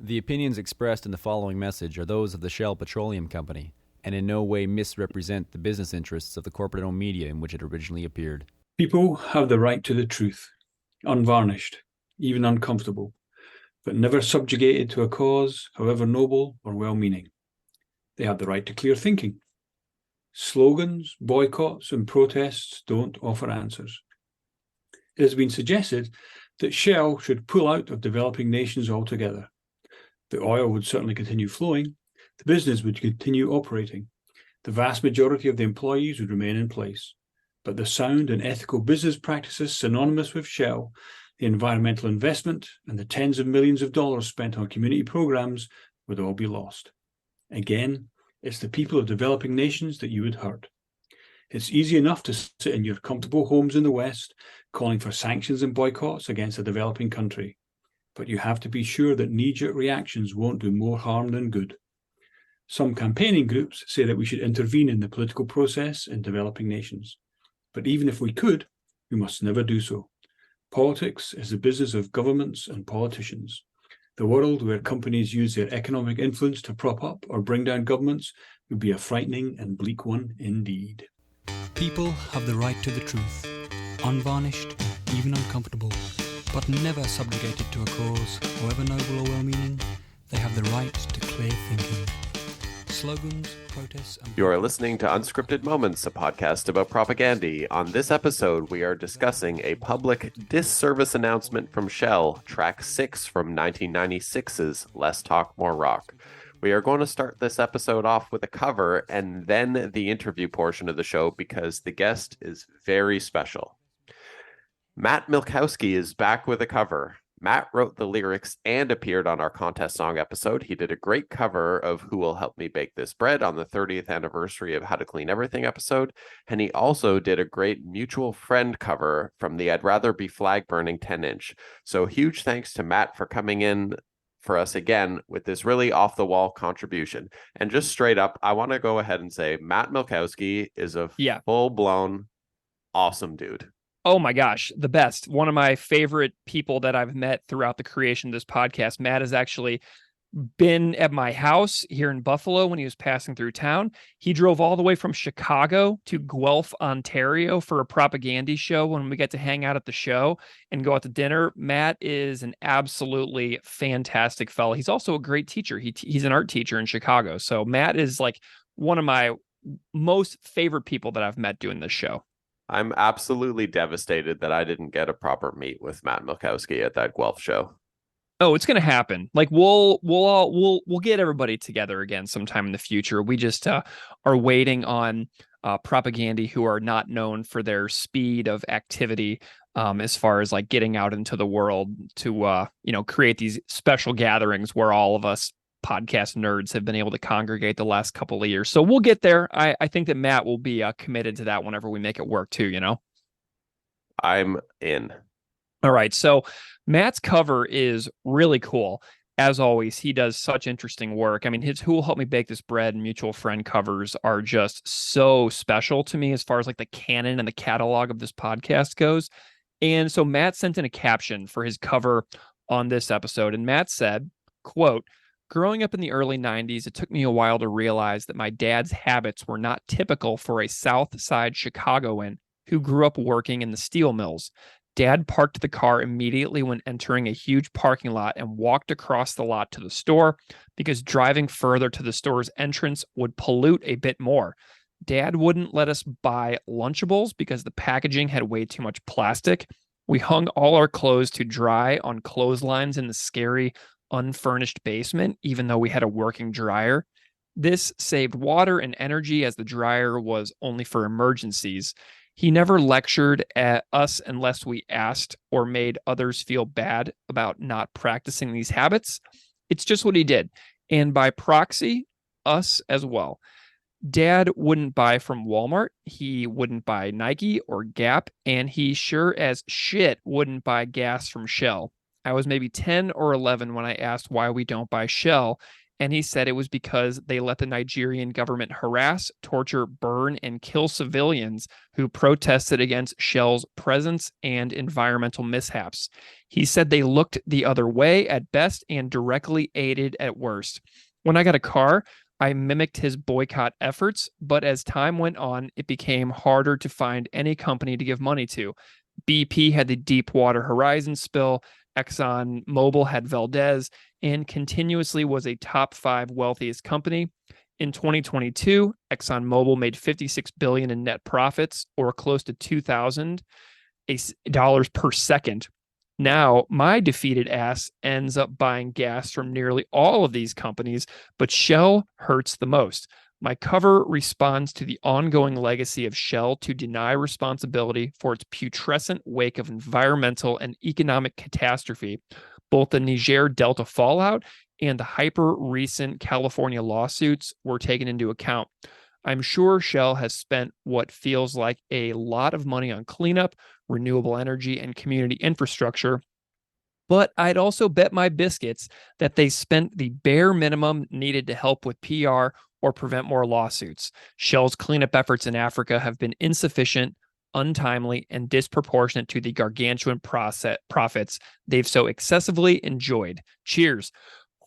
The opinions expressed in the following message are those of the Shell Petroleum Company, and in no way misrepresent the business interests of the corporate-owned media in which it originally appeared. People have the right to the truth, unvarnished, even uncomfortable, but never subjugated to a cause, however noble or well-meaning. They have the right to clear thinking. Slogans, boycotts, and protests don't offer answers. It has been suggested that Shell should pull out of developing nations altogether. The oil would certainly continue flowing, the business would continue operating, the vast majority of the employees would remain in place, but the sound and ethical business practices synonymous with Shell, the environmental investment, and the tens of millions of dollars spent on community programs would all be lost. Again, it's the people of developing nations that you would hurt. It's easy enough to sit in your comfortable homes in the West, calling for sanctions and boycotts against a developing country. But you have to be sure that knee-jerk reactions won't do more harm than good. Some campaigning groups say that we should intervene in the political process in developing nations. But even if we could, we must never do so. Politics is the business of governments and politicians. The world where companies use their economic influence to prop up or bring down governments would be a frightening and bleak one indeed. People have the right to the truth, unvarnished, even uncomfortable, but never subjugated to a cause, however noble or well-meaning. They have the right to clear thinking. Slogans, protests, and... You are listening to Unscripted Moments, a podcast about propaganda. On this episode, we are discussing a public disservice announcement from Shell, track 6 from 1996's Less Talk, More Rock. We are going to start this episode off with a cover and then the interview portion of the show because the guest is very special. Matt Milkowski is back with a cover. Matt wrote the lyrics and appeared on our contest song episode. He did a great cover of Who Will Help Me Bake This Bread on the 30th anniversary of How to Clean Everything episode. And he also did a great mutual friend cover from the I'd Rather Be Flag Burning 10-inch. So huge thanks to Matt for coming in for us again with this really off-the-wall contribution. And just straight up, I want to go ahead and say Matt Milkowski is a full-blown awesome dude. Oh my gosh, the best. One of my favorite people that I've met throughout the creation of this podcast. Matt has actually been at my house here in Buffalo when he was passing through town. He drove all the way from Chicago to Guelph, Ontario for a propaganda show when we get to hang out at the show and go out to dinner. Matt is an absolutely fantastic fellow. He's also a great teacher. He's an art teacher in Chicago. So Matt is like one of my most favorite people that I've met doing this show. I'm absolutely devastated that I didn't get a proper meet with Matt Milkowski at that Guelph show. Oh, it's going to happen. Like we'll get everybody together again sometime in the future. We just are waiting on propaganda who are not known for their speed of activity as far as like getting out into the world to create these special gatherings where all of us podcast nerds have been able to congregate the last couple of years. So we'll get there. I think that Matt will be committed to that whenever we make it work too, I'm in. All right. So Matt's cover is really cool. As always, he does such interesting work. I mean, his Who Will Help Me Bake This Bread and Mutual Friend covers are just so special to me as far as like the canon and the catalog of this podcast goes. And so Matt sent in a caption for his cover on this episode. And Matt said, quote, "Growing up in the early 90s, it took me a while to realize that my dad's habits were not typical for a South Side Chicagoan who grew up working in the steel mills. Dad parked the car immediately when entering a huge parking lot and walked across the lot to the store because driving further to the store's entrance would pollute a bit more. Dad wouldn't let us buy Lunchables because the packaging had way too much plastic. We hung all our clothes to dry on clotheslines in the scary, unfurnished basement, even though we had a working dryer. This saved water and energy as the dryer was only for emergencies. He never lectured at us unless we asked or made others feel bad about not practicing these habits. It's just what he did. And by proxy, us as well. Dad wouldn't buy from Walmart. He wouldn't buy Nike or Gap. And he sure as shit wouldn't buy gas from Shell. I was maybe 10 or 11 when I asked why we don't buy Shell. and he said it was because they let the Nigerian government harass, torture, burn, and kill civilians who protested against Shell's presence and environmental mishaps. He said they looked the other way at best and directly aided at worst. When I got a car, I mimicked his boycott efforts, but as time went on, it became harder to find any company to give money to. BP had the Deepwater Horizon spill, Exxon Mobil had Valdez, and continuously was a top 5 wealthiest company. In 2022, Exxon Mobil made $56 billion in net profits, or close to $2,000 per second. Now, my defeated ass ends up buying gas from nearly all of these companies, but Shell hurts the most. My cover responds to the ongoing legacy of Shell to deny responsibility for its putrescent wake of environmental and economic catastrophe. Both the Niger Delta fallout and the hyper-recent California lawsuits were taken into account. I'm sure Shell has spent what feels like a lot of money on cleanup, renewable energy, and community infrastructure, but I'd also bet my biscuits that they spent the bare minimum needed to help with PR or prevent more lawsuits. Shell's cleanup efforts in Africa have been insufficient, untimely, and disproportionate to the gargantuan profits they've so excessively enjoyed. Cheers.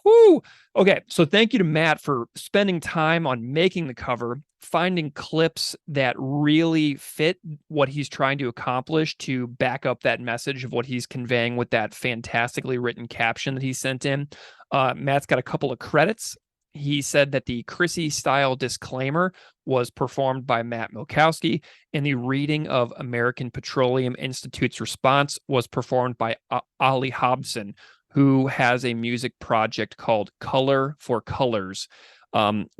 Woo! Okay, so thank you to Matt for spending time on making the cover, finding clips that really fit what he's trying to accomplish to back up that message of what he's conveying with that fantastically written caption that he sent in. Matt's got a couple of credits. He said that the Chrissy-style disclaimer was performed by Matt Milkowski, and the reading of American Petroleum Institute's response was performed by Ollie Hobson, who has a music project called Color for Colors.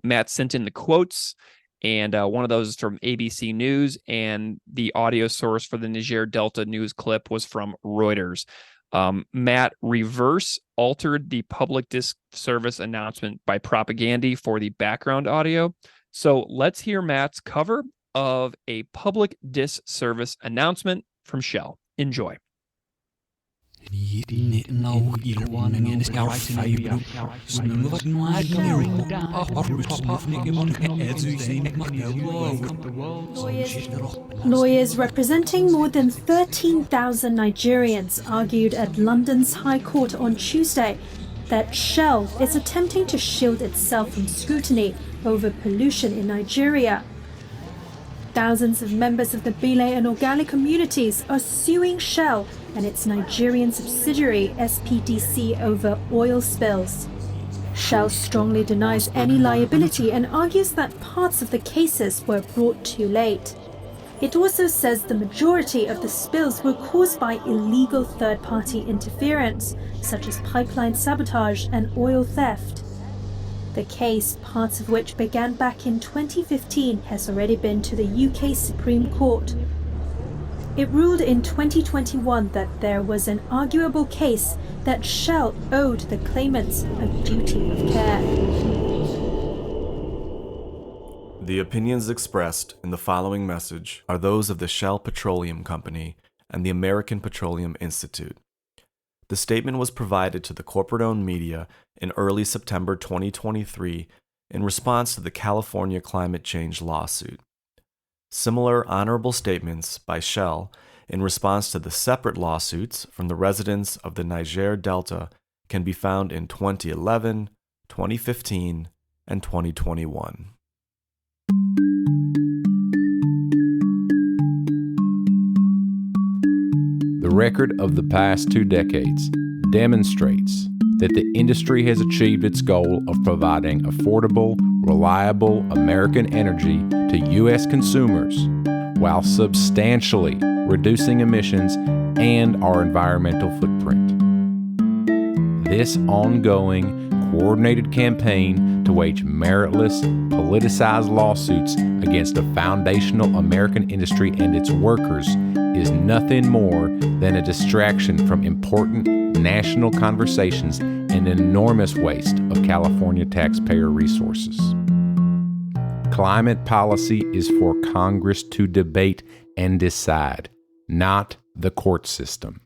Matt sent in the quotes, and one of those is from ABC News, and the audio source for the Niger Delta news clip was from Reuters. Matt reverse altered the public disservice announcement by Propaganda for the background audio. So let's hear Matt's cover of a public disservice announcement from Shell. Enjoy. Lawyers representing more than 13,000 Nigerians argued at London's High Court on Tuesday that Shell is attempting to shield itself from scrutiny over pollution in Nigeria. Thousands of members of the Bile and Ogali communities are suing Shell and its Nigerian subsidiary SPDC over oil spills. Shell strongly denies any liability and argues that parts of the cases were brought too late. It also says the majority of the spills were caused by illegal third-party interference, such as pipeline sabotage and oil theft. The case, parts of which began back in 2015, has already been to the UK Supreme Court. It ruled in 2021 that there was an arguable case that Shell owed the claimants a duty of care. The opinions expressed in the following message are those of the Shell Petroleum Company and the American Petroleum Institute. The statement was provided to the corporate-owned media in early September 2023 in response to the California climate change lawsuit. Similar honorable statements by Shell in response to the separate lawsuits from the residents of the Niger Delta can be found in 2011, 2015, and 2021. The record of the past 2 decades demonstrates that the industry has achieved its goal of providing affordable, reliable American energy to U.S. consumers while substantially reducing emissions and our environmental footprint. This ongoing, coordinated campaign to wage meritless, politicized lawsuits against a foundational American industry and its workers is nothing more than a distraction from important national conversations and an enormous waste of California taxpayer resources. Climate policy is for Congress to debate and decide, not the court system.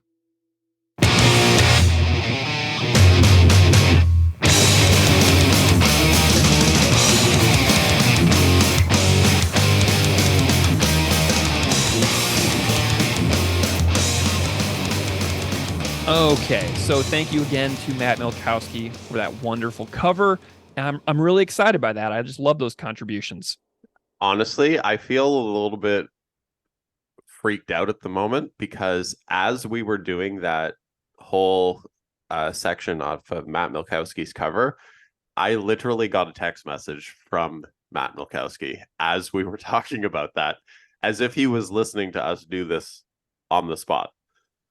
Okay, so thank you again to Matt Milkowski for that wonderful cover. And I'm really excited by that. I just love those contributions. Honestly, I feel a little bit freaked out at the moment because as we were doing that whole section of Matt Milkowski's cover, I literally got a text message from Matt Milkowski as we were talking about that, as if he was listening to us do this on the spot.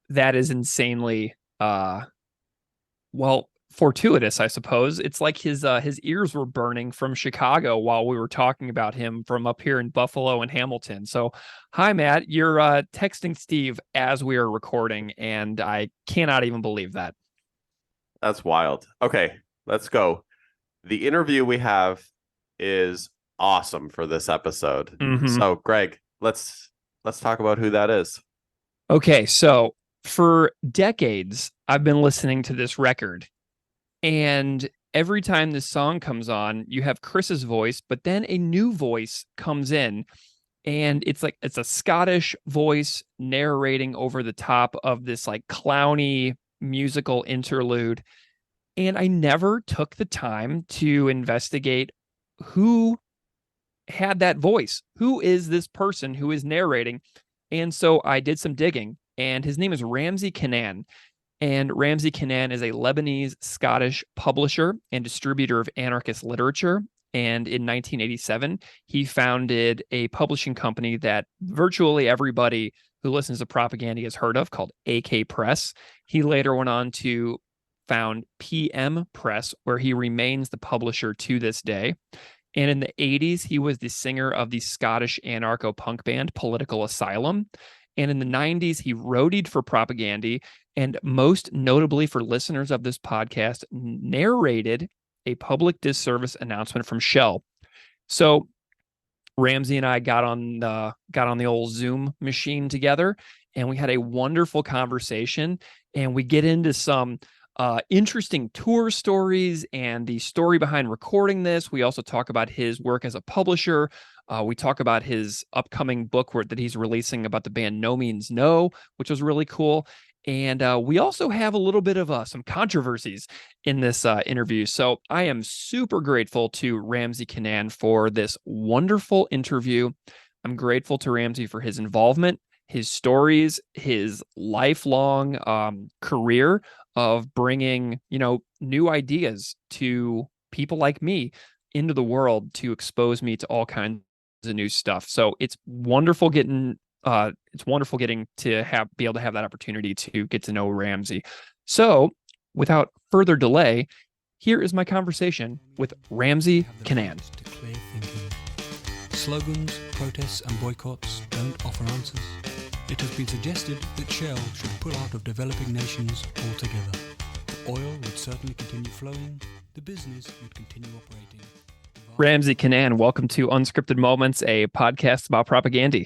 That is insanely, fortuitous, I suppose. It's like his ears were burning from Chicago while we were talking about him from up here in Buffalo and Hamilton. So, hi, Matt. You're texting Steve as we are recording, and I cannot even believe that. That's wild. Okay, let's go. The interview we have is awesome for this episode. Mhm. So, Greg, let's talk about who that is. Okay, so for decades, I've been listening to this record, and every time this song comes on, you have Chris's voice, but then a new voice comes in, and it's a Scottish voice narrating over the top of this like clowny musical interlude. And I never took the time to investigate who had that voice. Who is this person who is narrating? And so I did some digging, and his name is Ramsey Kanaan. And Ramsey Kanaan is a Lebanese Scottish publisher and distributor of anarchist literature. And in 1987, he founded a publishing company that virtually everybody who listens to Propaganda has heard of, called AK Press. He later went on to found PM Press, where he remains the publisher to this day. And in the 80s, he was the singer of the Scottish anarcho-punk band Political Asylum. And in the 90s, he roadied for Propaganda, and most notably for listeners of this podcast, narrated a public disservice announcement from Shell. So Ramsey and I got on the old Zoom machine together, and we had a wonderful conversation, and we get into some interesting tour stories and the story behind recording this. We also talk about his work as a publisher. We talk about his upcoming book that he's releasing about the band No Means No, which was really cool. And we also have a little bit of some controversies in this interview. So I am super grateful to Ramsey Kanaan for this wonderful interview. I'm grateful to Ramsey for his involvement, his stories, his lifelong career of bringing, new ideas to people like me into the world to expose me to all kinds of new stuff. So it's wonderful getting to be able to have that opportunity to get to know Ramsey. So without further delay, here is my conversation with Ramsey Kanaan. Slogans, protests, and boycotts don't offer answers. It has been suggested that Shell should pull out of developing nations altogether. The oil would certainly continue flowing. The business would continue operating. Ramsey Kanaan, welcome to Unscripted Moments, a podcast about propaganda.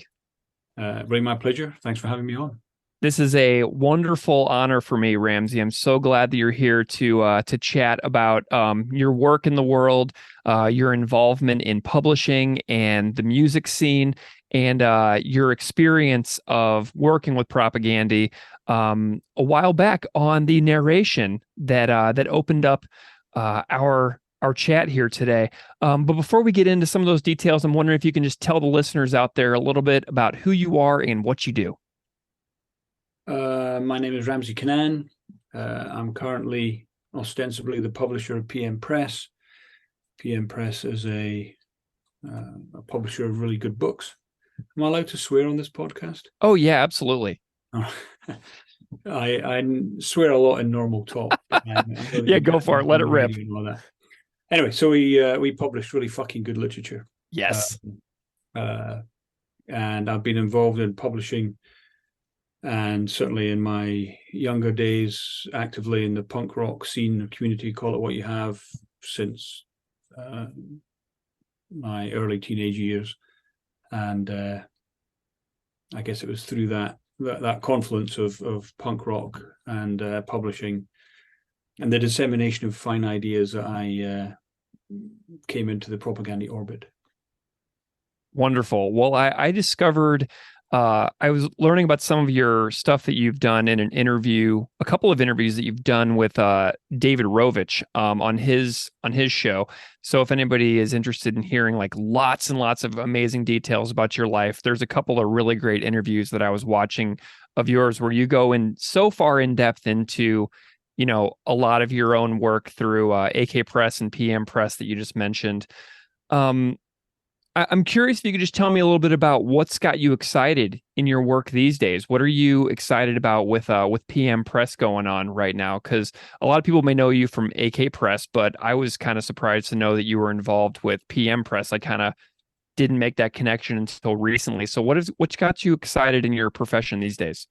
Really my pleasure. Thanks for having me on. This is a wonderful honor for me, Ramsey. I'm so glad that you're here to chat about your work in the world, your involvement in publishing and the music scene, and your experience of working with propaganda a while back on the narration that opened up our chat here today. But before we get into some of those details, I'm wondering if you can just tell the listeners out there a little bit about who you are and what you do. My name is Ramsey Kanaan. I'm currently ostensibly the publisher of PM Press. PM Press is a publisher of really good books. Am I allowed to swear on this podcast? Oh, yeah, absolutely. I swear a lot in normal talk. Yeah, go for it. Let it rip. Anyway, so we publish really fucking good literature. Yes. And I've been involved in publishing, and certainly in my younger days, actively in the punk rock scene, community, call it what you have, since my early teenage years. And I guess it was through that confluence of punk rock and publishing and the dissemination of fine ideas that I came into the propaganda orbit. Wonderful. Well, I discovered I was learning about some of your stuff that you've done in an interview, a couple of interviews that you've done with David Rovich on his show. So if anybody is interested in hearing like lots and lots of amazing details about your life, there's a couple of really great interviews that I was watching of yours where you go in so far in depth into, you know, a lot of your own work through AK Press and PM Press that you just mentioned. I'm curious if you could just tell me a little bit about what's got you excited in your work these days. What are you excited about with PM Press going on right now? Because a lot of people may know you from AK Press, but I was kind of surprised to know that you were involved with PM Press. I kind of didn't make that connection until recently. So what's got you excited in your profession these days?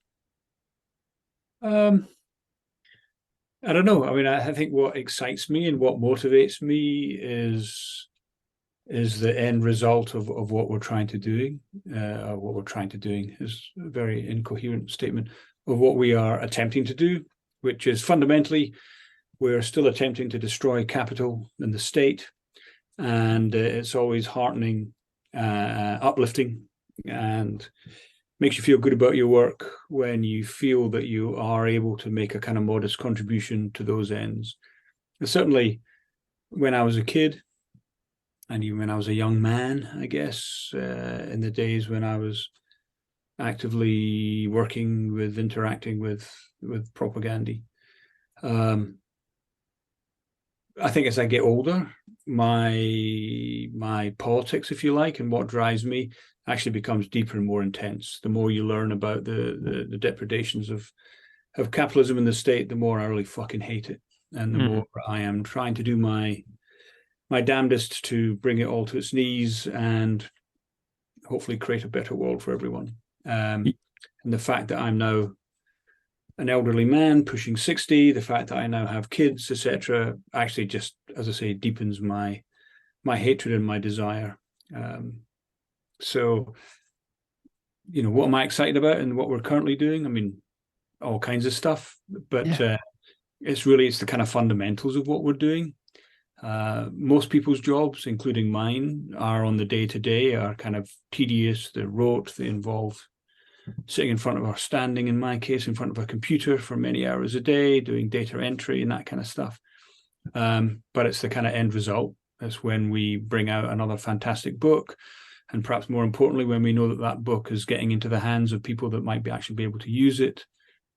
I don't know. I mean, I think what excites me and what motivates me is the end result of what we're trying to doing. What we're trying to doing is a very incoherent statement of what we are attempting to do, which is fundamentally we're still attempting to destroy capital and the state, and it's always heartening, uplifting, and makes you feel good about your work when you feel that you are able to make a kind of modest contribution to those ends. And certainly when I was a kid, and even when I was a young man, I guess, in the days when I was actively interacting with propaganda. I think as I get older, my politics, if you like, and what drives me actually becomes deeper and more intense. The more you learn about the depredations of capitalism in the state, the more I really fucking hate it. And the more I am trying to do my damnedest to bring it all to its knees and hopefully create a better world for everyone. And the fact that I'm now an elderly man pushing 60, the fact that I now have kids, etc., actually just, as I say, deepens my hatred and my desire. So, you know, what am I excited about and what we're currently doing? I mean, all kinds of stuff, but it's the kind of fundamentals of what we're doing. Most people's jobs, including mine, are on the day-to-day, are kind of tedious, they're rote, they involve sitting in front of or standing, in my case, in front of a computer for many hours a day, doing data entry and that kind of stuff. But it's the kind of end result. That's when we bring out another fantastic book, and perhaps more importantly, when we know that that book is getting into the hands of people that might actually be able to use it.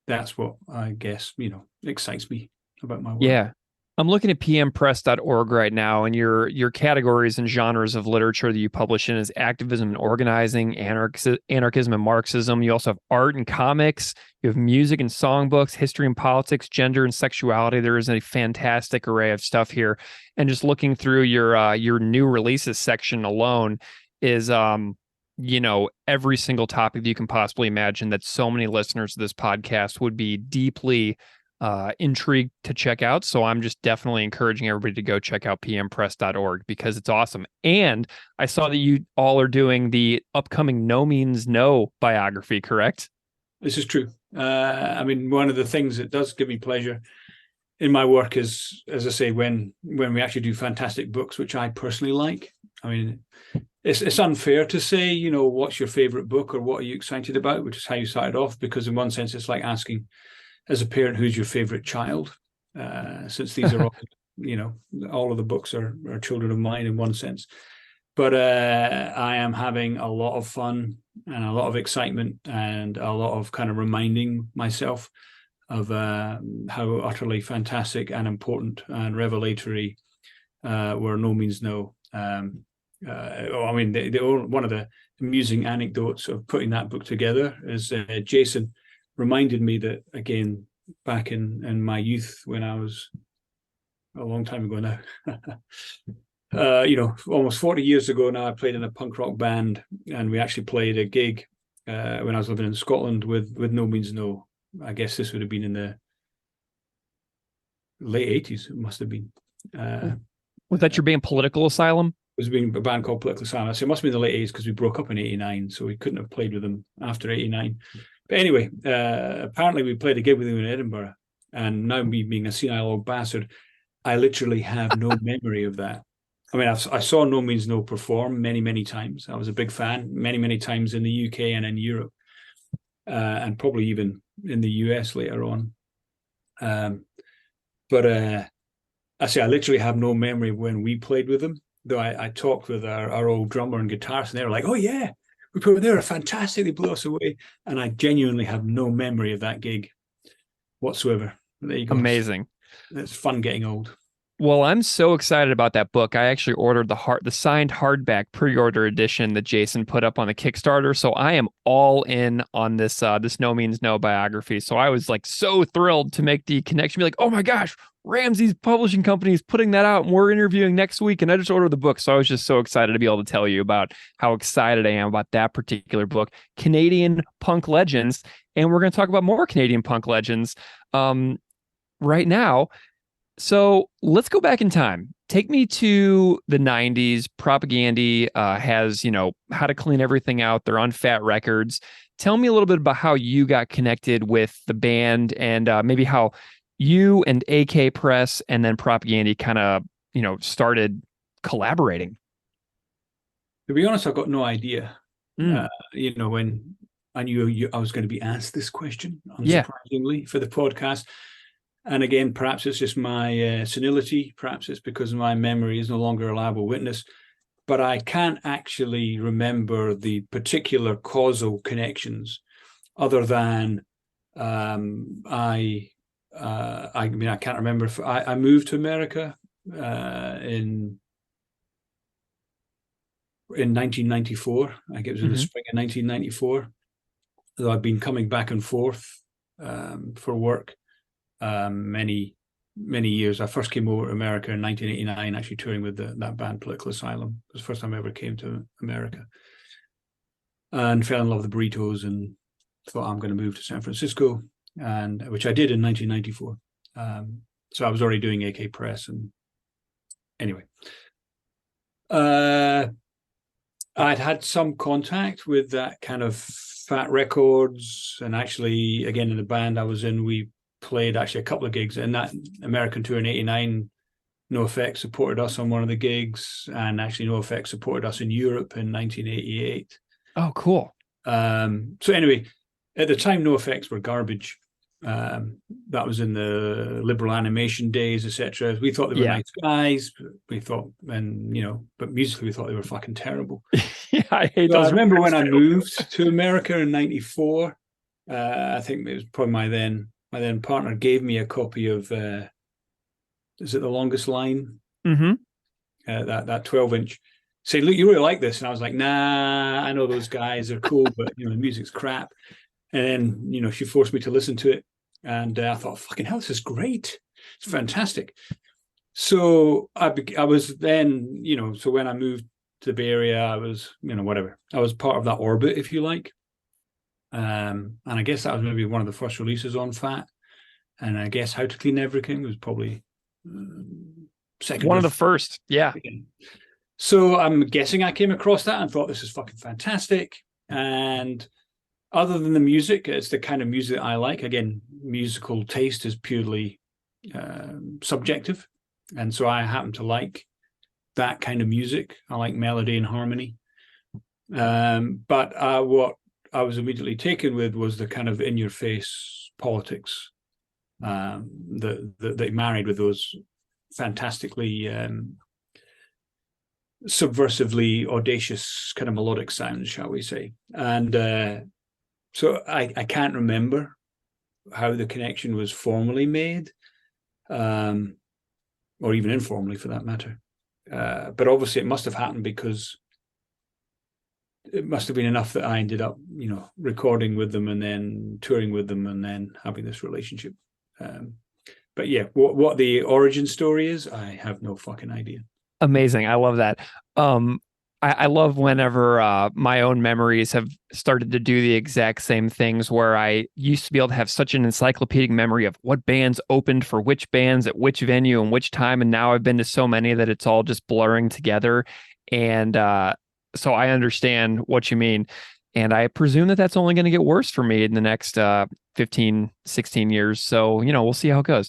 That's what I guess, you know, excites me about my work. Yeah. I'm looking at pmpress.org right now, and your categories and genres of literature that you publish in is activism and organizing, anarchism and Marxism. You also have art and comics. You have music and songbooks, history and politics, gender and sexuality. There is a fantastic array of stuff here. And just looking through your new releases section alone is you know, every single topic that you can possibly imagine that so many listeners of this podcast would be deeply intrigued to check out. So I'm just definitely encouraging everybody to go check out pmpress.org because it's awesome. And I saw that you all are doing the upcoming No Means No biography, correct? This is true. I mean, one of the things that does give me pleasure in my work is, as I say, when we actually do fantastic books, which I personally like. I mean, it's unfair to say, you know, what's your favorite book or what are you excited about, which is how you started off, because in one sense, it's like asking, as a parent, who's your favorite child? Since these are all, you know, all of the books are children of mine in one sense. But I am having a lot of fun and a lot of excitement and a lot of kind of reminding myself of how utterly fantastic and important and revelatory were No Means No. I mean, one of the amusing anecdotes of putting that book together is Jason reminded me that, again, back in my youth, when I was a long time ago now, you know, almost 40 years ago now, I played in a punk rock band, and we actually played a gig when I was living in Scotland with No Means No. I guess this would have been in the late 80s, it must have been. Was that your band Political Asylum? It was being a band called Political Asylum. So it must have been the late 80s because we broke up in 89, so we couldn't have played with them after 89. But anyway, apparently we played a gig with him in Edinburgh, and now me being a senile old bastard, I literally have no memory of that. I mean, I saw No Means No perform many, many times. I was a big fan many, many times in the UK and in Europe. and probably even in the US later on. But I say I literally have no memory of when we played with them, though I talked with our old drummer and guitarist, and they were like, oh yeah, we put they were fantastic, they blew us away. And I genuinely have no memory of that gig whatsoever. There you go. Amazing. It's fun getting old. Well, I'm so excited about that book. I actually ordered the signed hardback pre-order edition that Jason put up on the Kickstarter. So I am all in on this this No Means No biography. So I was like so thrilled to make the connection. Be like, oh my gosh, Ramsey's publishing company is putting that out, and we're interviewing next week. And I just ordered the book. So I was just so excited to be able to tell you about how excited I am about that particular book, Canadian Punk Legends. And we're going to talk about more Canadian punk legends right now. So let's go back in time. Take me to the 90s. Propaganda has, How to Clean Everything Out. They're on Fat Records. Tell me a little bit about how you got connected with the band, and maybe how you and AK Press and then Propaganda kind of, started collaborating. To be honest, I've got no idea. Mm. When I knew I was going to be asked this question, unsurprisingly, for the podcast. And again, perhaps it's just my senility. Perhaps it's because my memory is no longer a reliable witness. But I can't actually remember the particular causal connections, other than I can't remember if I moved to America in 1994. I think it was in the spring of 1994. Though I've been coming back and forth for work. Many years. I first came over to America in 1989, actually touring with that band Political Asylum. It was the first time I ever came to America, and fell in love with the burritos and thought I'm going to move to San Francisco, and which I did in 1994. So I was already doing AK Press, and anyway, I'd had some contact with that kind of Fat Records, and actually, again, in the band I was in, we played actually a couple of gigs in that American tour in 89. NoFX supported us on one of the gigs, and actually NoFX supported us in Europe in 1988. Oh, cool. So anyway, at the time, NoFX were garbage. That was in the liberal animation days, etc. We thought they were nice guys. We thought, but musically we thought they were fucking terrible. I hate so those. I remember when I moved to America in 94, I think it was probably my then partner gave me a copy of is it The Longest Line? Mm-hmm. That 12-inch. Say, look, you really like this, and I was like, nah, I know those guys are cool, but the music's crap. And then she forced me to listen to it, and I thought, fucking hell, this is great. It's fantastic. So I was then so when I moved to the Bay Area, I was whatever. I was part of that orbit, if you like. And I guess that was maybe one of the first releases on Fat. And I guess How to Clean Everything was probably second. One of the first, yeah. So I'm guessing I came across that and thought, this is fucking fantastic. And other than the music, it's the kind of music I like. Again, musical taste is purely subjective. And so I happen to like that kind of music. I like melody and harmony. But what I was immediately taken with was the kind of in-your-face politics that married with those fantastically subversively audacious kind of melodic sounds, shall we say. And so I can't remember how the connection was formally made, or even informally for that matter. But obviously it must have happened because it must have been enough that I ended up, recording with them and then touring with them and then having this relationship. But yeah, what the origin story is, I have no fucking idea. Amazing. I love that. I love whenever my own memories have started to do the exact same things, where I used to be able to have such an encyclopedic memory of what bands opened for which bands at which venue and which time. And now I've been to so many that it's all just blurring together. And so I understand what you mean. And I presume that that's only going to get worse for me in the next 15, 16 years. So, we'll see how it goes.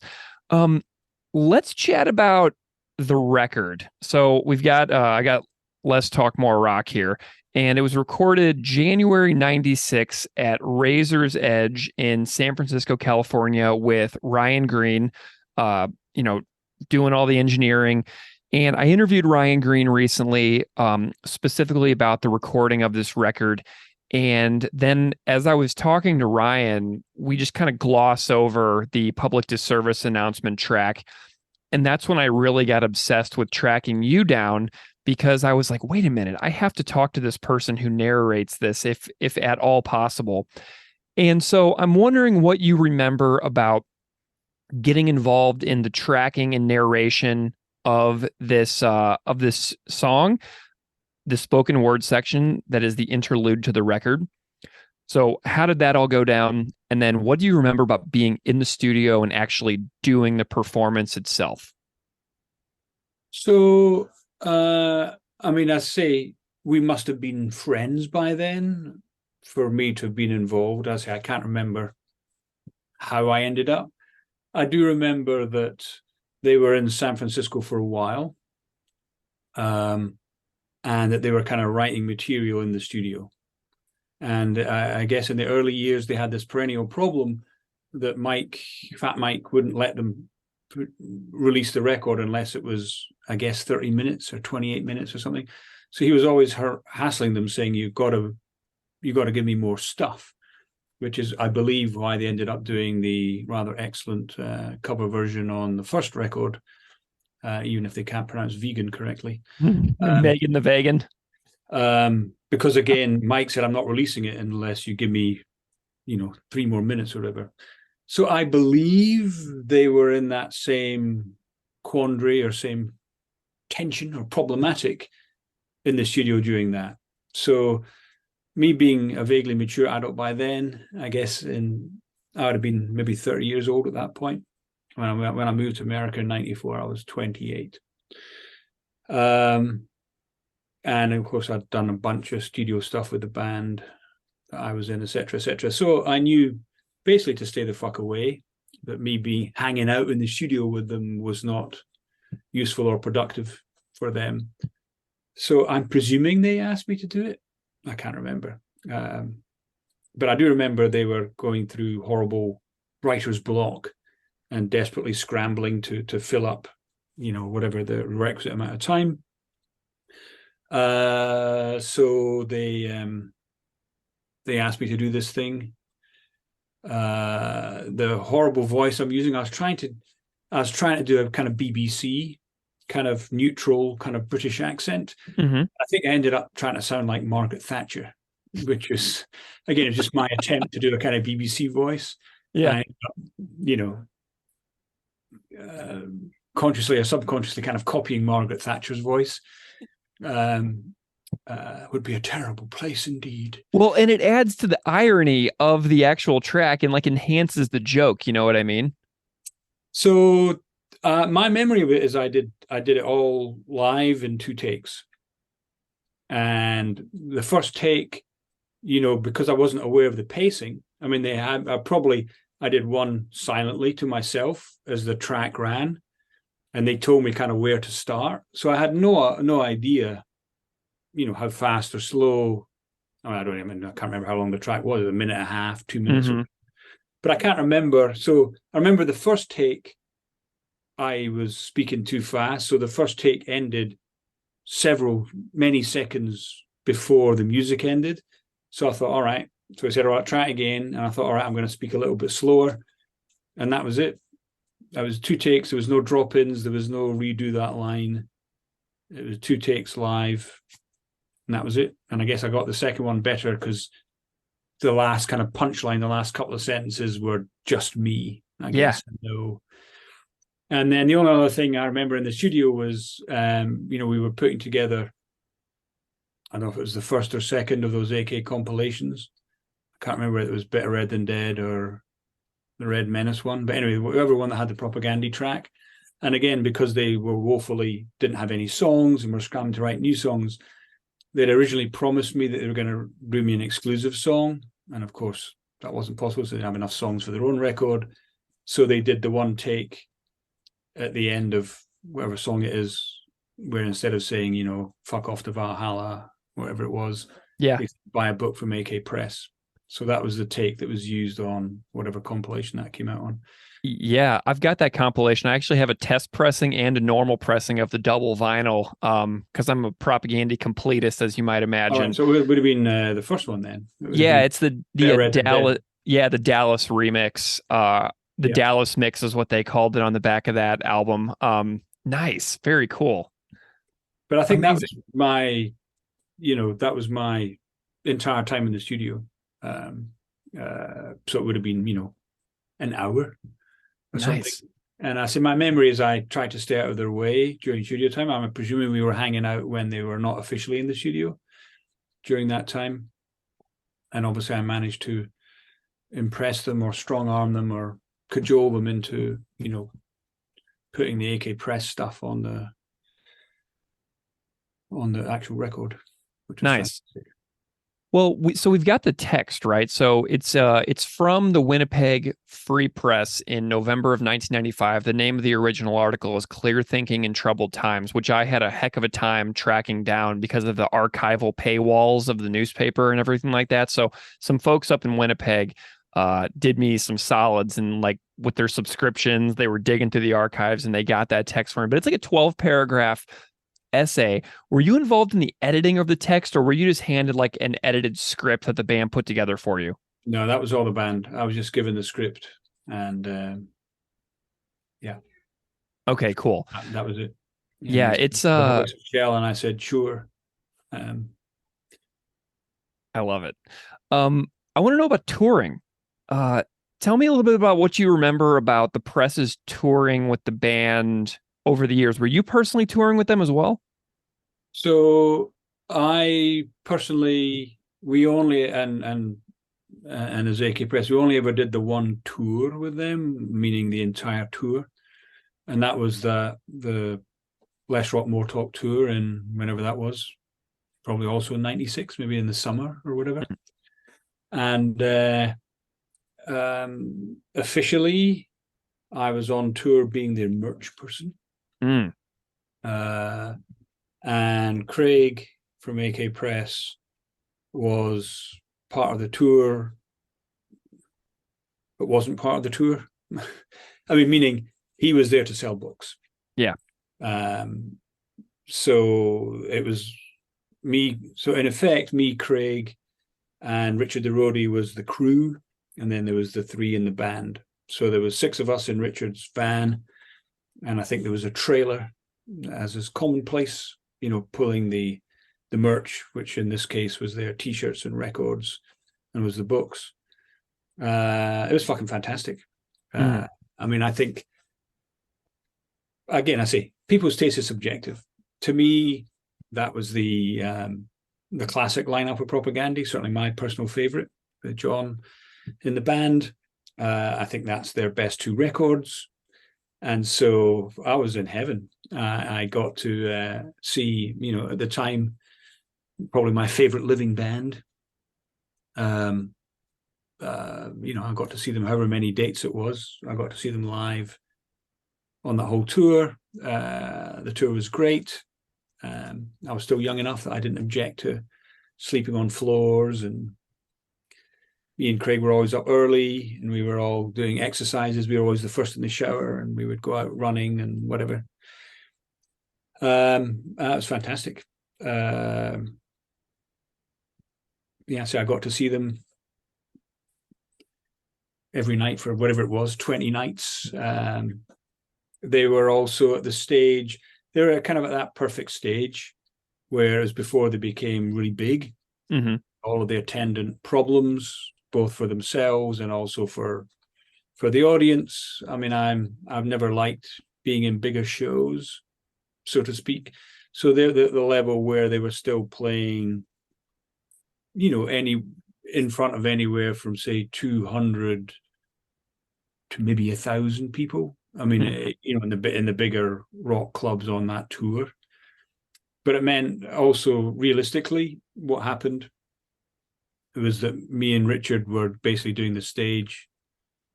Let's chat about the record. So we've got, I got Let's Talk More Rock here. And it was recorded January 96 at Razor's Edge in San Francisco, California, with Ryan Green, doing all the engineering. And I interviewed Ryan Green recently, specifically about the recording of this record. And then as I was talking to Ryan, we just kind of gloss over the public disservice announcement track. And that's when I really got obsessed with tracking you down, because I was like, wait a minute, I have to talk to this person who narrates this, if at all possible. And so I'm wondering what you remember about getting involved in the tracking and narration of this song, the spoken word section that is the interlude to the record. So how did that all go down? And then what do you remember about being in the studio and actually doing the performance itself? So, I say we must have been friends by then for me to have been involved. I can't remember how I ended up. I do remember that they were in San Francisco for a while, and that they were kind of writing material in the studio. And I guess in the early years, they had this perennial problem that Fat Mike wouldn't let them release the record unless it was, I guess, 30 minutes or 28 minutes or something. So he was always hassling them, saying, you got to give me more stuff, which is, I believe, why they ended up doing the rather excellent cover version on the first record, even if they can't pronounce vegan correctly. Megan the Vegan. Because again, Mike said, I'm not releasing it unless you give me, 3 more minutes or whatever. So I believe they were in that same quandary or same tension or problematic in the studio doing that. So me being a vaguely mature adult by then, I guess I would have been maybe 30 years old at that point. When I moved to America in 94, I was 28. And of course, I'd done a bunch of studio stuff with the band that I was in, et cetera, et cetera. So I knew basically to stay the fuck away, that me hanging out in the studio with them was not useful or productive for them. So I'm presuming they asked me to do it. I can't remember. But I do remember they were going through horrible writer's block and desperately scrambling to fill up, whatever the requisite amount of time. So they asked me to do this thing. The horrible voice I'm using, I was trying to do a kind of BBC, kind of neutral, kind of British accent. Mm-hmm. I think I ended up trying to sound like Margaret Thatcher, which is, again, it's just my attempt to do a kind of BBC voice. Yeah. Consciously or subconsciously kind of copying Margaret Thatcher's voice. Would be a terrible place indeed. Well, and it adds to the irony of the actual track and enhances the joke. You know what I mean? So my memory of it is I did it all live in 2 takes. And the first take, because I wasn't aware of the pacing, I mean, I did one silently to myself as the track ran, and they told me kind of where to start. So I had no idea, how fast or slow. I can't remember how long the track was, 1.5 minutes, 2 minutes. Mm-hmm. But I can't remember. So I remember the first take, I was speaking too fast. So the first take ended many seconds before the music ended. So I thought, all right. So I said, all right, try it again. And I thought, all right, I'm going to speak a little bit slower. And that was it. That was 2 takes. There was no drop-ins. There was no redo that line. It was 2 takes live. And that was it. And I guess I got the second one better because the last kind of punchline, the last couple of sentences were just me, I guess. Yeah. No. And then the only other thing I remember in the studio was, we were putting together, I don't know if it was the first or second of those AK compilations. I can't remember if it was Better Red Than Dead or the Red Menace one. But anyway, whatever one that had the propaganda track. And again, because they were didn't have any songs and were scrambling to write new songs, they'd originally promised me that they were going to do me an exclusive song. And of course, that wasn't possible. So they didn't have enough songs for their own record. So they did the 1 take at the end of whatever song it is, where instead of saying, you know, fuck off to Valhalla, whatever it was, Yeah. they buy a book from AK Press. So that was the take that was used on whatever compilation that came out on. Yeah, I've got that compilation. I actually have a test pressing and a normal pressing of the double vinyl, because I'm a propaganda completist, as you might imagine. Right, so it would have been the first one then. Yeah, it's the Dallas. Dead. Yeah, the Dallas remix. The Dallas mix is what they called it on the back of that album. Nice, very cool. But I think Amazing. that was my, you know, that was my entire time in the studio. So it would have been, you know, an hour or something. And I say my memory is I tried to stay out of their way during studio time. I'm presuming we were hanging out when they were not officially in the studio during that time. And obviously I managed to impress them or strong arm them or cajole them into, you know, putting the AK Press stuff on the actual record. Which Nice. Fantastic. Well, so we've got the text, right? So it's from the Winnipeg Free Press in November of 1995. The name of the original article is Clear Thinking in Troubled Times, which I had a heck of a time tracking down because of the archival paywalls of the newspaper and everything like that. So some folks up in Winnipeg did me some solids, and like with their subscriptions, they were digging through the archives and they got that text for me. But it's like a 12-paragraph essay. Were you involved in the editing of the text, or were you just handed like an edited script that the band put together for you? No, that was all the band. I was just given the script, and yeah. Okay, cool. That was it. Yeah, it's Shell, and I said sure. I love it. I want to know about touring. Tell me a little bit about what you remember about the Press's touring with the band over the years. Were you personally touring with them as well? So I personally, we only and as AK Press, we only ever did the one tour with them, meaning the entire tour, and that was the Less Rock More Talk tour in whenever that was, probably also in '96, maybe in the summer or whatever. And officially, I was on tour being their merch person. And Craig from AK Press was part of the tour, but wasn't part of the tour. I mean, meaning he was there to sell books. Yeah. So it was me. So in effect, me, Craig, and Richard the roadie was the crew, and then there was the three in the band. So there was 6 of us in Richard's van, and I think there was a trailer, as is commonplace, you know, pulling the merch, which in this case was their T-shirts and records, and was the books. It was fucking fantastic. I mean, I think, again, I say people's taste is subjective. To me, that was the classic lineup of Propaganda, certainly my personal favorite, with John in the band. I think that's their best 2 records. And so I was in heaven. I got to see, you know, at the time, probably my favorite living band. You know, I got to see them however many dates it was. I got to see them live on the whole tour. The tour was great. I was still young enough that I didn't object to sleeping on floors, and me and Craig were always up early, and we were all doing exercises. We were always the first in the shower, and we would go out running and whatever. It was fantastic. Yeah, so I got to see them every night for whatever it was, 20 nights. They were also at the stage, they were kind of at that perfect stage, whereas before they became really big. All of the attendant problems, both for themselves and also for the audience. I mean, I've never liked being in bigger shows, so to speak. So they're the level where they were still playing, you know, in front of anywhere from say 200 to maybe 1,000 people. I mean, you know, in the bigger rock clubs on that tour. But it meant also realistically, what happened was that me and Richard were basically doing the stage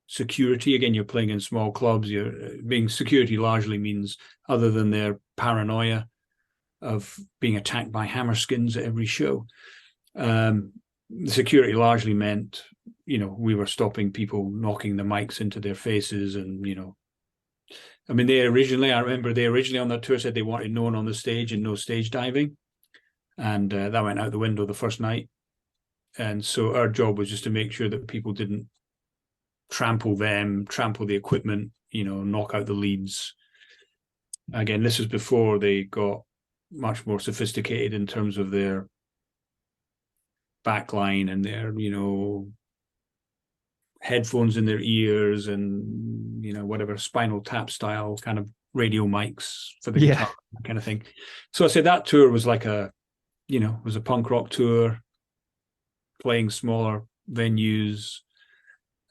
security. Again, you're playing in small clubs. You're being security largely means, other than their paranoia, of being attacked by hammerskins at every show. The security largely meant, we were stopping people knocking the mics into their faces, and I mean, I remember they originally on that tour said they wanted no one on the stage and no stage diving, and that went out the window the first night. And so our job was just to make sure that people didn't trample the equipment, knock out the leads. Again, this was before they got much more sophisticated in terms of their backline and their, headphones in their ears and, whatever Spinal Tap style kind of radio mics for the guitar, that kind of thing. So I said that tour was like was a punk rock tour, playing smaller venues.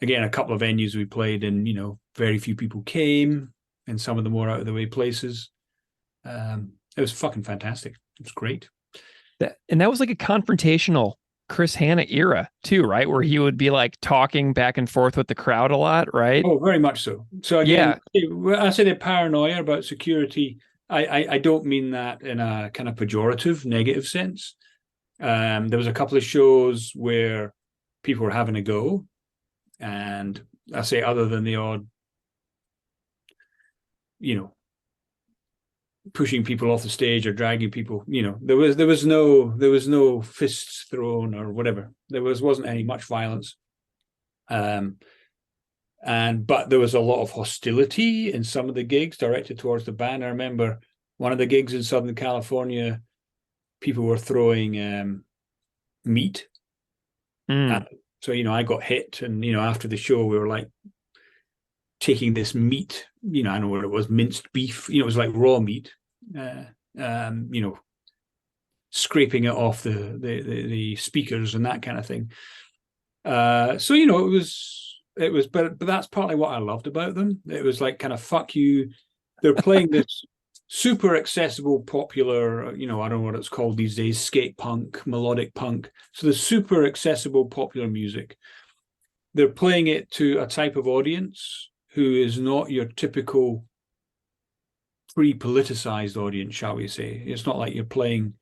Again, a couple of venues we played in, very few people came, and some of the more out of the way places. It was fucking fantastic. It was great. And that was like a confrontational Chris Hanna era too, right? Where he would be like talking back and forth with the crowd a lot, right? Oh, very much so. So again, I say the paranoia about security, I don't mean that in a kind of pejorative, negative sense. There was a couple of shows where people were having a go, and I say other than the odd, pushing people off the stage or dragging people, there was no fists thrown or whatever. There wasn't any much violence. But there was a lot of hostility in some of the gigs directed towards the band. I remember one of the gigs in Southern California, people were throwing meat. So, I got hit, and, after the show, we were like taking this meat, I don't know what it was, minced beef, it was like raw meat, scraping it off the speakers and that kind of thing. So, it was, but that's partly what I loved about them. It was like kind of, fuck you. They're playing this super accessible, popular, I don't know what it's called these days, skate punk, melodic punk. So the super accessible, popular music. They're playing it to a type of audience who is not your typical pre-politicized audience, shall we say. It's not like you're playing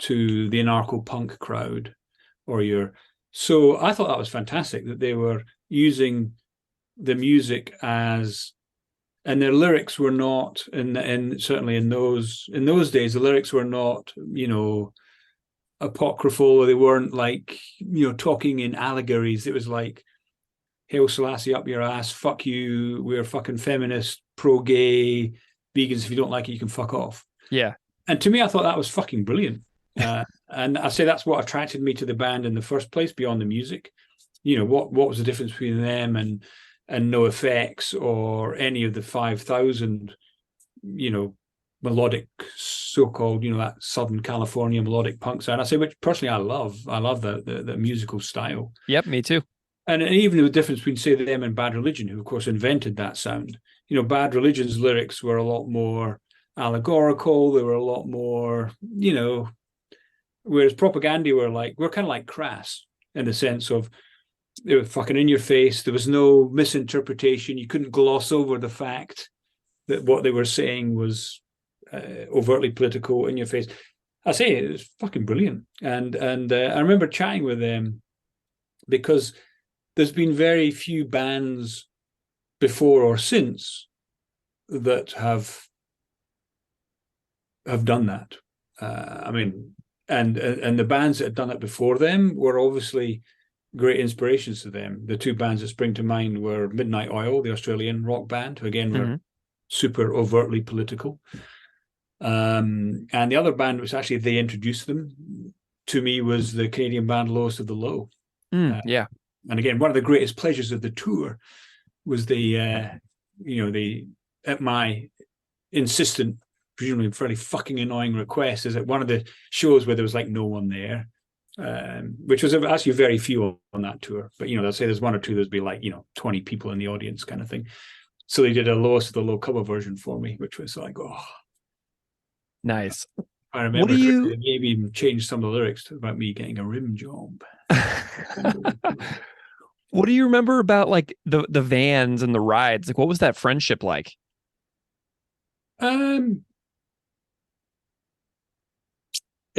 to the anarcho-punk crowd so I thought that was fantastic that they were using the music and their lyrics were not, and certainly in those days, the lyrics were not, apocryphal, or they weren't like, talking in allegories. It was like, Hail Selassie up your ass, fuck you, we're fucking feminist, pro-gay, vegans, if you don't like it, you can fuck off. Yeah. And to me, I thought that was fucking brilliant. And I say that's what attracted me to the band in the first place, beyond the music. What was the difference between them and NoFX or any of the 5,000, melodic, so-called, that Southern California melodic punk sound. I say, which personally I love the musical style. Yep, me too. And even the difference between, say, them and Bad Religion, who of course invented that sound. Bad Religion's lyrics were a lot more allegorical. They were a lot more, whereas Propaganda we're kind of like Crass in the sense of, they were fucking in your face. There was no misinterpretation. You couldn't gloss over the fact that what they were saying was overtly political, in your face. I say it was fucking brilliant. And I remember chatting with them, because there's been very few bands before or since that have done that. And the bands that had done it before them were obviously great inspirations to them. The two bands that spring to mind were Midnight Oil, the Australian rock band, who again were super overtly political. And the other band, which actually they introduced them to me, was the Canadian band Lowest of the Low. Yeah. And again, one of the greatest pleasures of the tour was at my insistent, presumably fairly fucking annoying request, is at one of the shows where there was like no one there, which was actually very few on that tour. But, they'll say there's one or two, there'd be like, 20 people in the audience kind of thing. So they did a Lowest of the Low cover version for me, which was like, oh. Nice. I remember they maybe even changed some of the lyrics about me getting a rim job. What do you remember about like the vans and the rides? Like, what was that friendship like?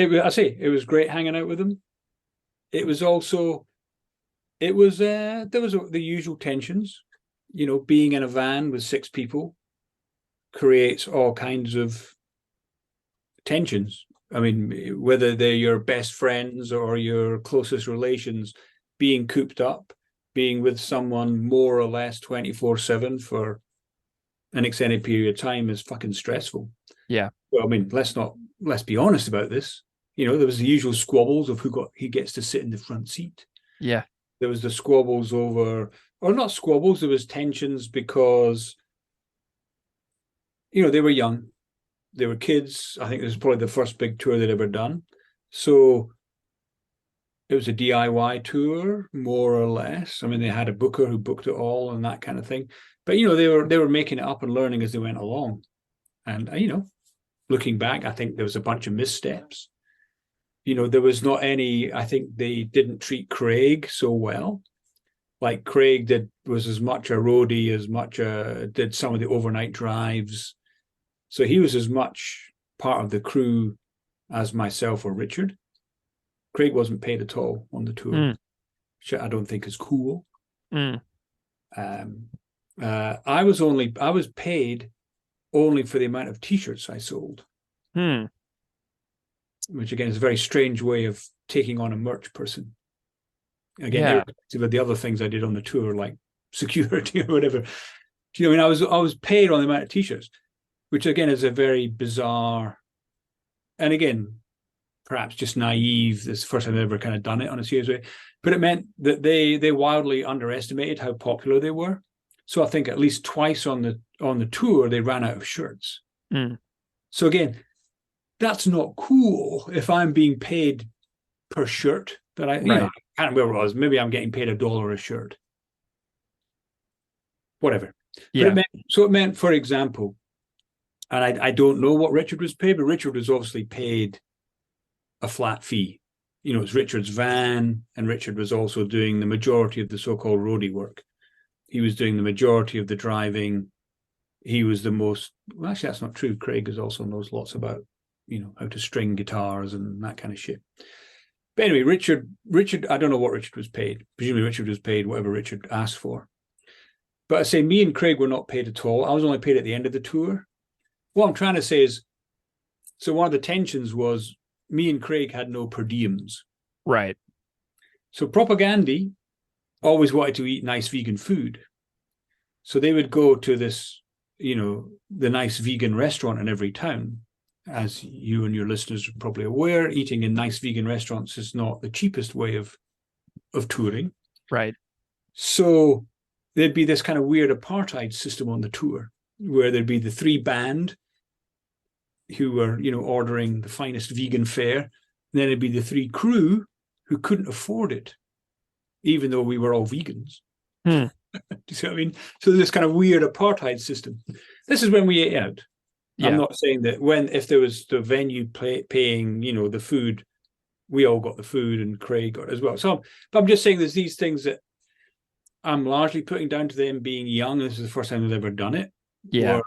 it was great hanging out with them. It was also, there was the usual tensions. Being in a van with 6 people creates all kinds of tensions. I mean, whether they're your best friends or your closest relations, being cooped up, being with someone more or less 24/7 for an extended period of time is fucking stressful. Yeah. Well, I mean, let's be honest about this. There was the usual squabbles of who gets to sit in the front seat. Yeah. There was the squabbles over, or not squabbles, there was tensions because, they were young. They were kids. I think it was probably the first big tour they'd ever done. So it was a DIY tour, more or less. I mean, they had a booker who booked it all and that kind of thing. But, they were making it up and learning as they went along. And, looking back, I think there was a bunch of missteps. There was not any, I think they didn't treat Craig so well. Like Craig was as much a roadie, did some of the overnight drives. So he was as much part of the crew as myself or Richard. Craig wasn't paid at all on the tour, which I don't think is cool. I was paid only for the amount of T-shirts I sold. Which again is a very strange way of taking on a merch person. Again, irrespective of the other things I did on the tour, like security or whatever. I mean, I was paid on the amount of T-shirts, which again is a very bizarre, and again, perhaps just naive. This is the first time I've ever kind of done it on a serious way. But it meant that they wildly underestimated how popular they were. So I think at least twice on the tour they ran out of shirts. So again, that's not cool if I'm being paid per shirt that I can't remember what it was. Maybe I'm getting paid $1 a shirt. Whatever. Yeah. But it meant, for example, and I don't know what Richard was paid, but Richard was obviously paid a flat fee. It's Richard's van, and Richard was also doing the majority of the so-called roadie work. He was doing the majority of the driving. He was the most, well, actually, that's not true. Craig also knows lots about how to string guitars and that kind of shit. But anyway, Richard, I don't know what Richard was paid. Presumably Richard was paid whatever Richard asked for. But I say me and Craig were not paid at all. I was only paid at the end of the tour. What I'm trying to say is, so one of the tensions was me and Craig had no per diems. Right. So Propagandy always wanted to eat nice vegan food. So they would go to this, the nice vegan restaurant in every town. As you and your listeners are probably aware, eating in nice vegan restaurants is not the cheapest way of touring. Right. So there'd be this kind of weird apartheid system on the tour where there'd be the 3 band who were, ordering the finest vegan fare. And then it'd be the 3 crew who couldn't afford it, even though we were all vegans. Do you see what I mean? So there's this kind of weird apartheid system. This is when we ate out. Yeah. I'm not saying that if there was the venue paying, the food, we all got the food and Craig got it as well. So, but I'm just saying there's these things that I'm largely putting down to them being young. This is the first time they've ever done it. Yeah. Or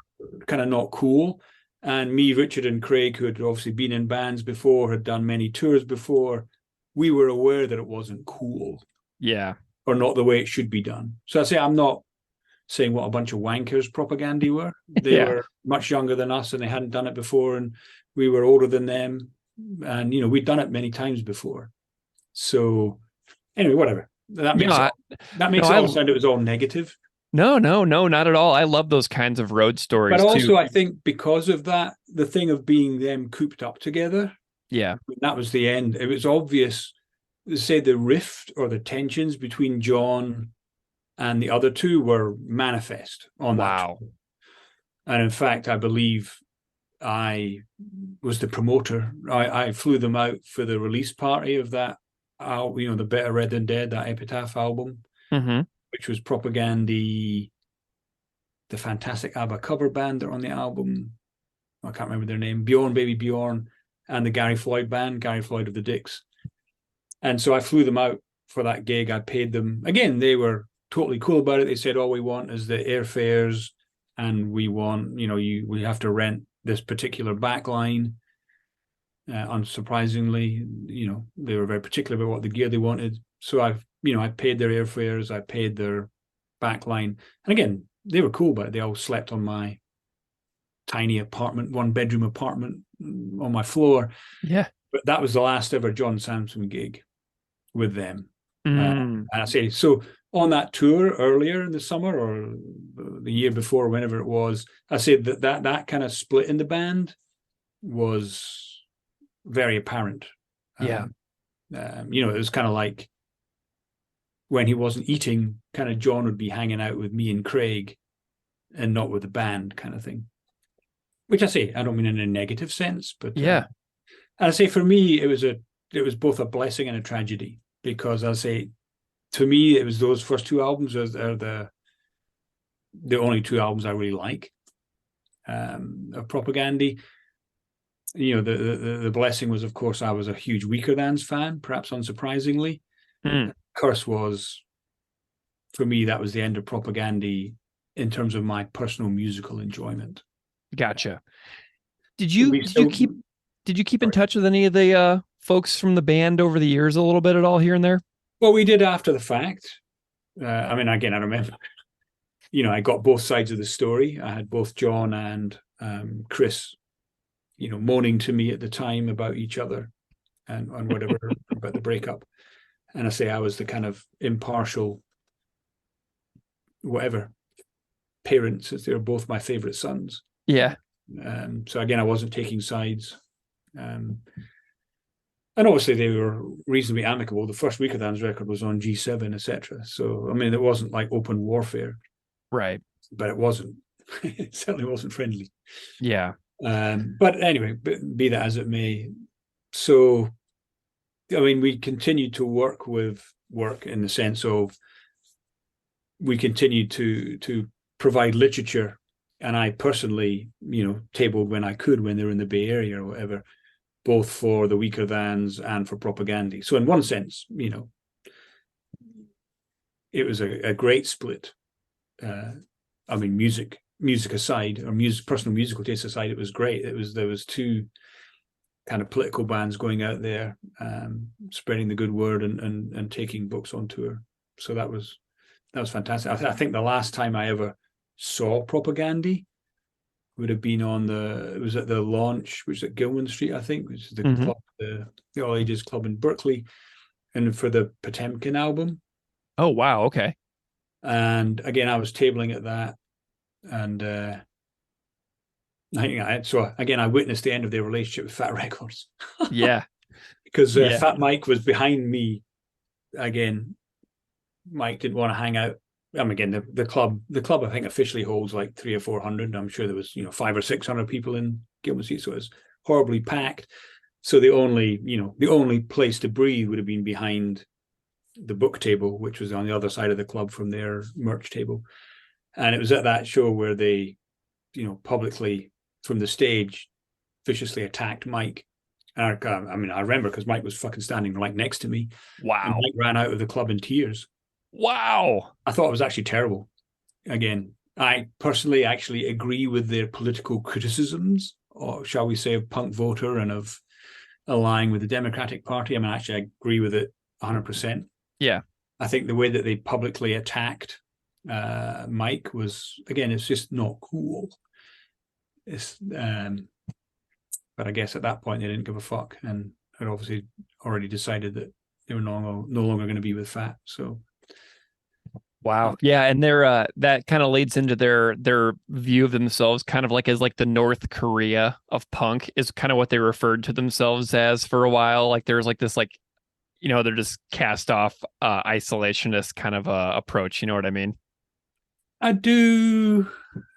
kind of not cool. And me, Richard and Craig, who had obviously been in bands before, had done many tours before, we were aware that it wasn't cool. Yeah. Or not the way it should be done. So I say I'm not saying what a bunch of wankers Propagandy were. They were much younger than us and they hadn't done it before, and we were older than them. And, we'd done it many times before. So anyway, whatever. That makes it all sound it was all negative. No, not at all. I love those kinds of road stories. But also, too. I think because of that, the thing of being them cooped up together, that was the end. It was obvious, say the rift or the tensions between John and the other 2 were manifest on that. Wow. And in fact, I believe I was the promoter. I flew them out for the release party of that, the Better Red Than Dead, that Epitaph album, which was Propagandy, the fantastic ABBA cover band that are on the album. I can't remember their name. Bjorn, Baby Bjorn, and the Gary Floyd band, Gary Floyd of the Dicks. And so I flew them out for that gig. I paid them. Again, they were totally cool about it. They said, all we want is the airfares, and we want, we have to rent this particular backline. Unsurprisingly, they were very particular about what the gear they wanted. So I paid their airfares, I paid their backline, and again, they were cool, but they all slept on my tiny apartment, 1-bedroom apartment on my floor. Yeah. But that was the last ever John Samson gig with them. Mm. And I say, so on that tour earlier in the summer or the year before, whenever it was, I said that kind of split in the band was very apparent. Yeah. It was kind of like when he wasn't eating, kind of John would be hanging out with me and Craig and not with the band kind of thing. Which I say, I don't mean in a negative sense, but yeah. And I say for me, it was both a blessing and a tragedy, because I say, to me, it was those first two albums are the only two albums I really like of Propagandy. The blessing was, of course, I was a huge Weaker Thans fan, perhaps unsurprisingly. Curse was, for me, that was the end of Propagandy in terms of my personal musical enjoyment. Gotcha. Did you keep in touch with any of the folks from the band over the years a little bit at all here and there? Well, we did after the fact. Again, I remember, I got both sides of the story. I had both John and Chris, moaning to me at the time about each other and whatever about the breakup. And I say I was the kind of impartial, whatever, parent, since they were both my favorite sons. Yeah. So again, I wasn't taking sides. And obviously they were reasonably amicable. The first Weaker Thans record was on G7, etc. So, it wasn't like open warfare. Right. But it wasn't. It certainly wasn't friendly. Yeah. But anyway, be that as it may. So, we continued to work in the sense of we continued to provide literature. And I personally, tabled when I could, when they were in the Bay Area or whatever, both for the Weaker Thans and for Propagandy. So in one sense, it was a great split. Music aside, or personal musical taste aside, it was great. There was two kind of political bands going out there, spreading the good word and taking books on tour. So that was fantastic. I think the last time I ever saw Propagandy would have been it was at the launch, which is at Gilman Street, I think, which is the club, the All Ages Club in Berkeley, and for the Potemkin album. Oh, wow. Okay. And again, I was tabling at that, and I witnessed the end of their relationship with Fat Records. Yeah. Because Fat Mike was behind me. Again, Mike didn't want to hang out. Again, the club I think officially holds like 300 or 400. I'm sure there was 500 or 600 people in Gilman Street, so it was horribly packed. So the only place to breathe would have been behind the book table, which was on the other side of the club from their merch table. And it was at that show where they, publicly from the stage, viciously attacked Mike. And I remember because Mike was fucking standing right next to me. Wow. And Mike ran out of the club in tears. Wow. I thought it was actually terrible. Again, I personally actually agree with their political criticisms, or shall we say, of Punk Voter and of aligning with the Democratic Party. Actually, I agree with it 100%. Yeah. I think the way that they publicly attacked Mike was, again, it's just not cool. But I guess at that point they didn't give a fuck, and had obviously already decided that they were no longer going to be with Fat. So. Wow. Yeah, and they're that kind of leads into their view of themselves, kind of like as like the North Korea of punk is kind of what they referred to themselves as for a while. Like there's like this they're just cast off isolationist kind of approach. You know what I mean? I do.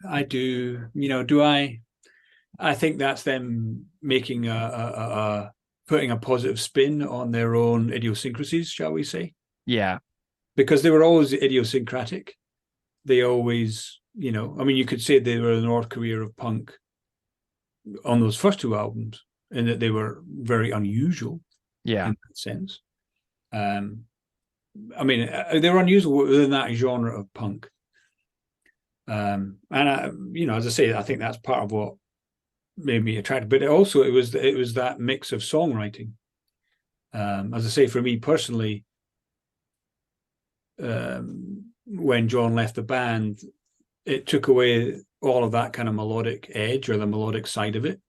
Do I? I think that's them making putting a positive spin on their own idiosyncrasies, shall we say? Yeah. Because they were always idiosyncratic. They always, you could say they were the North Korea of punk on those first two albums, in that they were very unusual. Yeah. In that sense. They were unusual within that genre of punk. As I say, I think that's part of what made me attracted. But also it was that mix of songwriting. As I say, for me personally, when John left the band, it took away all of that kind of melodic edge or the melodic side of it,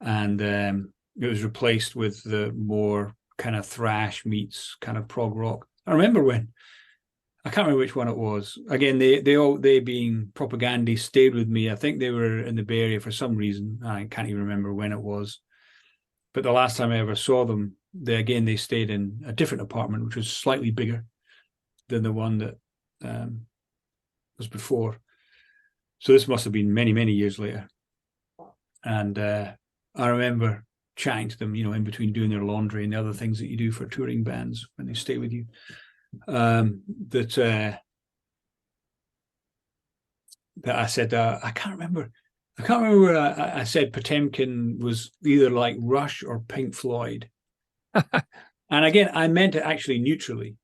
and it was replaced with the more kind of thrash meets kind of prog rock. I remember when, I can't remember which one it was. Again, they being Propaganda stayed with me. I think they were in the Bay Area for some reason. I can't even remember when it was. But the last time I ever saw them, they stayed in a different apartment, which was slightly bigger than the one that was before. So this must have been many, many years later. And I remember chatting to them, in between doing their laundry and the other things that you do for touring bands when they stay with you. That I said, I can't remember where I said Potemkin was either like Rush or Pink Floyd. And again, I meant it actually neutrally.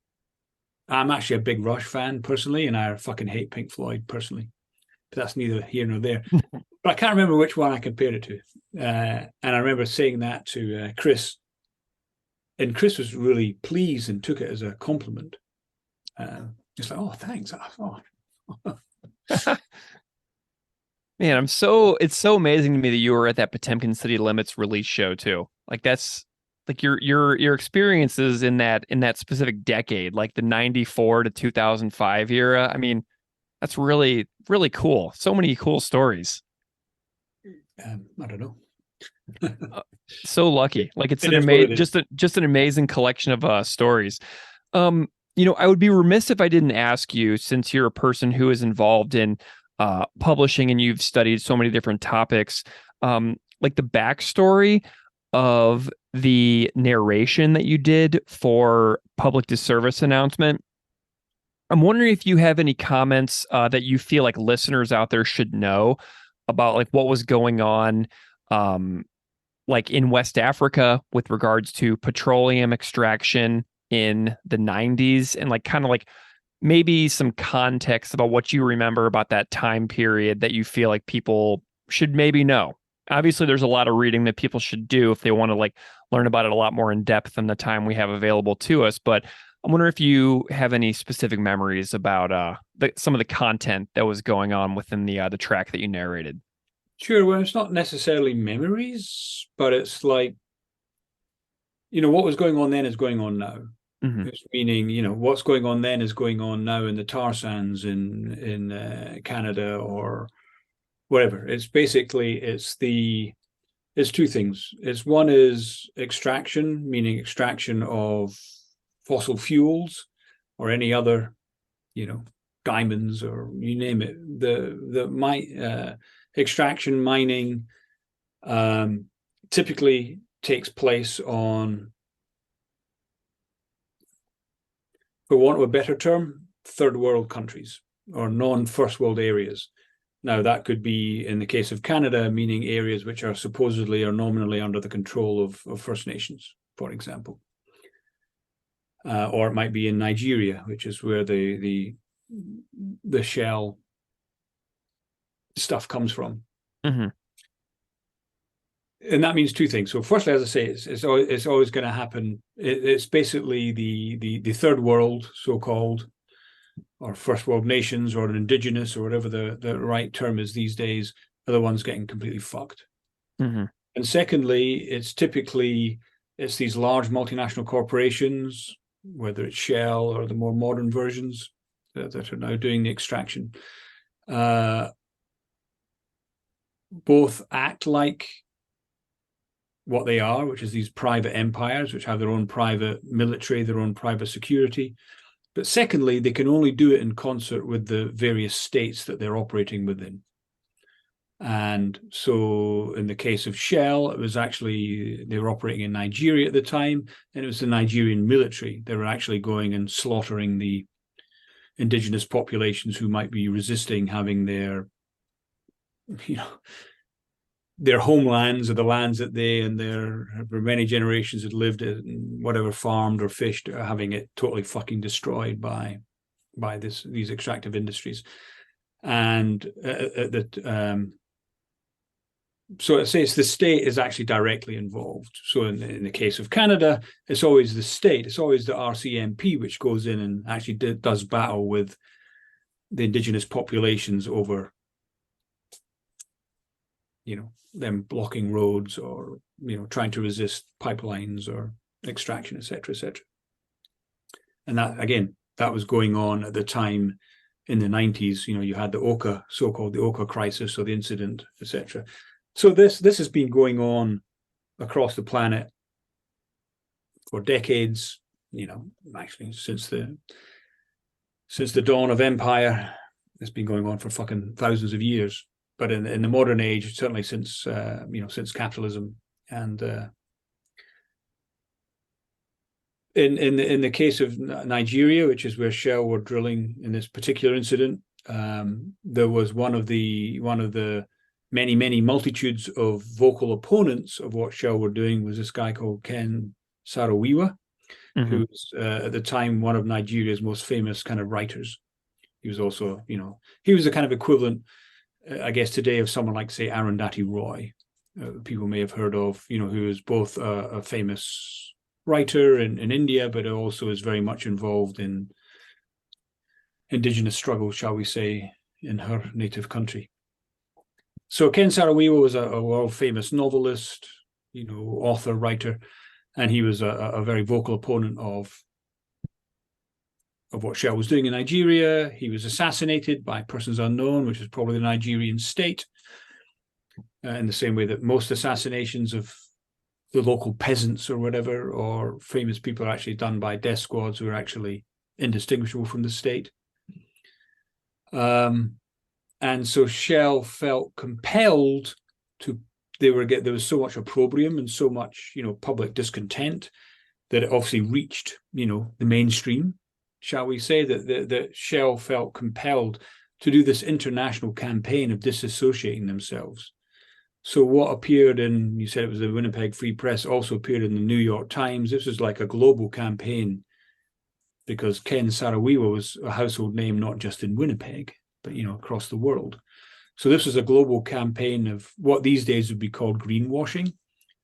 I'm actually a big Rush fan personally, and I fucking hate Pink Floyd personally. But that's neither here nor there. But I can't remember which one I compared it to. And I remember saying that to Chris. And Chris was really pleased and took it as a compliment. Just like, oh, thanks. Man, it's so amazing to me that you were at that Potemkin City Limits release show too. Like that's like your experiences in that specific decade, like the 94 to 2005 era. I mean, that's really, really cool. So many cool stories. I don't know. So lucky. Like it's an amazing, just an amazing collection of stories. I would be remiss if I didn't ask you, since you're a person who is involved in publishing and you've studied so many different topics, like the backstory of the narration that you did for Public Disservice Announcement. I'm wondering if you have any comments that you feel like listeners out there should know about like what was going on like in West Africa with regards to petroleum extraction in the 90s, and like kind of like maybe some context about what you remember about that time period that you feel like people should maybe know. Obviously, there's a lot of reading that people should do if they want to like learn about it a lot more in depth than the time we have available to us. But I wonder if you have any specific memories about some of the content that was going on within the track that you narrated. Sure. Well, it's not necessarily memories, but it's like, what was going on then is going on now. Mm-hmm. It's meaning, what's going on then is going on now in the tar sands in Canada or whatever. It's basically, it's two things. It's one is extraction, meaning extraction of fossil fuels or any other, diamonds or you name it. Extraction mining typically takes place on, for want of a better term, third world countries or non-first world areas. Now, that could be, in the case of Canada, meaning areas which are supposedly or nominally under the control of First Nations, for example. Or it might be in Nigeria, which is where the shell stuff comes from. Mm-hmm. And that means two things. So firstly, as I say, it's always going to happen. It's basically the third world, so-called, or first world nations, or an indigenous, or whatever the right term is these days, are the ones getting completely fucked. Mm-hmm. And secondly, it's these large multinational corporations, whether it's Shell or the more modern versions that are now doing the extraction, both act like what they are, which is these private empires, which have their own private military, their own private security. But secondly, they can only do it in concert with the various states that they're operating within. And so in the case of Shell, it was actually, they were operating in Nigeria at the time, and it was the Nigerian military. They were actually going and slaughtering the indigenous populations who might be resisting having their homelands, or the lands that they and their for many generations had lived in, whatever, farmed or fished, having it totally fucking destroyed by these extractive industries. And So it says the state is actually directly involved. So in the case of Canada, it's always the state, it's always the RCMP which goes in and actually does battle with the indigenous populations over, them blocking roads or, trying to resist pipelines or extraction, etc., etc. And that, again, that was going on at the time in the 90s. You had the Oka, so-called the Oka crisis or the incident, etc. So this has been going on across the planet for decades, actually since the dawn of empire. It's been going on for fucking thousands of years. But in the modern age, certainly since capitalism, and in the case of Nigeria, which is where Shell were drilling in this particular incident, there was one of the many multitudes of vocal opponents of what Shell were doing was this guy called Ken Saro-Wiwa, who was at the time one of Nigeria's most famous kind of writers. He was also, he was the kind of equivalent, I guess, today of someone like, say, Arundhati Roy, people may have heard of, who is both a famous writer in India, but also is very much involved in indigenous struggle, shall we say, in her native country. So Ken Saro-Wiwa was a world-famous novelist, author, writer, and he was a very vocal opponent of what Shell was doing in Nigeria. He was assassinated by persons unknown, which is probably the Nigerian state, in the same way that most assassinations of the local peasants or whatever, or famous people, are actually done by death squads who are actually indistinguishable from the state. And so Shell felt compelled to. There was so much opprobrium and so much, public discontent that it obviously reached, the mainstream, shall we say, that Shell felt compelled to do this international campaign of disassociating themselves. So what appeared in, you said it was the Winnipeg Free Press, also appeared in the New York Times. This was like a global campaign because Ken Saro-Wiwa was a household name, not just in Winnipeg, but, across the world. So this was a global campaign of what these days would be called greenwashing,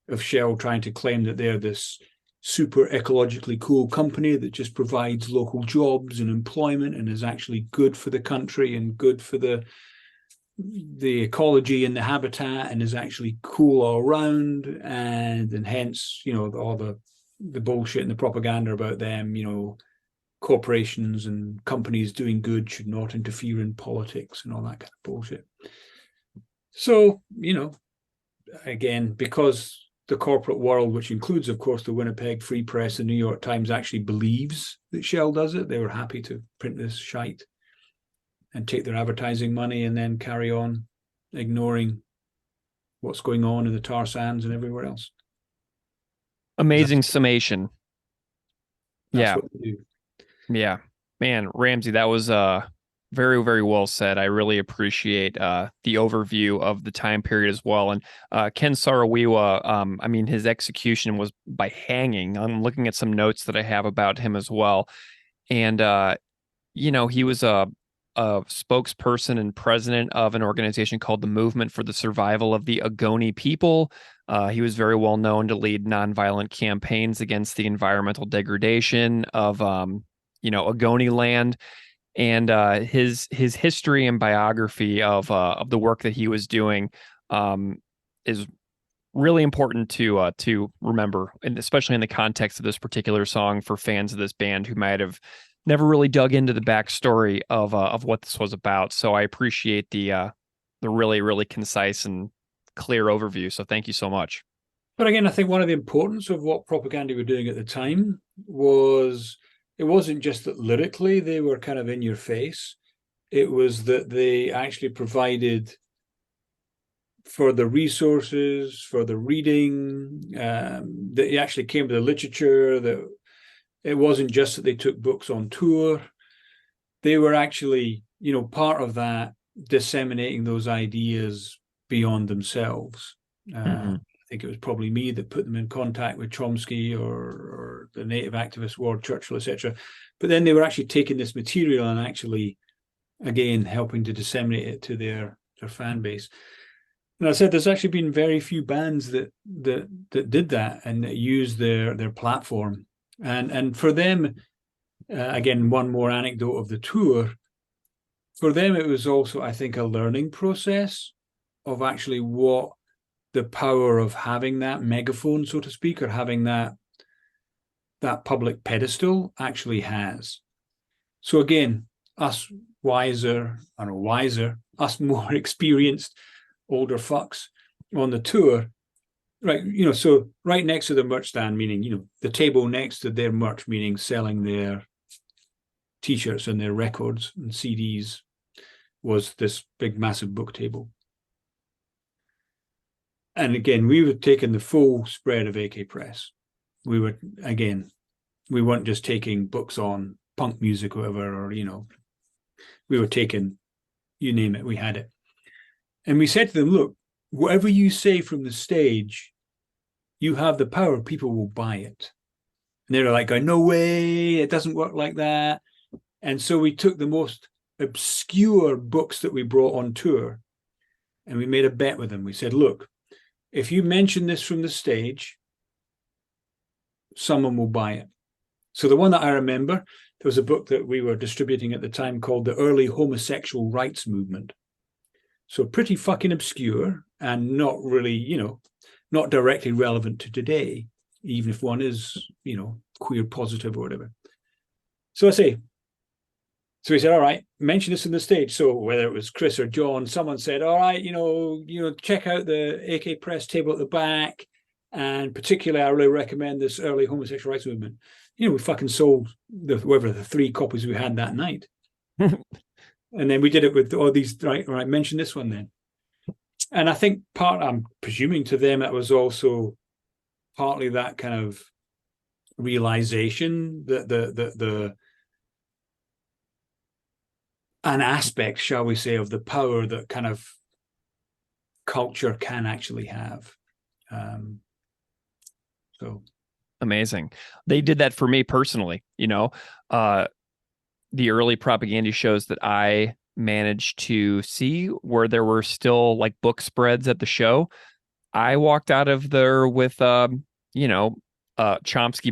of Shell trying to claim that they're this super ecologically cool company that just provides local jobs and employment and is actually good for the country and good for the ecology and the habitat and is actually cool all around, and hence, all the bullshit and the propaganda about them, corporations and companies doing good should not interfere in politics and all that kind of bullshit. So, again, because the corporate world, which includes, of course, the Winnipeg Free Press, the New York Times, actually believes that Shell does it, they were happy to print this shite and take their advertising money and then carry on ignoring what's going on in the tar sands and everywhere else. Amazing summation. That's what they do. Yeah, man, Ramsey, that was very, very well said. I really appreciate the overview of the time period as well. And Ken Saro-Wiwa, his execution was by hanging. I'm looking at some notes that I have about him as well. And, he was a spokesperson and president of an organization called the Movement for the Survival of the Ogoni People. He was very well known to lead nonviolent campaigns against the environmental degradation of Ogoni land, and his history and biography of the work that he was doing is really important to remember, and especially in the context of this particular song for fans of this band who might have never really dug into the backstory of what this was about. So I appreciate the really, really concise and clear overview. So thank you so much. But again, I think one of the importance of what Propaganda were doing at the time was, it wasn't just that lyrically they were kind of in your face. It was that they actually provided for the resources, for the reading, that it actually came to the literature, that it wasn't just that they took books on tour. They were actually, part of that, disseminating those ideas beyond themselves. I think it was probably me that put them in contact with Chomsky or the native activist Ward Churchill, etc. But then they were actually taking this material and actually, again, helping to disseminate it to their fan base. And I said there's actually been very few bands that did that and that used their platform. And for them, again, one more anecdote of the tour. For them, it was also, I think, a learning process of actually what the power of having that megaphone, so to speak, or having that public pedestal actually has. So again, us wiser, us more experienced, older fucks on the tour, right? So right next to the merch stand, meaning, the table next to their merch, meaning selling their T-shirts and their records and CDs, was this big, massive book table. And again, we were taking the full spread of AK Press. We weren't just taking books on punk music or whatever, or, we were taking, you name it, we had it. And we said to them, look, whatever you say from the stage, you have the power, people will buy it. And they were like, no way, it doesn't work like that. And so we took the most obscure books that we brought on tour and we made a bet with them. We said, look, if you mention this from the stage, someone will buy it. So the one that I remember, there was a book that we were distributing at the time called The Early Homosexual Rights Movement. So pretty fucking obscure and not really, not directly relevant to today, even if one is, queer positive or whatever. So we said, all right, mention this in the stage. So whether it was Chris or John, someone said, all right, check out the AK Press table at the back. And particularly, I really recommend this Early Homosexual Rights Movement. We fucking sold the 3 copies we had that night. And then we did it with all these, right, mention this one then. And I think I'm presuming to them, it was also partly that kind of realization that an aspect, shall we say, of the power that kind of culture can actually have. So amazing. They did that for me personally. The early propaganda shows that I managed to see where there were still like book spreads at the show. I walked out of there with Chomsky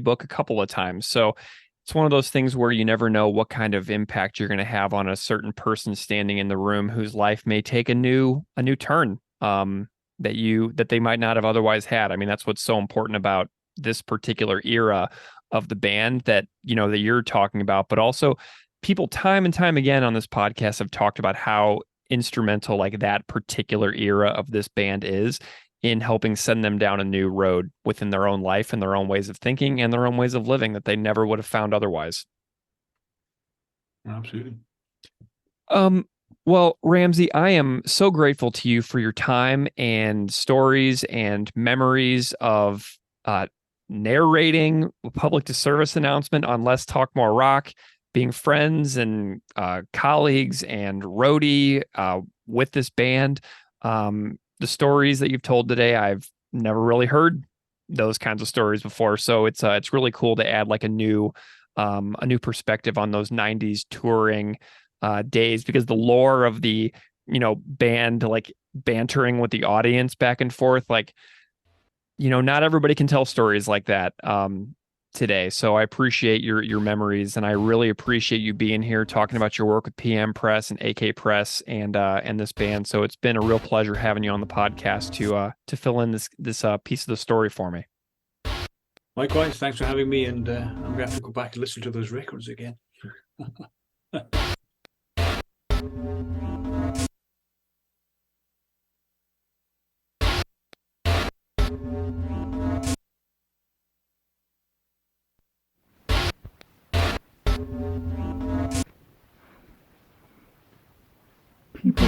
book a couple of times. So it's one of those things where you never know what kind of impact you're going to have on a certain person standing in the room whose life may take a new turn that they might not have otherwise had. I mean, that's what's so important about this particular era of the band that you're talking about, but also people time and time again on this podcast have talked about how instrumental like that particular era of this band is in helping send them down a new road within their own life and their own ways of thinking and their own ways of living that they never would have found otherwise. Absolutely. Well, Ramsey, I am so grateful to you for your time and stories and memories of narrating a public service announcement on Let's Talk More Rock, being friends and colleagues and roadie with this band. The stories that you've told today, I've never really heard those kinds of stories before. So it's really cool to add like a new perspective on those 90s touring days, because the lore of the, band like bantering with the audience back and forth, like, not everybody can tell stories like that today. So I appreciate your memories, and I really appreciate you being here talking about your work with PM Press and AK Press and this band. So it's been a real pleasure having you on the podcast to fill in this piece of the story for me. Likewise, thanks for having me, and I'm going to have to go back and listen to those records again. People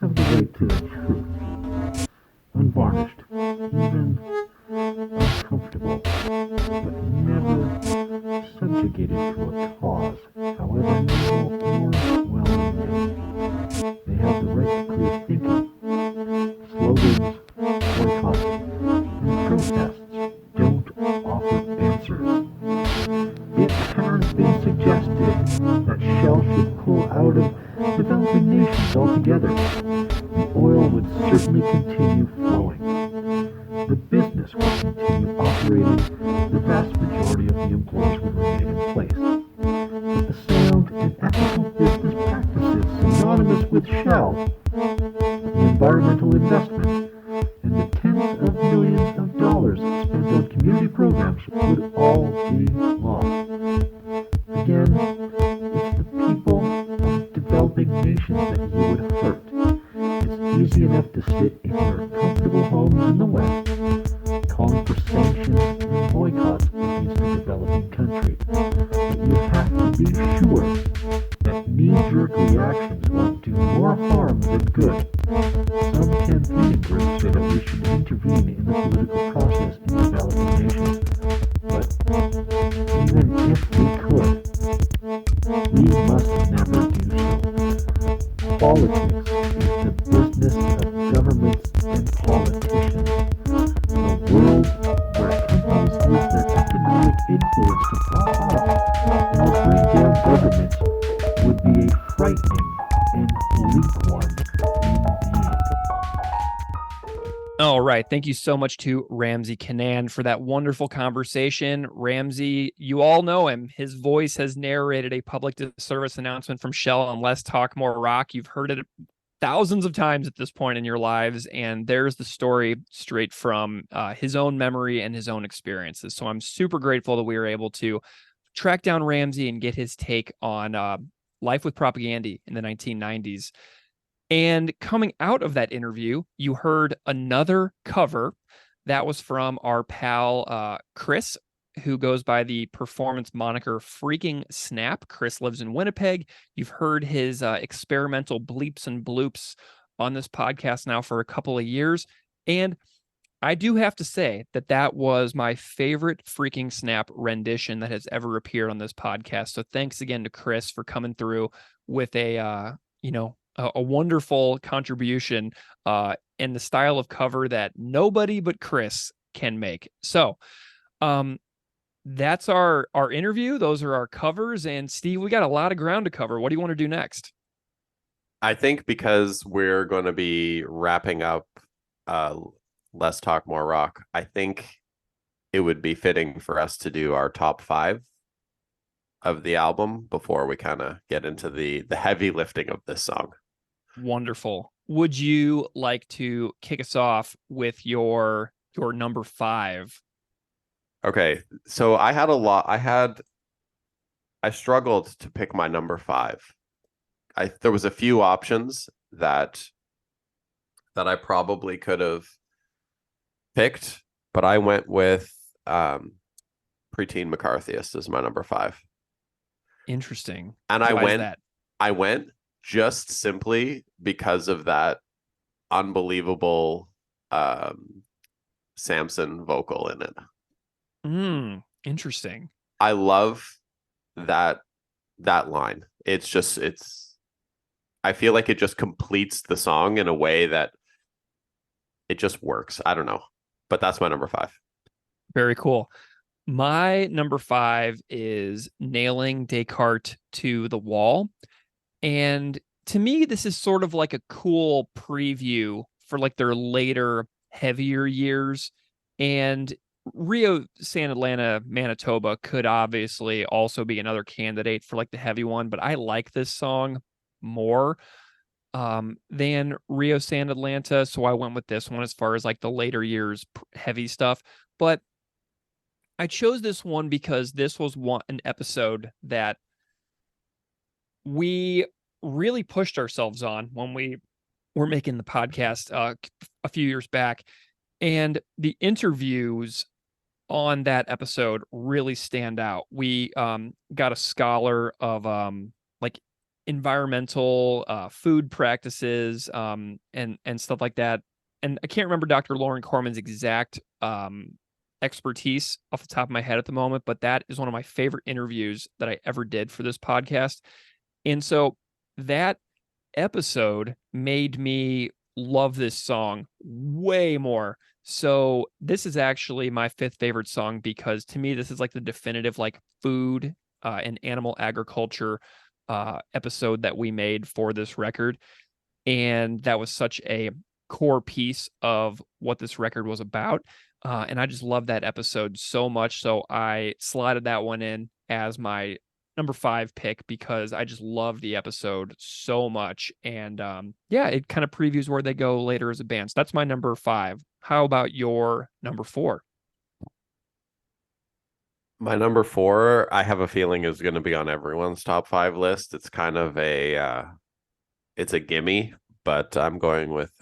have the right to the truth, unvarnished, even uncomfortable, but never subjugated to a cause, however noble or well-meaning. They have the right to clear thinking. Slogans, boycotts, and protests don't offer answers. It has been suggested that Shell should pull out of developing nations altogether. The oil would certainly continue majority of the employees would remain in place. But the sound and ethical business practices synonymous with Shell, the environmental investment, and the tens of millions of dollars spent on community programs would all be lost. Again, it's the people of developing nations that you would hurt. It's easy enough to sit in your comfortable homes in the West, calling for sanctions and boycotts against the developing country. But you have to be sure that knee-jerk reactions won't do more harm than good. Some campaign groups say that we should intervene in the political process in developing nations. But even if we could, we must never do so. Politics is the business of governments and politicians. A world where companies use their economic influence to prop up and bring down governments would be a frightening and bleak one indeed. All right. Thank you so much to Ramsey Kanaan for that wonderful conversation. Ramsey, you all know him. His voice has narrated a public service announcement from Shell on Less Talk, More Rock. You've heard it thousands of times at this point in your lives, and there's the story straight from his own memory and his own experiences. So I'm super grateful that we were able to track down Ramsey and get his take on life with propaganda in the 1990s. And coming out of that interview, you heard another cover that was from our pal Chris, who goes by the performance moniker Freakingsnap. Chris lives in Winnipeg. You've heard his experimental bleeps and bloops on this podcast now for a couple of years. And I do have to say that that was my favorite Freakingsnap rendition that has ever appeared on this podcast. So thanks again to Chris for coming through with a wonderful contribution in the style of cover that nobody but Chris can make. So that's our interview. Those are our covers. And Steve, we got a lot of ground to cover. What do you want to do next? I think because we're going to be wrapping up Less Talk, More Rock, I think it would be fitting for us to do our top 5 of the album before we kind of get into the heavy lifting of this song. Wonderful. Would you like to kick us off with your number 5? Okay, so I struggled to pick my number 5. There was a few options that I probably could have picked, but I went with Preteen McCarthyist as my number 5. Interesting. And I went just simply because of that unbelievable Samson vocal in it. Interesting. I love that line. I feel like it just completes the song in a way that it just works. I don't know, but that's my number 5. Very cool. My number 5 is Nailing Descartes to the Wall. And to me, this is sort of like a cool preview for like their later, heavier years. And Rio, San Atlanta, Manitoba could obviously also be another candidate for like the heavy one, but I like this song more than Rio, San Atlanta. So I went with this one as far as like the later years heavy stuff. But I chose this one because this was an episode that we really pushed ourselves on when we were making the podcast a few years back. And the interviews on that episode really stand out. We got a scholar of like environmental food practices and stuff like that. And I can't remember Dr. Lauren Corman's exact expertise off the top of my head at the moment, but that is one of my favorite interviews that I ever did for this podcast. And so that episode made me love this song way more. So this is actually my 5th favorite song because to me, this is like the definitive like food and animal agriculture episode that we made for this record. And that was such a core piece of what this record was about. And I just love that episode so much. So I slotted that one in as my number 5 pick because I just love the episode so much. And yeah, it kind of previews where they go later as a band. So that's my number 5. How about your number 4? My number 4, I have a feeling is going to be on everyone's top 5 list. It's kind of it's a gimme, but I'm going with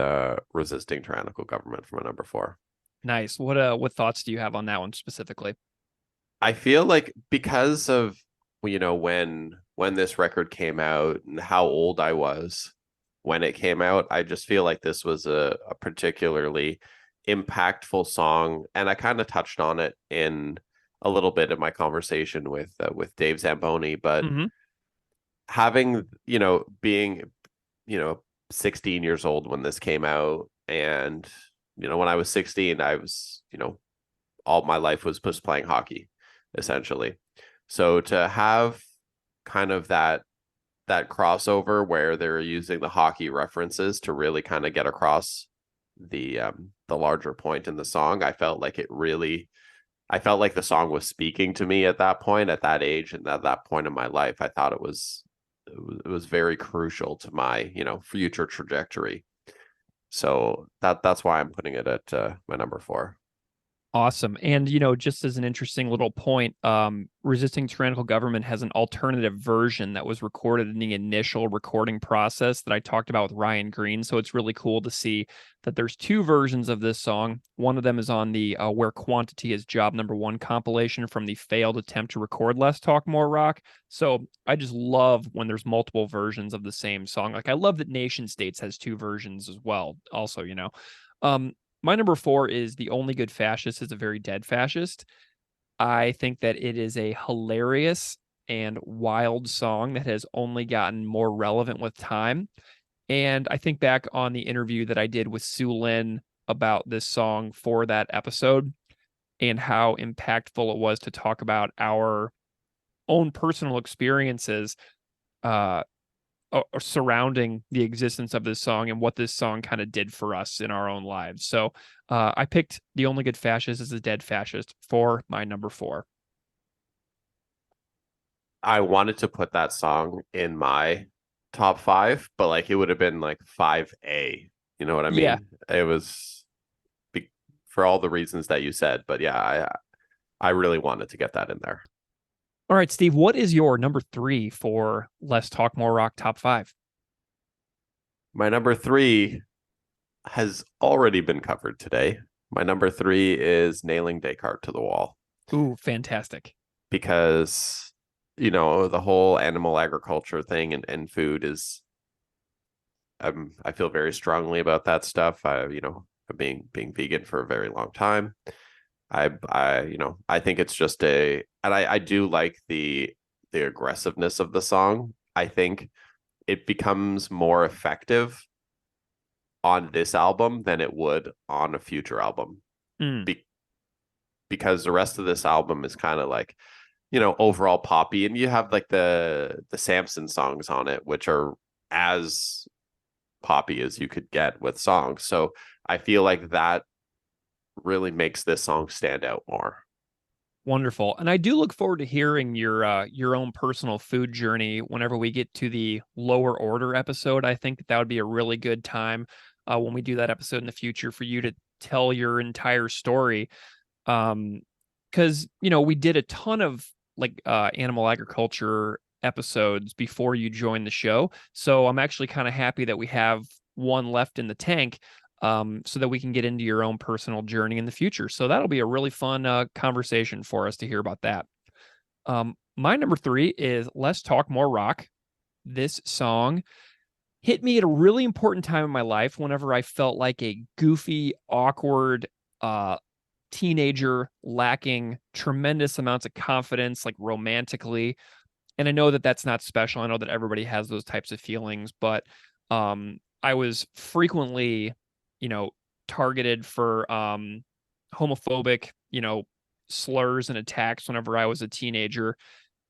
resisting tyrannical government for my number 4. Nice. What thoughts do you have on that one specifically? I feel like because of when this record came out and how old I was when it came out, I just feel like this was a particularly impactful song, and I kind of touched on it in a little bit in my conversation with Dave Zamboni, but having being 16 years old when this came out, and when I was 16, I was all my life was just playing hockey essentially. So to have kind of that crossover where they're using the hockey references to really kind of get across the larger point in the song, I felt like the song was speaking to me at that point, at that age, and at that point in my life. I thought it was very crucial to my future trajectory. So that's why I'm putting it at my number 4. Awesome. And, just as an interesting little point, Resisting Tyrannical Government has an alternative version that was recorded in the initial recording process that I talked about with Ryan Green. So it's really cool to see that there's 2 versions of this song. One of them is on the Where Quantity is Job Number 1 compilation from the failed attempt to record Less Talk More Rock. So I just love when there's multiple versions of the same song. Like I love that Nation States has 2 versions as well. Also, my number 4 is The Only Good Fascist is a Very Dead Fascist. I think that it is a hilarious and wild song that has only gotten more relevant with time. And I think back on the interview that I did with Sue Lin about this song for that episode and how impactful it was to talk about our own personal experiences surrounding the existence of this song and what this song kind of did for us in our own lives. So I picked The Only Good Fascist is a Dead Fascist for my number 4. I wanted to put that song in my top 5, but like it would have been like 5A. You know what I mean? Yeah. It was for all the reasons that you said, but yeah, I really wanted to get that in there. All right, Steve, what is your number 3 for Less Talk More Rock top 5? My number 3 has already been covered today. My number 3 is Nailing Descartes to the Wall. Ooh, fantastic. Because, the whole animal agriculture thing and food is, I feel very strongly about that stuff. Being vegan for a very long time. I think it's just and I do like the aggressiveness of the song. I think it becomes more effective on this album than it would on a future album. Because the rest of this album is kind of like, overall poppy, and you have like the Samson songs on it, which are as poppy as you could get with songs. So I feel like that really makes this song stand out more. Wonderful. And I do look forward to hearing your own personal food journey whenever we get to the lower order episode. I think that would be a really good time when we do that episode in the future for you to tell your entire story. Because, we did a ton of animal agriculture episodes before you joined the show. So I'm actually kind of happy that we have one left in the tank. So that we can get into your own personal journey in the future. So that'll be a really fun conversation for us to hear about that. My number 3 is Less Talk More Rock. This song hit me at a really important time in my life whenever I felt like a goofy, awkward teenager lacking tremendous amounts of confidence, like romantically. And I know that that's not special. I know that everybody has those types of feelings, but I was frequently targeted for homophobic, slurs and attacks whenever I was a teenager.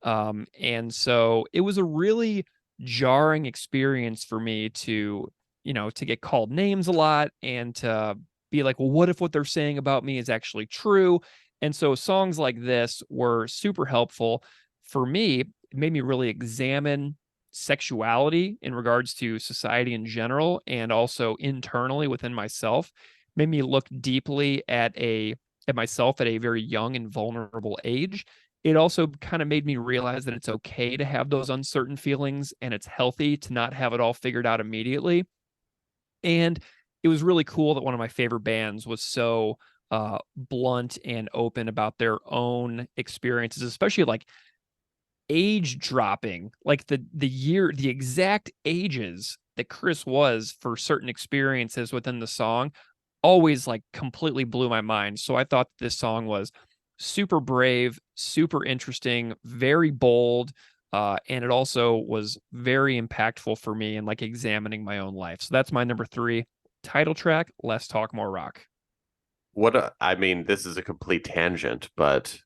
And so it was a really jarring experience for me to get called names a lot and to be like, well, what if what they're saying about me is actually true? And so songs like this were super helpful for me. It made me really examine sexuality in regards to society in general, and also internally within myself. Made me look deeply at myself at a very young and vulnerable age. It also kind of made me realize that it's okay to have those uncertain feelings, and it's healthy to not have it all figured out immediately. And it was really cool that one of my favorite bands was so blunt and open about their own experiences, especially like age dropping, like the exact ages that Chris was for certain experiences within the song always like completely blew my mind. So I thought this song was super brave, super interesting, very bold. And it also was very impactful for me in like examining my own life. So that's my number 3 title track, Less Talk, More Rock. I mean, this is a complete tangent, but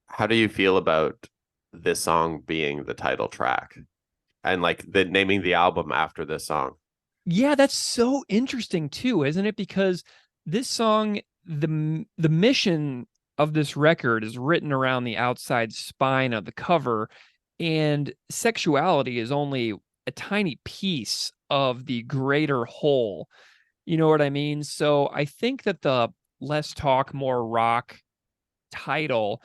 how do you feel about this song being the title track and like naming the album after this song? Yeah, that's so interesting too, isn't it? Because this song, the mission of this record is written around the outside spine of the cover, and sexuality is only a tiny piece of the greater whole. You know what I mean? So I think that the Less Talk, More Rock title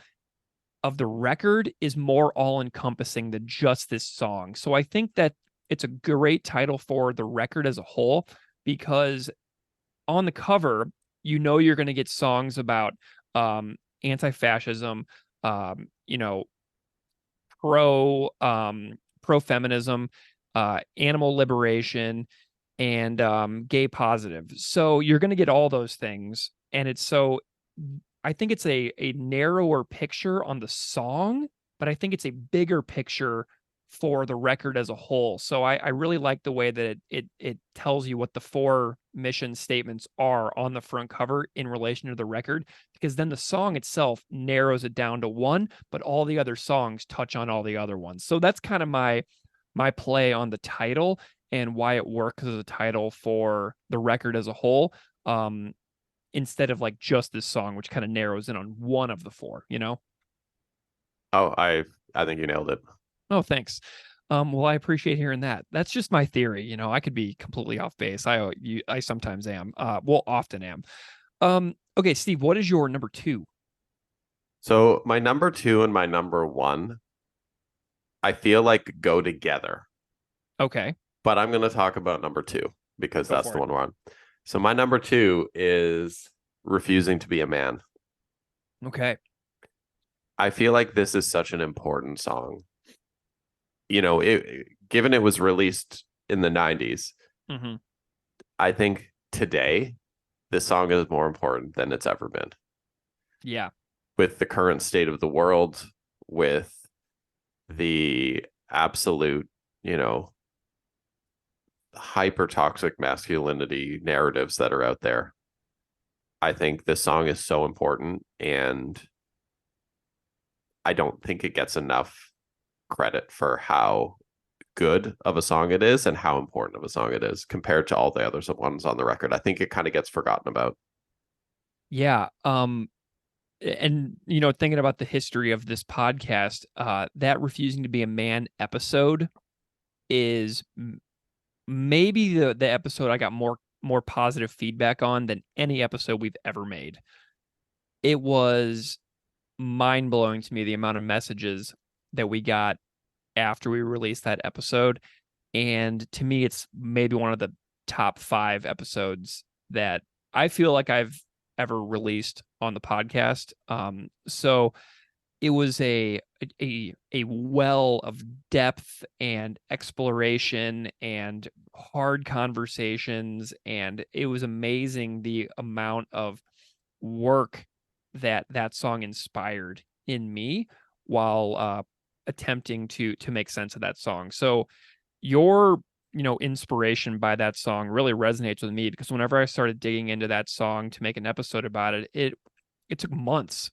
of the record is more all-encompassing than just this song. So I think that it's a great title for the record as a whole, because on the cover, you know you're going to get songs about anti-fascism, you know, pro-feminism, animal liberation, and gay positive. So you're going to get all those things. And I think it's a narrower picture on the song, but I think it's a bigger picture for the record as a whole. So I really like the way that it tells you what the 4 mission statements are on the front cover in relation to the record, because then the song itself narrows it down to 1, but all the other songs touch on all the other ones. So that's kind of my play on the title and why it works as a title for the record as a whole. Instead of like just this song, which kind of narrows in on one of the 4, you know? Oh, I think you nailed it. Oh, thanks. Well, I appreciate hearing that. That's just my theory. You know, I could be completely off base. I sometimes am. Often am. Okay, Steve, what is your number 2? So my number 2 and my number 1, I feel like go together. Okay. But I'm going to talk about number 2 because that's the one we're on. So my number 2 is Refusing to Be a Man. Okay. I feel like this is such an important song. You know, given it was released in the 90s, mm-hmm. I think today this song is more important than it's ever been. Yeah. With the current state of the world, with the absolute, you know, hyper toxic masculinity narratives that are out there, I think this song is so important, and I don't think it gets enough credit for how good of a song it is and how important of a song it is compared to all the other ones on the record. I think it kind of gets forgotten about. Yeah. And you know, thinking about the history of this podcast, that Refusing to Be a Man episode is maybe the episode I got more positive feedback on than any episode we've ever made. It was mind-blowing to me, the amount of messages that we got after we released that episode. And to me, it's maybe one of the top 5 episodes that I feel like I've ever released on the podcast. So it was a well of depth and exploration and hard conversations, and it was amazing the amount of work that song inspired in me while attempting to make sense of that song. So your inspiration by that song really resonates with me, because whenever I started digging into that song to make an episode about it, it took months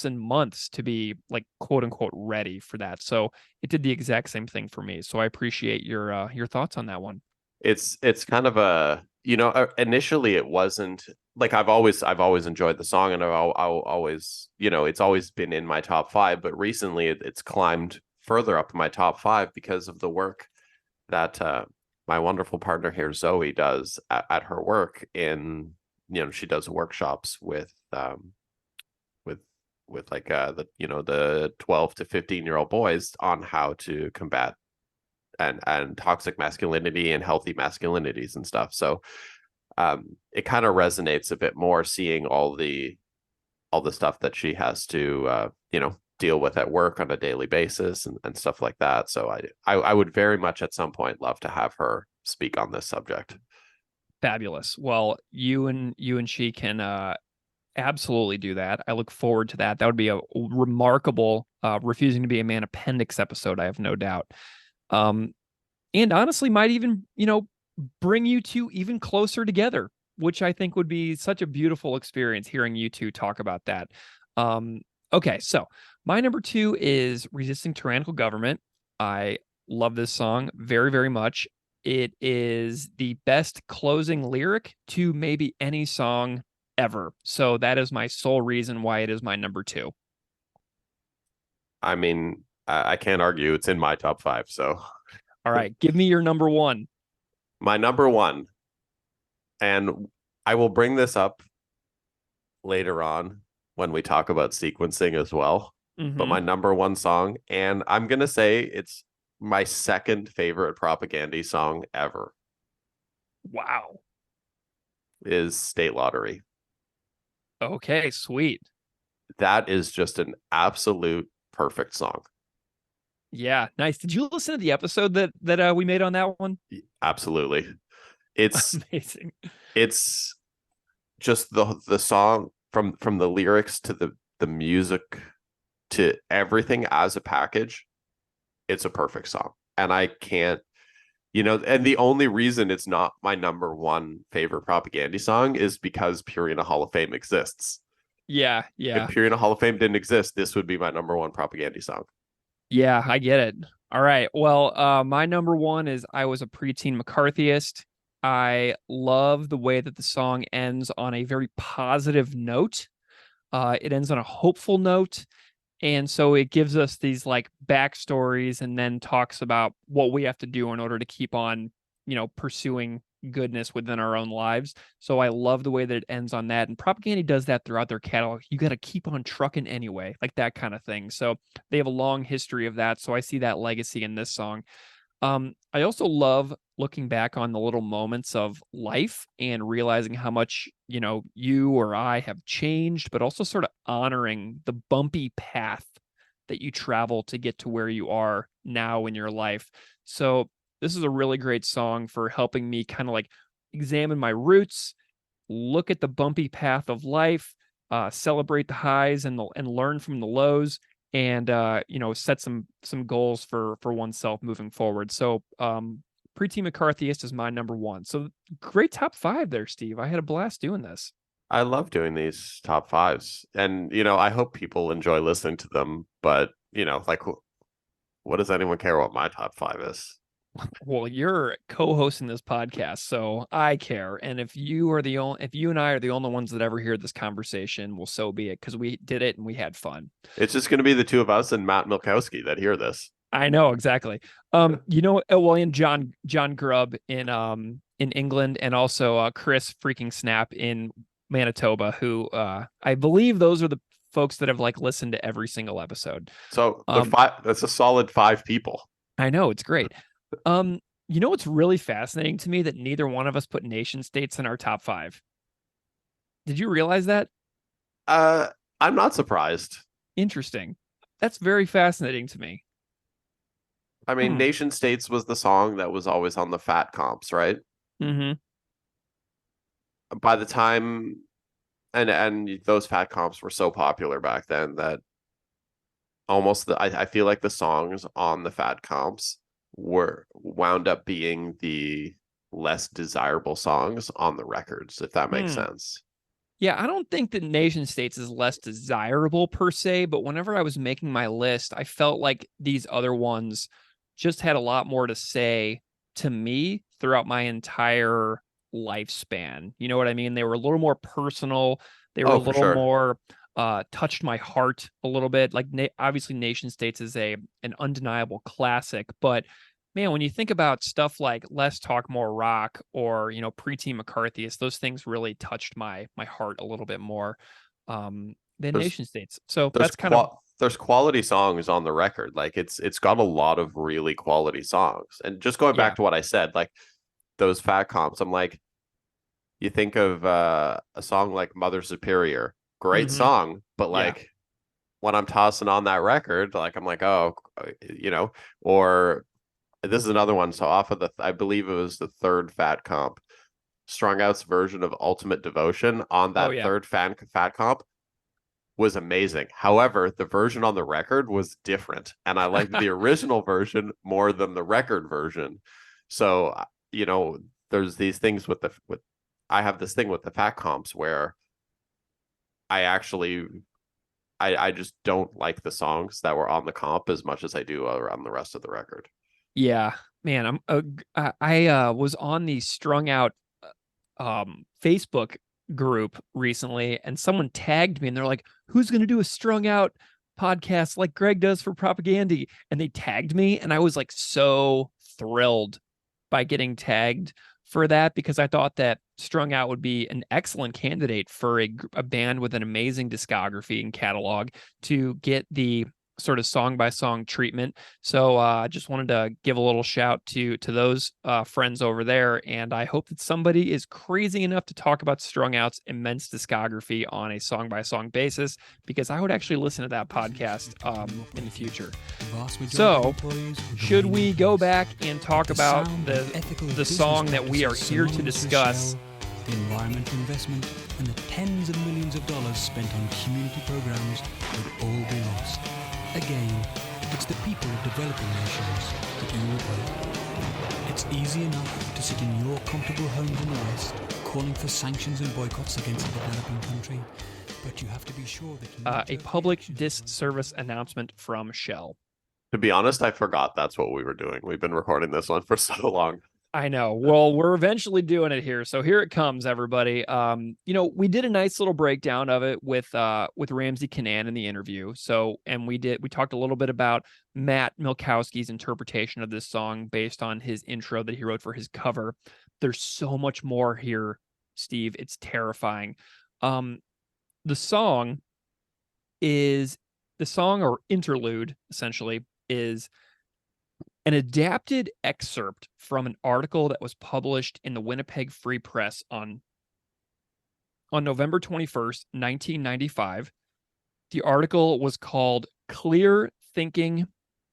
and months to be like quote unquote ready for that. So it did the exact same thing for me. So I appreciate your thoughts on that one. It's kind of a, initially it wasn't like I've always enjoyed the song, and I'll always, it's always been in my top 5, but recently it's climbed further up in my top 5 because of the work that my wonderful partner here, Zoe, does at her work in, she does workshops with like the 12 to 15-year-old boys on how to combat and toxic masculinity and healthy masculinities and stuff. So it kind of resonates a bit more seeing all the stuff that she has to deal with at work on a daily basis and stuff like that. So I would very much at some point love to have her speak on this subject. Fabulous. Well, you and she can absolutely do that. I look forward to that. That would be a remarkable Refusing to Be a Man appendix episode, I have no doubt. And honestly might even, bring you two even closer together, which I think would be such a beautiful experience hearing you two talk about that. Okay, so my number 2 is Resisting Tyrannical Government. I love this song very, very much. It is the best closing lyric to maybe any song ever. So that is my sole reason why it is my number 2. I mean, I can't argue. It's in my top 5. So, all right, give me your number 1. My number 1, and I will bring this up later on when we talk about sequencing as well. Mm-hmm. But my number 1 song, and I'm going to say it's my second favorite Propaganda song ever. Wow. Is State Lottery. Okay, sweet. That is just an absolute perfect song. Yeah, nice. Did you listen to the episode that we made on that one? Absolutely. It's amazing. It's just the song from the lyrics to the music to everything as a package. It's a perfect song. And I can't, and the only reason it's not my number 1 favorite Propaganda song is because Purina Hall of Fame exists. Yeah. If Purina Hall of Fame didn't exist, this would be my number 1 Propaganda song. Yeah, I get it. All right. Well, my number 1 is I Was a Preteen McCarthyist. I love the way that the song ends on a very positive note. It ends on a hopeful note. And so it gives us these like backstories and then talks about what we have to do in order to keep on, pursuing goodness within our own lives. So I love the way that it ends on that. And Propaganda does that throughout their catalog. You got to keep on trucking anyway, like that kind of thing. So they have a long history of that. So I see that legacy in this song. I also love looking back on the little moments of life and realizing how much, you or I have changed, but also sort of honoring the bumpy path that you travel to get to where you are now in your life. So this is a really great song for helping me kind of like examine my roots, look at the bumpy path of life, celebrate the highs and learn from the lows, and set some goals for oneself moving forward. So Preteen McCarthyist is my number 1. So great top 5 there, Steve. I had a blast doing this. I love doing these top 5s, and I hope people enjoy listening to them. But like, what does anyone care what my top 5 is? Well, you're co-hosting this podcast, so I care. And if you and I are the only ones that ever hear this conversation, well, so be it, because we did it and we had fun. It's just going to be the 2 of us and Matt Milkowski that hear this. I know, exactly. And John Grubb in England, and also Chris Freakingsnap in Manitoba, who I believe those are the folks that have like listened to every single episode. So that's a solid 5 people. I know, it's great. What's really fascinating to me that neither one of us put nation states in our top 5. Did you realize that? I'm not surprised. Interesting. That's very fascinating to me. I mean, Nation States was the song that was always on the fat comps, right? Mm-hmm. By the time, and those fat comps were so popular back then that almost I feel like the songs on the fat comps wound up being the less desirable songs on the records, if that makes sense. Yeah, I don't think that Nation States is less desirable per se, but whenever I was making my list, I felt like these other ones just had a lot more to say to me throughout my entire lifespan. You know what I mean? They were a little more personal. They were Oh, a for little sure. more touched my heart a little bit. Like obviously Nation States is an undeniable classic, but man, when you think about stuff like Less Talk More Rock or, Pre-Teen McCarthyist, those things really touched my heart a little bit more than There's Nation States. So there's that's kind of, there's quality songs on the record. Like it's got a lot of really quality songs. And just going yeah. back to what I said, like those fat comps, I'm like, you think of a song like Mother Superior, great Mhm. song, but Yeah. like when I'm tossing on that record, like I'm like, oh, or this is another one. So off of I believe it was the third fat comp, Strung Out's version of Ultimate Devotion on Oh, that yeah. third fat comp was amazing. However, the version on the record was different, and I liked the original version more than the record version. So, there's these things with I have this thing with the fat comps where I actually I just don't like the songs that were on the comp as much as I do on the rest of the record. Yeah, man, I was on the Strung Out Facebook group recently, and someone tagged me and they're like, who's going to do a Strung Out podcast like Greg does for Propagandy? And they tagged me, and I was like so thrilled by getting tagged for that, because I thought that Strung Out would be an excellent candidate for a band with an amazing discography and catalog to get the sort of song by song treatment. So I just wanted to give a little shout to those friends over there, and I hope that somebody is crazy enough to talk about Strung Out's immense discography on a song by song basis, because I would actually listen to that podcast in the future. So should we go back and talk about the song that we are here to discuss? The environmental investment and the tens of millions of dollars spent on community programs would all be lost. Again, it's the people of developing nations that you will vote. It's easy enough to sit in your comfortable homes in the West, calling for sanctions and boycotts against a developing country, but you have to be sure that a public disservice announcement from Shell. To be honest, I forgot that's what we were doing. We've been recording this one for so long. I know. Well, we're eventually doing it here. So here it comes, everybody. We did a nice little breakdown of it with Ramsey Kanaan in the interview. So, and we talked a little bit about Matt Milkowski's interpretation of this song based on his intro that he wrote for his cover. There's so much more here, Steve. It's terrifying. The song or interlude, essentially, is an adapted excerpt from an article that was published in the Winnipeg Free Press on November 21st, 1995. The article was called Clear Thinking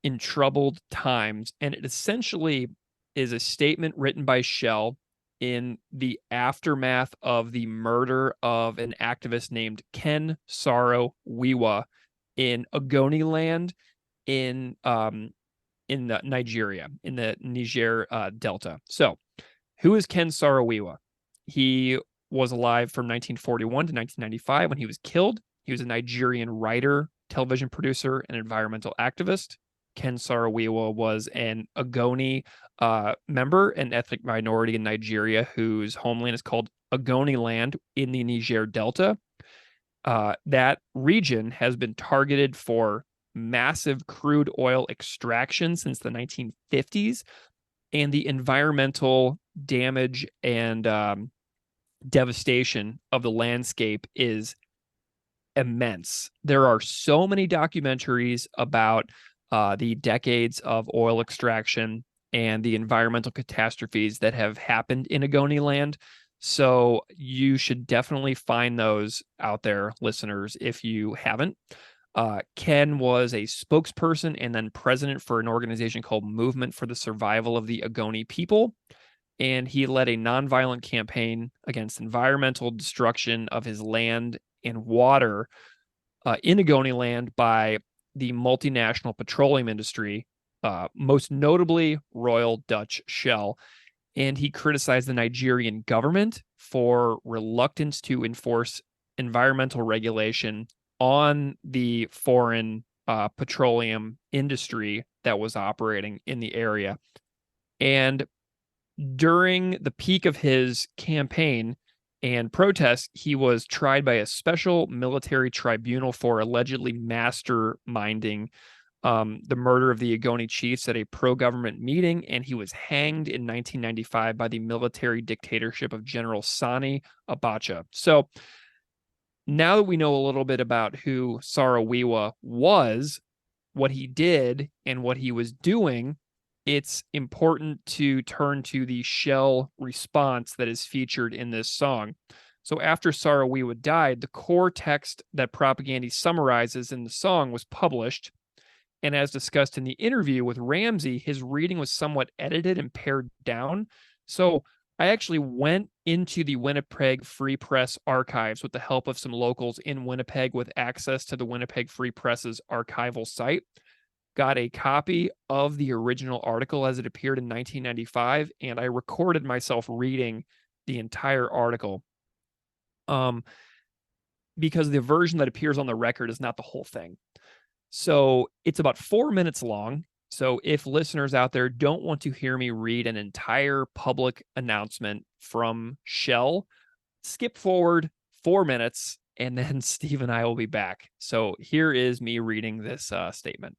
in Troubled Times, and it essentially is a statement written by Shell in the aftermath of the murder of an activist named Ken Saro-Wiwa in Ogoniland in Nigeria, in the Niger Delta. So, who is Ken Saro-Wiwa? He was alive from 1941 to 1995 when he was killed. He was a Nigerian writer, television producer, and environmental activist. Ken Saro-Wiwa was an Ogoni member, an ethnic minority in Nigeria whose homeland is called Ogoniland in the Niger Delta. That region has been targeted for massive crude oil extraction since the 1950s, and the environmental damage and devastation of the landscape is immense. There are so many documentaries about the decades of oil extraction and the environmental catastrophes that have happened in Ogoniland. So you should definitely find those out there, listeners, if you haven't. Ken was a spokesperson and then president for an organization called Movement for the Survival of the Ogoni People. And he led a nonviolent campaign against environmental destruction of his land and water in Ogoniland by the multinational petroleum industry, most notably Royal Dutch Shell. And he criticized the Nigerian government for reluctance to enforce environmental regulation on the foreign petroleum industry that was operating in the area. And During the peak of his campaign and protests, he was tried by a special military tribunal for allegedly masterminding the murder of the Ogoni chiefs at a pro-government meeting, and he was hanged in 1995 by the military dictatorship of General Sani Abacha. So now that we know a little bit about who Saro-Wiwa was, what he did, and what he was doing, it's important to turn to the Shell response that is featured in this song. So after Saro-Wiwa died, the core text that Propaganda summarizes in the song was published. And as discussed in the interview with Ramsey, his reading was somewhat edited and pared down. So I actually went into the Winnipeg Free Press archives with the help of some locals in Winnipeg with access to the Winnipeg Free Press's archival site. Got a copy of the original article as it appeared in 1995, and I recorded myself reading the entire article. Because the version that appears on the record is not the whole thing. So it's about 4 minutes long. So if listeners out there don't want to hear me read an entire public announcement from Shell, skip forward 4 minutes, and then Steve and I will be back. So here is me reading this statement.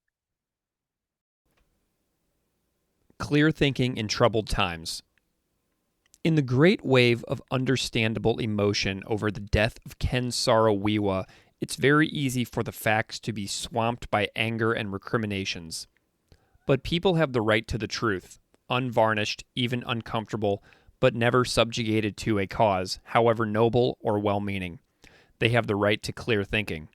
Clear thinking in troubled times. In the great wave of understandable emotion over the death of Ken Saro-Wiwa, it's very easy for the facts to be swamped by anger and recriminations. But people have the right to the truth, unvarnished, even uncomfortable, but never subjugated to a cause, however noble or well-meaning. They have the right to clear thinking.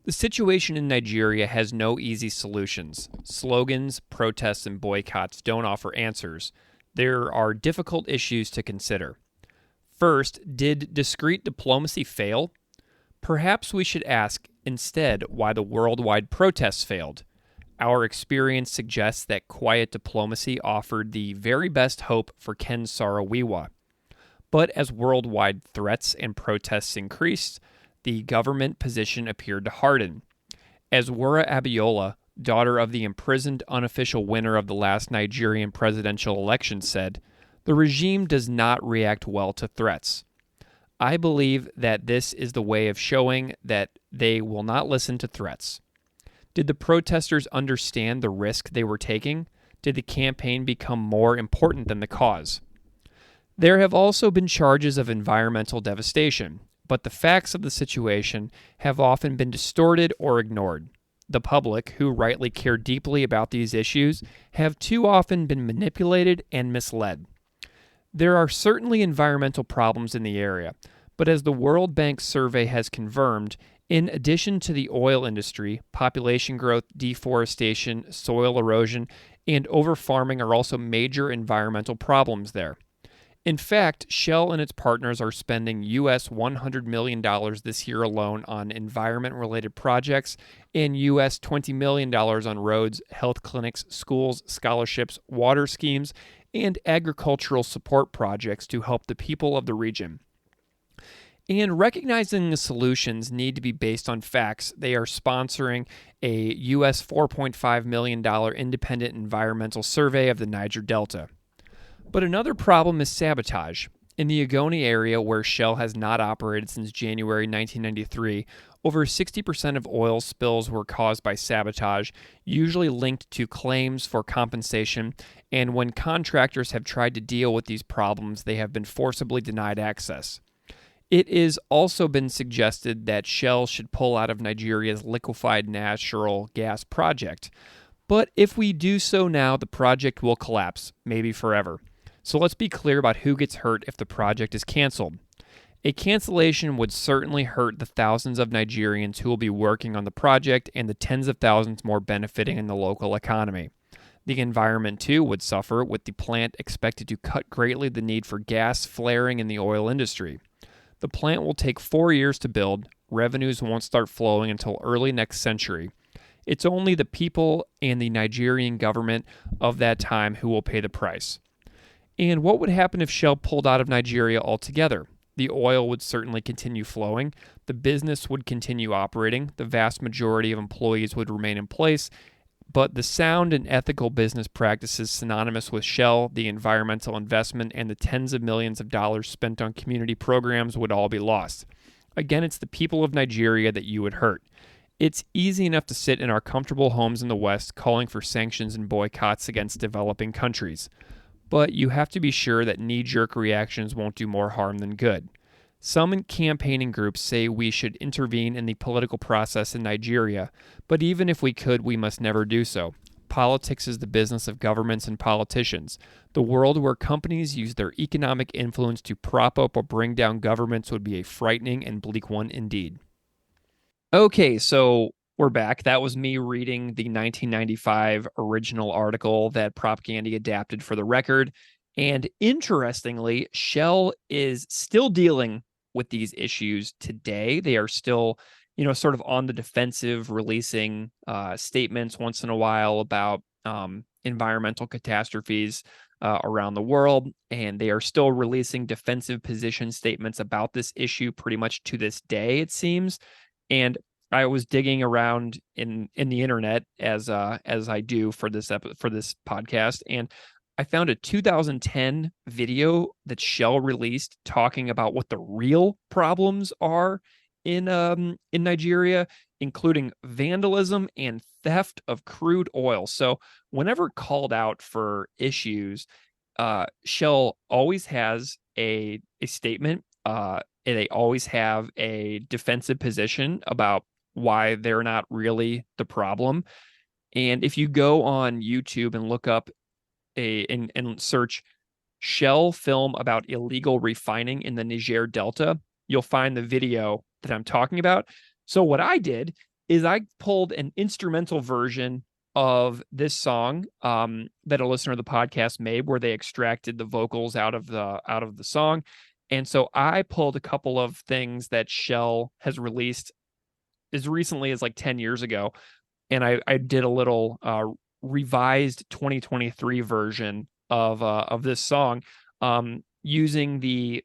The situation in Nigeria has no easy solutions. Slogans, protests, and boycotts don't offer answers. There are difficult issues to consider. First, did discreet diplomacy fail? Perhaps we should ask instead why the worldwide protests failed. Our experience suggests that quiet diplomacy offered the very best hope for Ken Saro-Wiwa. But as worldwide threats and protests increased, the government position appeared to harden. As Wura Abiola, daughter of the imprisoned unofficial winner of the last Nigerian presidential election, said, "The regime does not react well to threats." I believe that this is the way of showing that they will not listen to threats. Did the protesters understand the risk they were taking? Did the campaign become more important than the cause? There have also been charges of environmental devastation, but the facts of the situation have often been distorted or ignored. The public, who rightly care deeply about these issues, have too often been manipulated and misled. There are certainly environmental problems in the area, but as the World Bank survey has confirmed, in addition to the oil industry, population growth, deforestation, soil erosion, and overfarming are also major environmental problems there. In fact, Shell and its partners are spending US $100 million this year alone on environment-related projects and US $20 million on roads, health clinics, schools, scholarships, water schemes, and agricultural support projects to help the people of the region. And recognizing the solutions need to be based on facts, they are sponsoring a US $4.5 million independent environmental survey of the Niger Delta. But another problem is sabotage. In the Ogoni area, where Shell has not operated since January 1993, over 60% of oil spills were caused by sabotage, usually linked to claims for compensation, and when contractors have tried to deal with these problems, they have been forcibly denied access. It has also been suggested that Shell should pull out of Nigeria's liquefied natural gas project. But if we do so now, the project will collapse, maybe forever. So let's be clear about who gets hurt if the project is canceled. A cancellation would certainly hurt the thousands of Nigerians who will be working on the project and the tens of thousands more benefiting in the local economy. The environment, too, would suffer, with the plant expected to cut greatly the need for gas flaring in the oil industry. The plant will take 4 years to build. Revenues won't start flowing until early next century. It's only the people and the Nigerian government of that time who will pay the price. And what would happen if Shell pulled out of Nigeria altogether? The oil would certainly continue flowing, the business would continue operating, the vast majority of employees would remain in place, But the sound and ethical business practices synonymous with Shell, the environmental investment, and the tens of millions of dollars spent on community programs would all be lost. Again, it's the people of Nigeria that you would hurt. It's easy enough to sit in our comfortable homes in the West calling for sanctions and boycotts against developing countries. But you have to be sure that knee-jerk reactions won't do more harm than good. Some campaigning groups say we should intervene in the political process in Nigeria, but even if we could, we must never do so. Politics is the business of governments and politicians. The world where companies use their economic influence to prop up or bring down governments would be a frightening and bleak one indeed. Okay, so we're back. That was me reading the 1995 original article that Propaganda adapted for the record. And interestingly, Shell is still dealing with these issues today. They are still, sort of on the defensive, releasing statements once in a while about environmental catastrophes around the world. And they are still releasing defensive position statements about this issue pretty much to this day, it seems. And I was digging around in the internet as I do for this podcast, and I found a 2010 video that Shell released talking about what the real problems are in Nigeria, including vandalism and theft of crude oil. So whenever called out for issues, Shell always has a statement. They always have a defensive position about why they're not really the problem. And if you go on YouTube and look up and search Shell film about illegal refining in the Niger Delta, you'll find the video that I'm talking about. So what I did is I pulled an instrumental version of this song that a listener of the podcast made, where they extracted the vocals out of the song. And so I pulled a couple of things that Shell has released as recently as like 10 years ago. And I did a little revised 2023 version of this song using the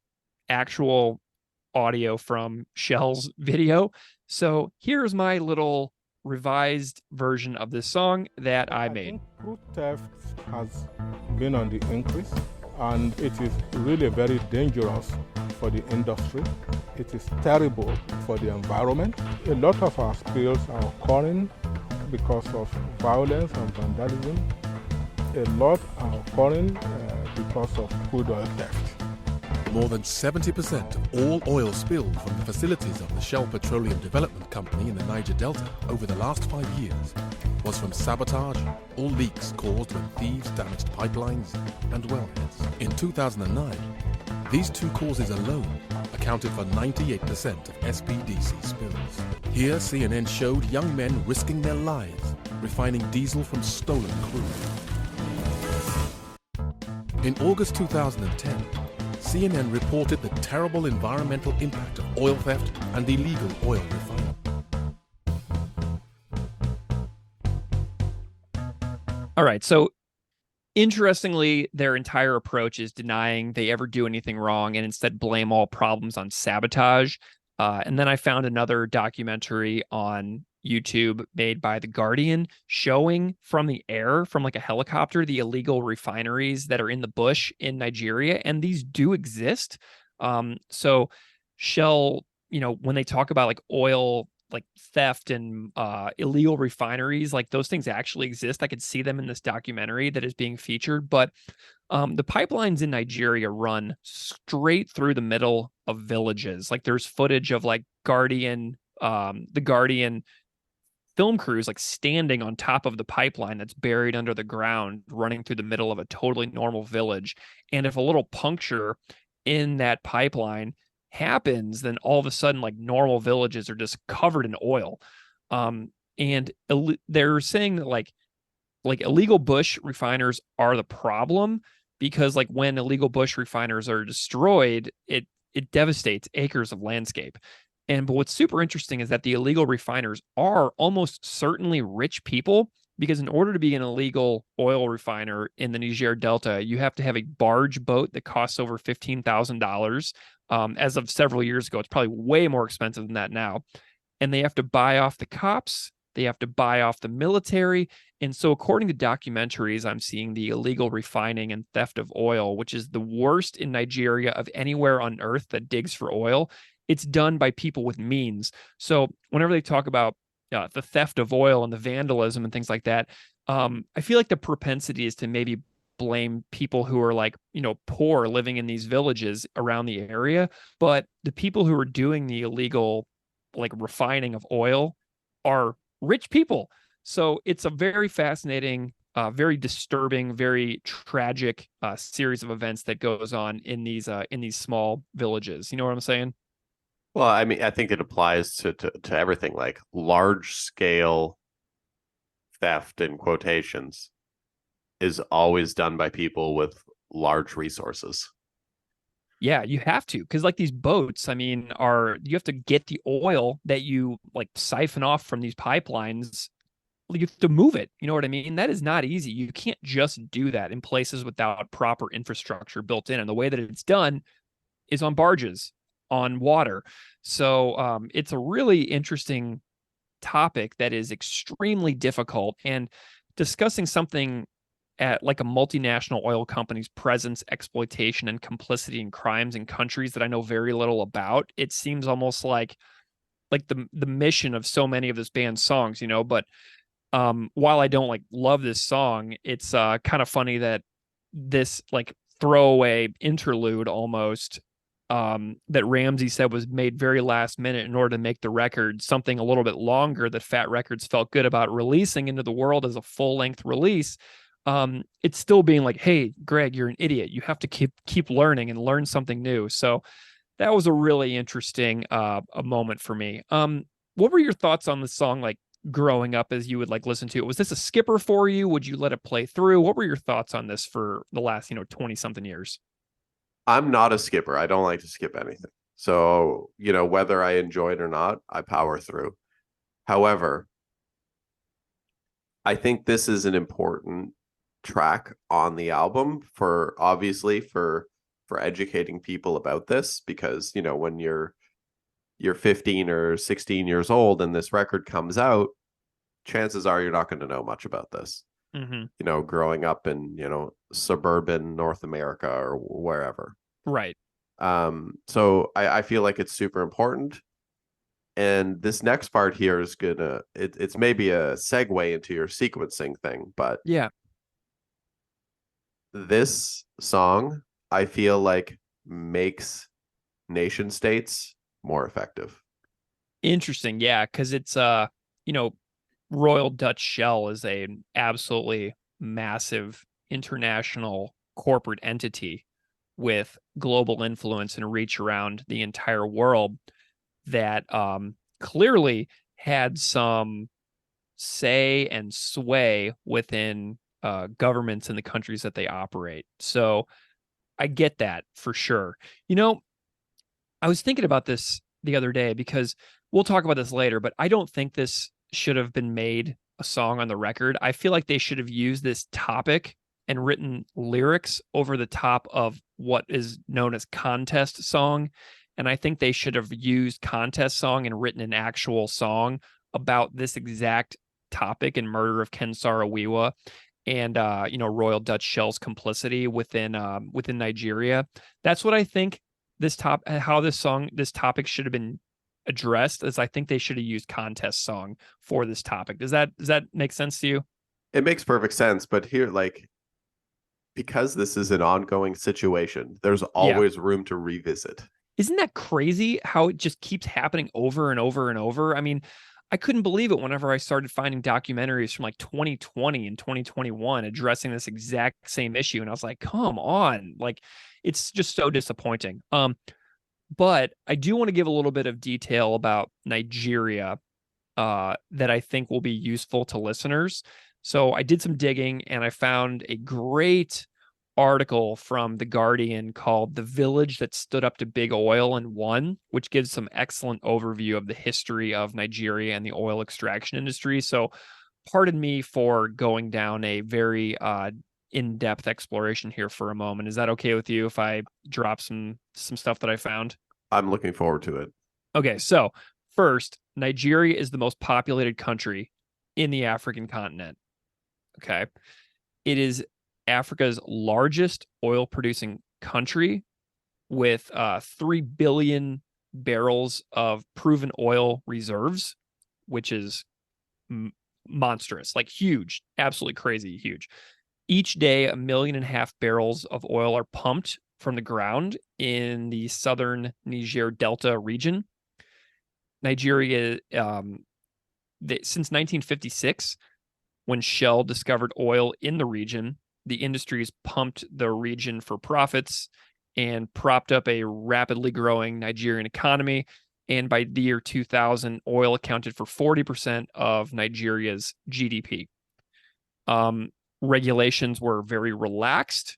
actual audio from Shell's video. So here's my little revised version of this song that I made. Think crude theft has been on the increase, and it is really very dangerous for the industry. It is terrible for the environment. A lot of our spills are occurring because of violence and vandalism. A lot are occurring because of crude oil theft. More than 70% of all oil spilled from the facilities of the Shell Petroleum Development Company in the Niger Delta over the last 5 years was from sabotage or leaks caused when thieves damaged pipelines and wellheads. In 2009, these two causes alone accounted for 98% of SPDC spills. Here, CNN showed young men risking their lives refining diesel from stolen crude. In August 2010, CNN reported the terrible environmental impact of oil theft and illegal oil refining. All right, so interestingly, their entire approach is denying they ever do anything wrong and instead blame all problems on sabotage. And then I found another documentary on YouTube made by The Guardian showing from the air, from like a helicopter, the illegal refineries that are in the bush in Nigeria. And these do exist. So Shell, when they talk about like oil, like theft and illegal refineries, like those things actually exist. I could see them in this documentary that is being featured. But the pipelines in Nigeria run straight through the middle of villages. Like there's footage of like the Guardian film crews like standing on top of the pipeline that's buried under the ground, running through the middle of a totally normal village. And if a little puncture in that pipeline happens, then all of a sudden like normal villages are just covered in oil. And they're saying that like illegal bush refiners are the problem, because like when illegal bush refiners are destroyed, it devastates acres of landscape. But what's super interesting is that the illegal refiners are almost certainly rich people, because in order to be an illegal oil refiner in the Niger Delta, you have to have a barge boat that costs over $15,000. As of several years ago, it's probably way more expensive than that now. And they have to buy off the cops They have to buy off the military. And so according to documentaries, I'm seeing the illegal refining and theft of oil, which is the worst in Nigeria of anywhere on earth that digs for oil. It's done by people with means. So whenever they talk about the theft of oil and the vandalism and things like that, I feel like the propensity is to maybe blame people who are like, poor living in these villages around the area. But the people who are doing the illegal, like refining of oil are rich people. So it's a very fascinating, very disturbing, very tragic series of events that goes on in these small villages. You know what I'm saying? Well, I mean, I think it applies to everything, like large scale theft in quotations is always done by people with large resources. Yeah, you have to, because like these boats, I mean, you have to get the oil that you like siphon off from these pipelines. You have to move it. You know what I mean? That is not easy. You can't just do that in places without proper infrastructure built in. And the way that it's done is on barges, on water. So it's a really interesting topic that is extremely difficult. And discussing something at like a multinational oil company's presence, exploitation, and complicity in crimes in countries that I know very little about, it seems almost like the mission of so many of this band's songs, But while I don't like love this song, it's kind of funny that this like throwaway interlude almost that Ramsey said was made very last minute in order to make the record something a little bit longer that Fat Records felt good about releasing into the world as a full-length release. It's still being like, hey, Greg, you're an idiot. You have to keep learning and learn something new. So that was a really interesting a moment for me. What were your thoughts on the song, like growing up as you would like listen to it? Was this a skipper for you? Would you let it play through? What were your thoughts on this for the last 20 something years? I'm not a skipper. I don't like to skip anything. So, whether I enjoy it or not, I power through. However, I think this is an important track on the album for educating people about this, because, when you're 15 or 16 years old and this record comes out, chances are you're not going to know much about this. Mm-hmm. Growing up in, suburban North America or wherever. Right. So I feel like it's super important. And this next part here is it's maybe a segue into your sequencing thing, but yeah, this song, I feel like, makes nation states more effective. Interesting. Yeah. Cause it's, Royal Dutch Shell is an absolutely massive international corporate entity with global influence and reach around the entire world that clearly had some say and sway within governments in the countries that they operate. So I get that for sure. I was thinking about this the other day because we'll talk about this later, but I don't think this should have been made a song on the record. I feel like they should have used this topic and written lyrics over the top of what is known as contest song. And I think they should have used contest song and written an actual song about this exact topic and murder of Ken Saro-Wiwa and, Royal Dutch Shell's complicity within Nigeria. That's what I think this topic should have been addressed, as I think they should have used contest song for this topic. Does that make sense to you? It makes perfect sense, but here, because this is an ongoing situation, there's always room to revisit. Isn't that crazy how it just keeps happening over and over and over? I mean, I couldn't believe it whenever I started finding documentaries from like 2020 and 2021 addressing this exact same issue. And I was like, come on, like, it's just so disappointing. But I do want to give a little bit of detail about Nigeria that I think will be useful to listeners. So I did some digging and I found a great article from The Guardian called "The Village That Stood Up to Big Oil and Won," which gives some excellent overview of the history of Nigeria and the oil extraction industry. So pardon me for going down a very in-depth exploration here for a moment. Is that okay with you if I drop some stuff that I found? I'm looking forward to it. Okay, so first, Nigeria is the most populated country in the African continent. Okay. It is Africa's largest oil producing country with 3 billion barrels of proven oil reserves, which is monstrous, like huge, absolutely crazy huge. Each day, 1.5 million barrels of oil are pumped from the ground in the southern Niger Delta region. Nigeria, since 1956, when Shell discovered oil in the region, the industries pumped the region for profits and propped up a rapidly growing Nigerian economy. And by the year 2000, oil accounted for 40% of Nigeria's GDP. Regulations were very relaxed.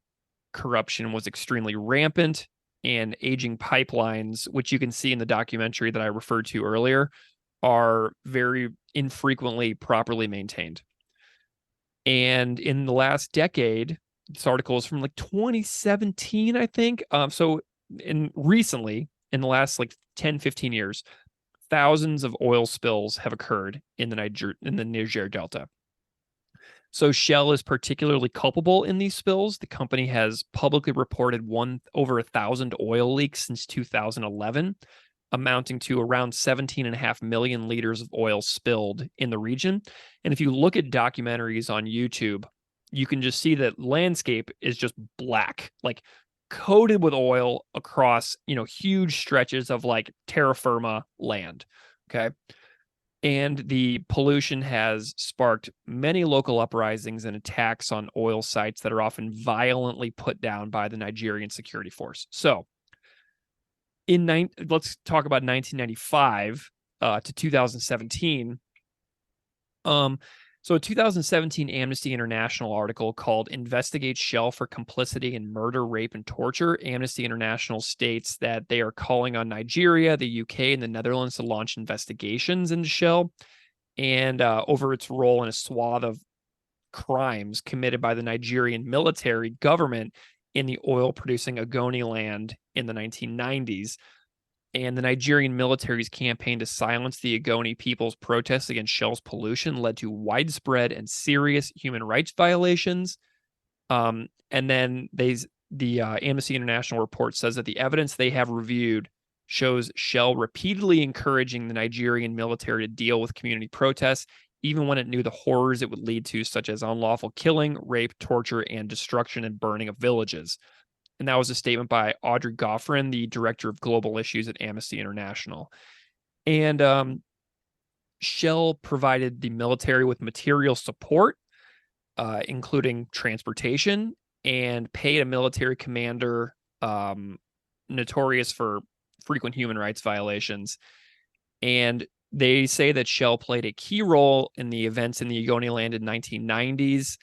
Corruption was extremely rampant, and aging pipelines, which you can see in the documentary that I referred to earlier, are very infrequently properly maintained. And in the last decade, this article is from like 2017, I think. Recently, in the last like 10, 15 years, thousands of oil spills have occurred in the Niger Delta. So Shell is particularly culpable in these spills. The company has publicly reported over 1,000 oil leaks since 2011, amounting to around 17.5 million liters of oil spilled in the region. And if you look at documentaries on YouTube, you can just see that landscape is just black, like coated with oil across, huge stretches of like terra firma land. Okay. And the pollution has sparked many local uprisings and attacks on oil sites that are often violently put down by the Nigerian security force. So let's talk about 1995 to 2017. So a 2017 Amnesty International article called "Investigate Shell for Complicity in Murder, Rape, and Torture." Amnesty International states that they are calling on Nigeria, the UK, and the Netherlands to launch investigations into Shell and over its role in a swath of crimes committed by the Nigerian military government in the oil-producing Ogoni land in the 1990s. And the Nigerian military's campaign to silence the Ogoni people's protests against Shell's pollution led to widespread and serious human rights violations. And then the Amnesty International report says that the evidence they have reviewed shows Shell repeatedly encouraging the Nigerian military to deal with community protests, even when it knew the horrors it would lead to, such as unlawful killing, rape, torture, and destruction and burning of villages. And that was a statement by Audrey Goffrin, the director of global issues at Amnesty International. And Shell provided the military with material support, including transportation, and paid a military commander notorious for frequent human rights violations. And they say that Shell played a key role in the events in the Ogoni land in 1990s,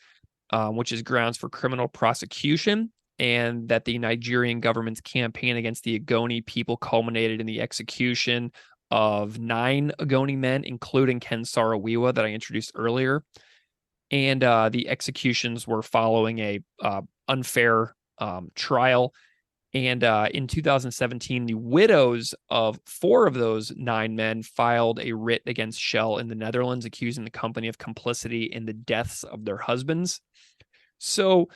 which is grounds for criminal prosecution, and that the Nigerian government's campaign against the Ogoni people culminated in the execution of 9 Ogoni men, including Ken Saro-Wiwa that I introduced earlier. And the executions were following a unfair trial. And in 2017, the widows of 4 of those 9 men filed a writ against Shell in the Netherlands, accusing the company of complicity in the deaths of their husbands. So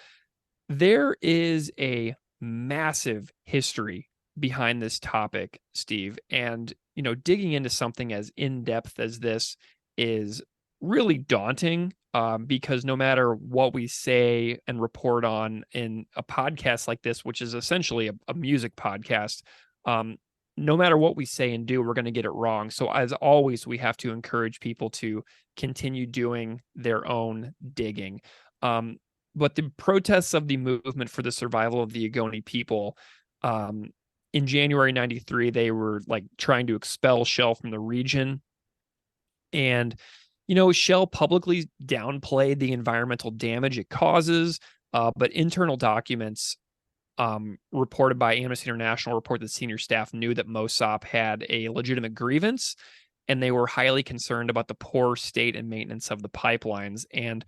there is a massive history behind this topic, Steve. And, digging into something as in-depth as this is really daunting because no matter what we say and report on in a podcast like this, which is essentially a music podcast, no matter what we say and do, we're going to get it wrong. So as always, we have to encourage people to continue doing their own digging. But the protests of the movement for the survival of the Ogoni people, in January 93, they were like trying to expel Shell from the region. And, Shell publicly downplayed the environmental damage it causes, but internal documents reported by Amnesty International report that senior staff knew that MOSOP had a legitimate grievance, and they were highly concerned about the poor state and maintenance of the pipelines. And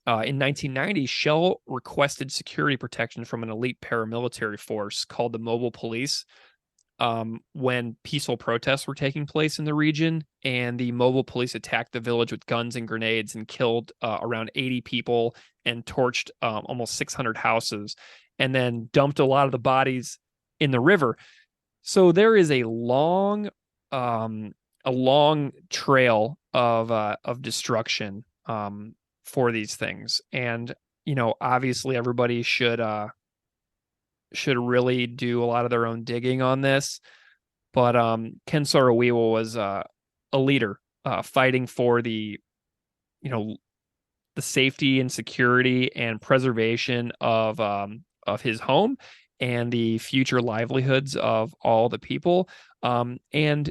in 1990, Shell requested security protection from an elite paramilitary force called the Mobile Police. when peaceful protests were taking place in the region, and the mobile police attacked the village with guns and grenades and killed around 80 people and torched almost 600 houses, and then dumped a lot of the bodies in the river. So there is a long trail of destruction for these things, and obviously everybody should really do a lot of their own digging on this. But Ken Saro-Wiwa was a leader fighting for the safety and security and preservation of his home and the future livelihoods of all the people. And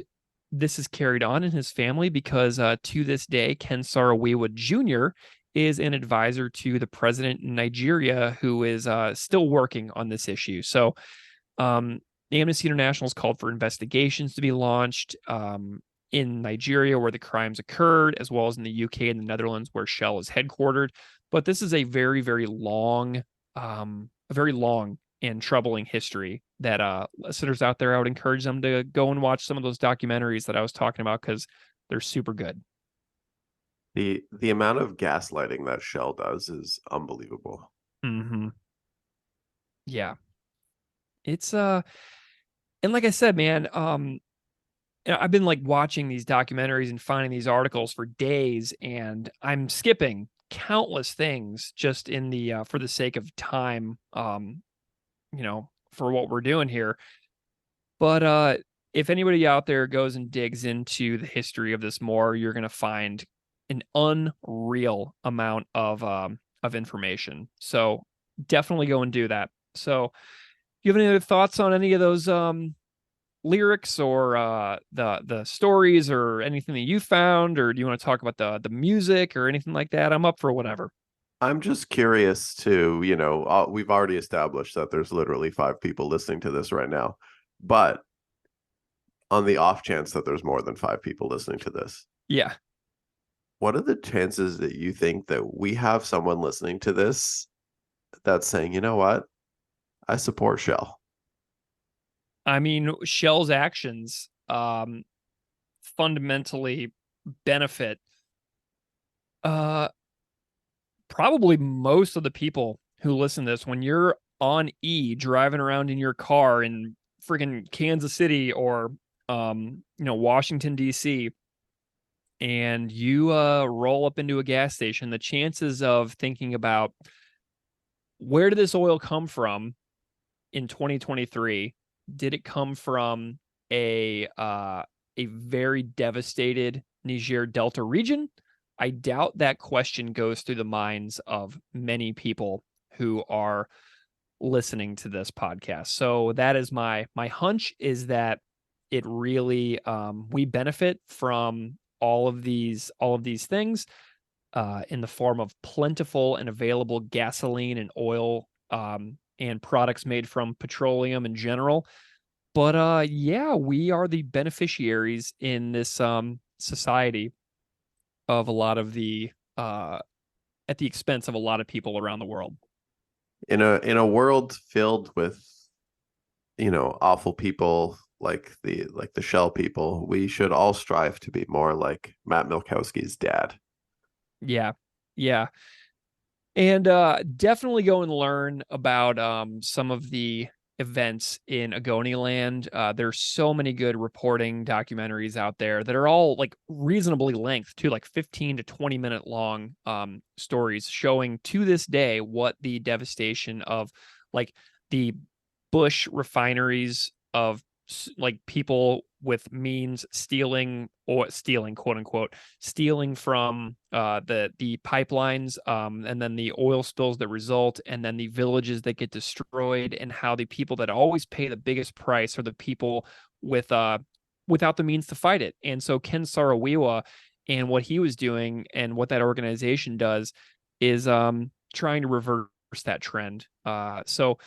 this is carried on in his family because to this day, Ken Saro-Wiwa Jr. is an advisor to the president in Nigeria, who is still working on this issue. So Amnesty International has called for investigations to be launched in Nigeria, where the crimes occurred, as well as in the UK and the Netherlands, where Shell is headquartered. But this is a very, very long and troubling history that listeners out there, I would encourage them to go and watch some of those documentaries that I was talking about, because they're super good. The amount of gaslighting that Shell does is unbelievable. Mm-hmm. Yeah. It's and like I said, man, I've been like watching these documentaries and finding these articles for days, and I'm skipping countless things just in the for the sake of time, for what we're doing here. But if anybody out there goes and digs into the history of this more, you're going to find an unreal amount of information. So definitely go and do that. So you have any other thoughts on any of those lyrics or the stories or anything that you found, or do you want to talk about the music or anything like that? I'm up for whatever. I'm just curious too, we've already established that there's literally 5 people listening to this right now, but on the off chance that there's more than 5 people listening to this. Yeah. What are the chances that you think that we have someone listening to this that's saying, you know what? I support Shell. I mean, Shell's actions fundamentally benefit probably most of the people who listen to this. When you're on driving around in your car in freaking Kansas City or Washington, D.C., and you roll up into a gas station, the chances of thinking about where did this oil come from in 2023? Did it come from a very devastated Niger Delta region? I doubt that question goes through the minds of many people who are listening to this podcast. So that is my hunch, is that it really we benefit from all of these things in the form of plentiful and available gasoline and oil and products made from petroleum in general. But we are the beneficiaries in this society of a lot of the at the expense of a lot of people around the world. In a world filled with awful people like the Shell people, we should all strive to be more like Matt Milkowski's dad. Yeah. And definitely go and learn about some of the events in Agoniland. There's so many good reporting documentaries out there that are all like reasonably length too, like 15 to 20 minute long stories showing to this day what the devastation of like the Bush refineries of like people with means stealing quote unquote stealing from the pipelines and then the oil spills that result, and then the villages that get destroyed, and how the people that always pay the biggest price are the people without the means to fight it. And so Ken Saro-Wiwa and what he was doing and what that organization does is trying to reverse that trend. So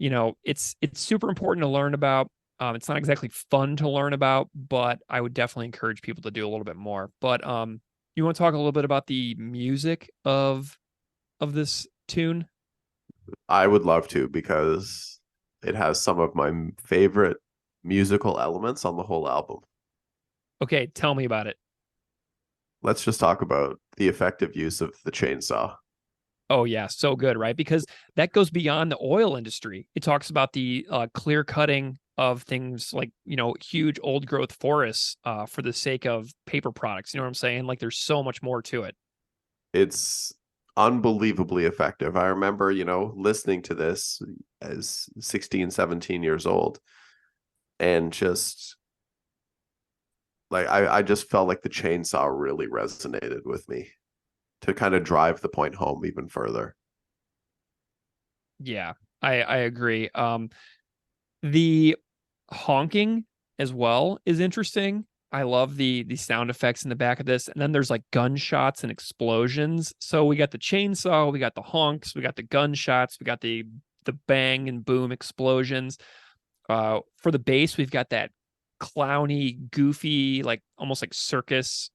it's super important to learn about. It's not exactly fun to learn about, but I would definitely encourage people to do a little bit more. But you want to talk a little bit about the music of this tune? I would love to, because it has some of my favorite musical elements on the whole album. Okay, tell me about it. Let's just talk about the effective use of the chainsaw. Oh yeah, so good, right? Because that goes beyond the oil industry. It talks about the clear cutting of things like, huge old growth forests for the sake of paper products. You know what I'm saying? Like there's so much more to it. It's unbelievably effective. I remember, listening to this as 16, 17 years old, and just like I just felt like the chainsaw really resonated with me to kind of drive the point home even further. Yeah, I agree. The honking as well is interesting. I love the sound effects in the back of this. And then there's like gunshots and explosions. So we got the chainsaw, we got the honks, we got the gunshots, we got the bang and boom explosions. For the bass, we've got that clowny, goofy, like almost like circus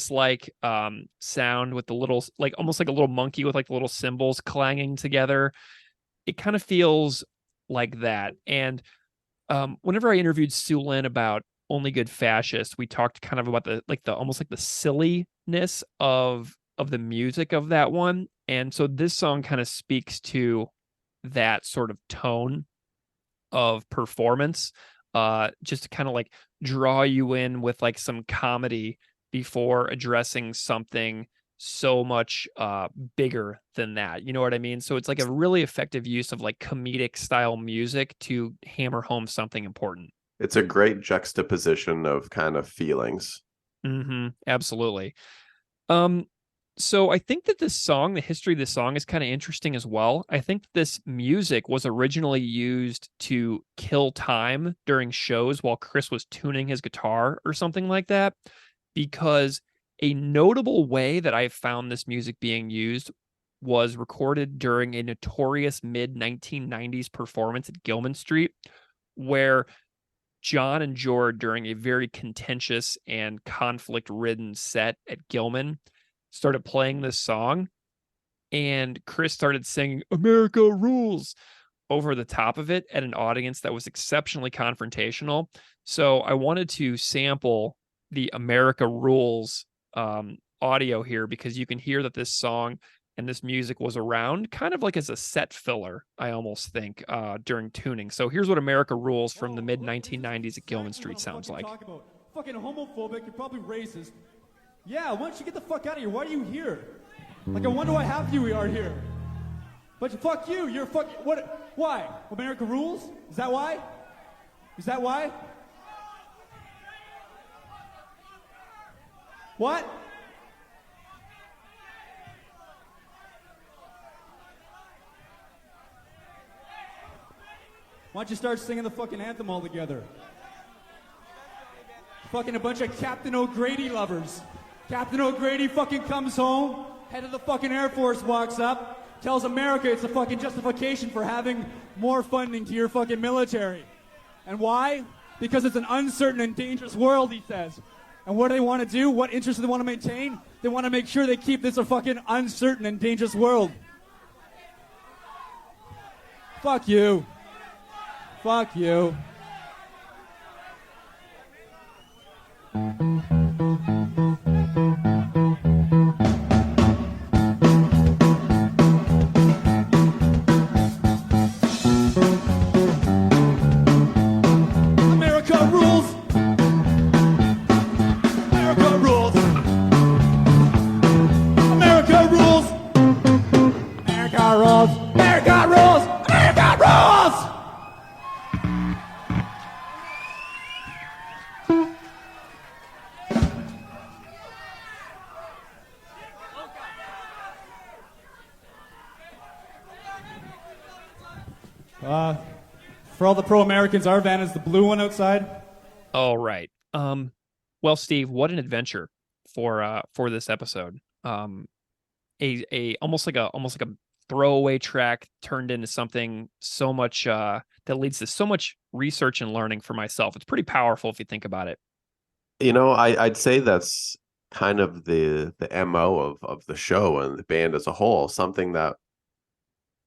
like sound with the little, like almost like a little monkey with like the little cymbals clanging together. It kind of feels like that. And whenever I interviewed Sue Lin about Only Good Fascist, we talked kind of about the almost like the silliness of the music of that one. And so this song kind of speaks to that sort of tone of performance, just to kind of like draw you in with like some comedy before addressing something so much bigger than that. You know what I mean? So it's like a really effective use of like comedic style music to hammer home something important. It's a great juxtaposition of kind of feelings. Absolutely. So I think that this song, the history of this song is kind of interesting as well. I think this music was originally used to kill time during shows while Chris was tuning his guitar or something like that, because a notable way that I found this music being used was recorded during a notorious mid-1990s performance at Gilman Street, where John and George, during a very contentious and conflict-ridden set at Gilman, started playing this song, and Chris started singing "America Rules" over the top of it at an audience that was exceptionally confrontational. So I wanted to sample the "America Rules" audio here, because you can hear that this song and this music was around kind of like as a set filler, I almost think, during tuning. So here's what "America Rules" from the mid-1990s at Gilman Street sounds like. Talk about fucking homophobic, you're probably racist. Yeah, why don't you get the fuck out of here? Why are you here? Like, I wonder why half of you are here. But fuck you, you're what? Why? America rules? Is that why? Is that why? What? Why don't you start singing the fucking anthem all together? Fucking a bunch of Captain O'Grady lovers. Captain O'Grady fucking comes home, head of the fucking Air Force walks up, tells America it's a fucking justification for having more funding to your fucking military. And why? Because it's an uncertain and dangerous world, he says. And what do they want to do? What interests do they want to maintain? They want to make sure they keep this a fucking uncertain and dangerous world. Fuck you. Fuck you. America rules. America rules. America rules. America rules. America rules. America rules. For all the pro-Americans, our van is the blue one outside. All right. Well, Steve, what an adventure for this episode. A almost like a throwaway track turned into something so much that leads to so much research and learning for myself. It's pretty powerful if you think about it. I'd say that's kind of the MO of the show and the band as a whole. Something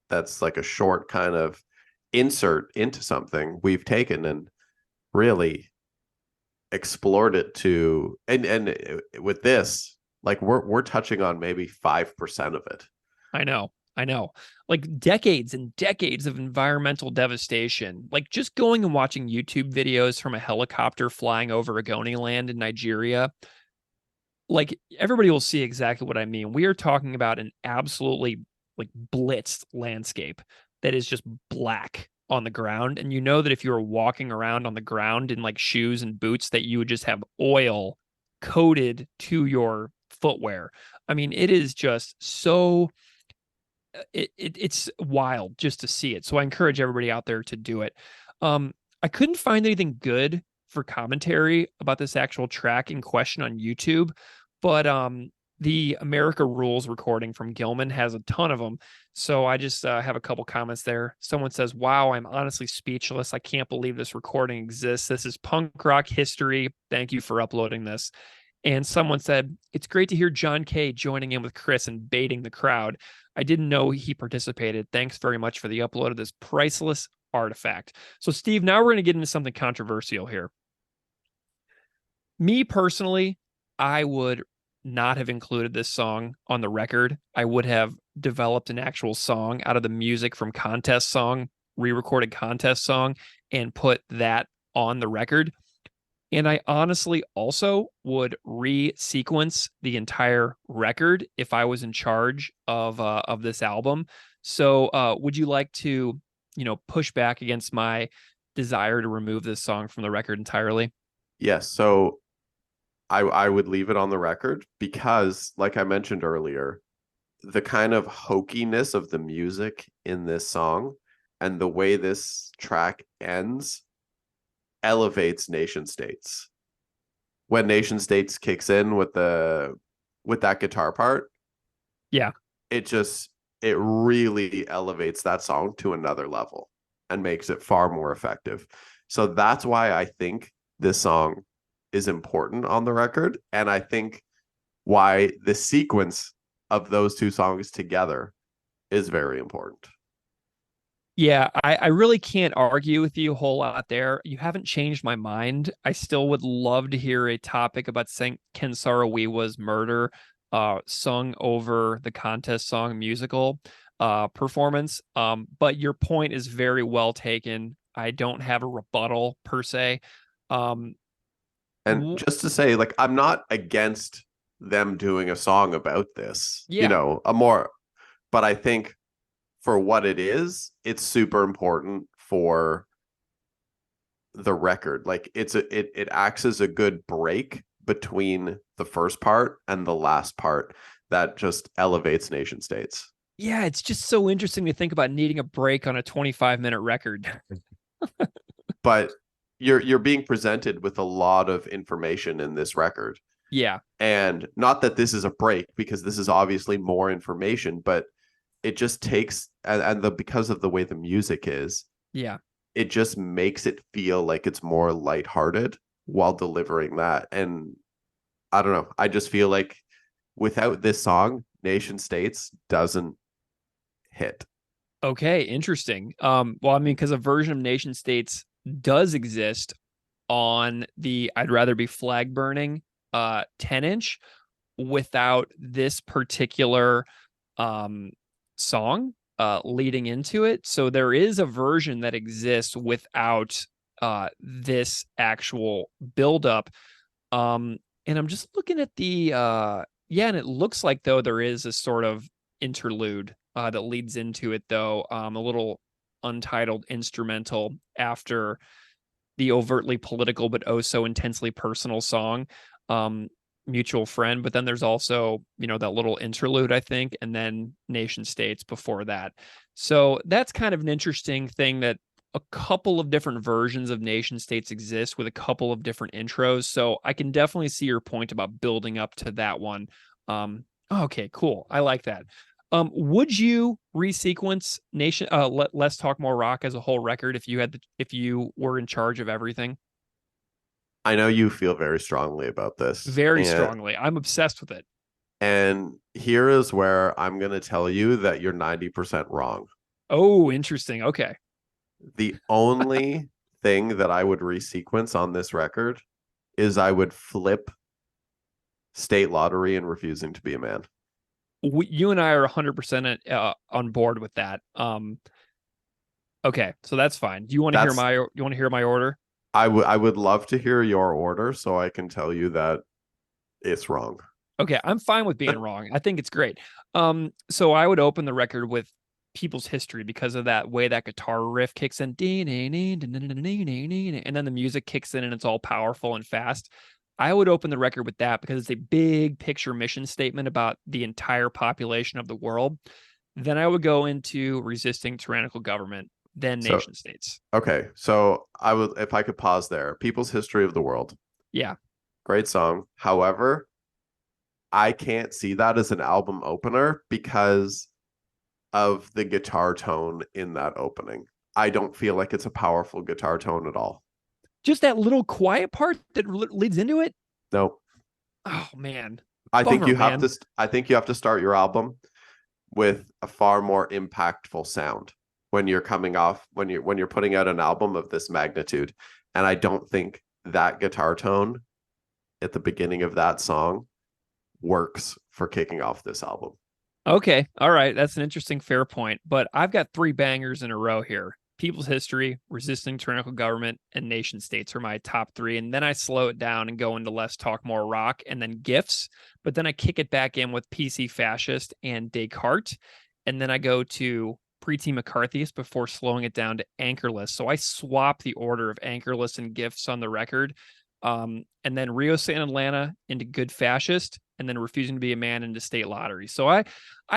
that's like a short kind of insert into something we've taken and really explored it to, and with this, like we're touching on maybe 5% of it. I know. Like decades and decades of environmental devastation. Like just going and watching YouTube videos from a helicopter flying over Ogoni land in Nigeria. Like everybody will see exactly what I mean. We are talking about an absolutely like blitzed landscape that is just black on the ground. And you know that if you were walking around on the ground in like shoes and boots, that you would just have oil coated to your footwear. I mean, it is just so it's wild just to see it. So I encourage everybody out there to do it. I couldn't find anything good for commentary about this actual track in question on YouTube, but the America Rules recording from Gilman has a ton of them. So I just have a couple comments there. Someone says, "Wow, I'm honestly speechless. I can't believe this recording exists. This is punk rock history. Thank you for uploading this." And someone said, "It's great to hear John Kay joining in with Chris and baiting the crowd. I didn't know he participated. Thanks very much for the upload of this priceless artifact." So, Steve, now we're going to get into something controversial here. Me personally, I would not have included this song on the record. I would have developed an actual song out of the music from Contest Song, re-recorded Contest Song, and put that on the record. And I honestly also would re-sequence the entire record if I was in charge of this album. So would you like to, push back against my desire to remove this song from the record entirely? Yes. So I would leave it on the record because, like I mentioned earlier, the kind of hokiness of the music in this song and the way this track ends elevates Nation States. When Nation States kicks in with that guitar part, yeah, it really elevates that song to another level and makes it far more effective. So that's why I think this song is important on the record, and I think why the sequence of those two songs together is very important. Yeah, I really can't argue with you a whole lot there. You haven't changed my mind. I still would love to hear a topic about Ken Saro-Wiwa's murder sung over the Contest Song musical performance. But your point is very well taken. I don't have a rebuttal per se. And just to say, like, I'm not against them doing a song about this, but I think for what it is, it's super important for the record. Like it acts as a good break between the first part and the last part that just elevates Nation States. Yeah, it's just so interesting to think about needing a break on a 25-minute record. But you're being presented with a lot of information in this record. Yeah. And not that this is a break, because this is obviously more information, but it just takes because of the way the music is, it just makes it feel like it's more lighthearted while delivering that. And I don't know, I just feel like without this song, Nation States doesn't hit. Okay, interesting. Well, I mean, because a version of Nation States does exist on the I'd Rather Be Flag Burning 10-inch without this particular song leading into it. So there is a version that exists without this actual buildup. And I'm just looking at the and it looks like though there is a sort of interlude that leads into it though, a little untitled instrumental after the overtly political but oh so intensely personal song Mutual Friend. But then there's also that little interlude, I think, and then Nation States before that. So that's kind of an interesting thing, that a couple of different versions of Nation States exist with a couple of different intros. So I can definitely see your point about building up to that one. Okay, cool, I like that. Would you resequence Nation Let's Talk More Rock as a whole record if you were in charge of everything? I know you feel very strongly about this. Very strongly. I'm obsessed with it. And here is where I'm going to tell you that you're 90% wrong. Oh, interesting. Okay. The only thing that I would resequence on this record is I would flip State Lottery and Refusing to Be a Man. You and I are 100% on board with that. Okay, so that's fine. Do you want to hear my order? I would love to hear your order so I can tell you that it's wrong. Okay, I'm fine with being wrong. I think it's great. So I would open the record with People's History because of that way that guitar riff kicks in, and then the music kicks in and it's all powerful and fast. I would open the record with that because it's a big picture mission statement about the entire population of the world. Then I would go into Resisting Tyrannical Government, then Nation States. Okay, so I would, if I could pause there, People's History of the World. Yeah. Great song. However, I can't see that as an album opener because of the guitar tone in that opening. I don't feel like it's a powerful guitar tone at all. Just that little quiet part that leads into it? No. Oh man. I think you have to start your album with a far more impactful sound when you're coming off, when you're putting out an album of this magnitude. And I don't think that guitar tone at the beginning of that song works for kicking off this album. Okay. All right. That's an interesting, fair point. But I've got 3 bangers in a row here. People's History, Resisting Tyrannical Government, and Nation States are my top 3. And then I slow it down and go into Less Talk More Rock and then Gifts. But then I kick it back in with PC Fascist and Descartes. And then I go to Pretty McCarthyist before slowing it down to Anchorless. So I swap the order of Anchorless and Gifts on the record. And then Rio San Atlanta into Good Fascist, and then Refusing to Be a Man into State Lottery. So I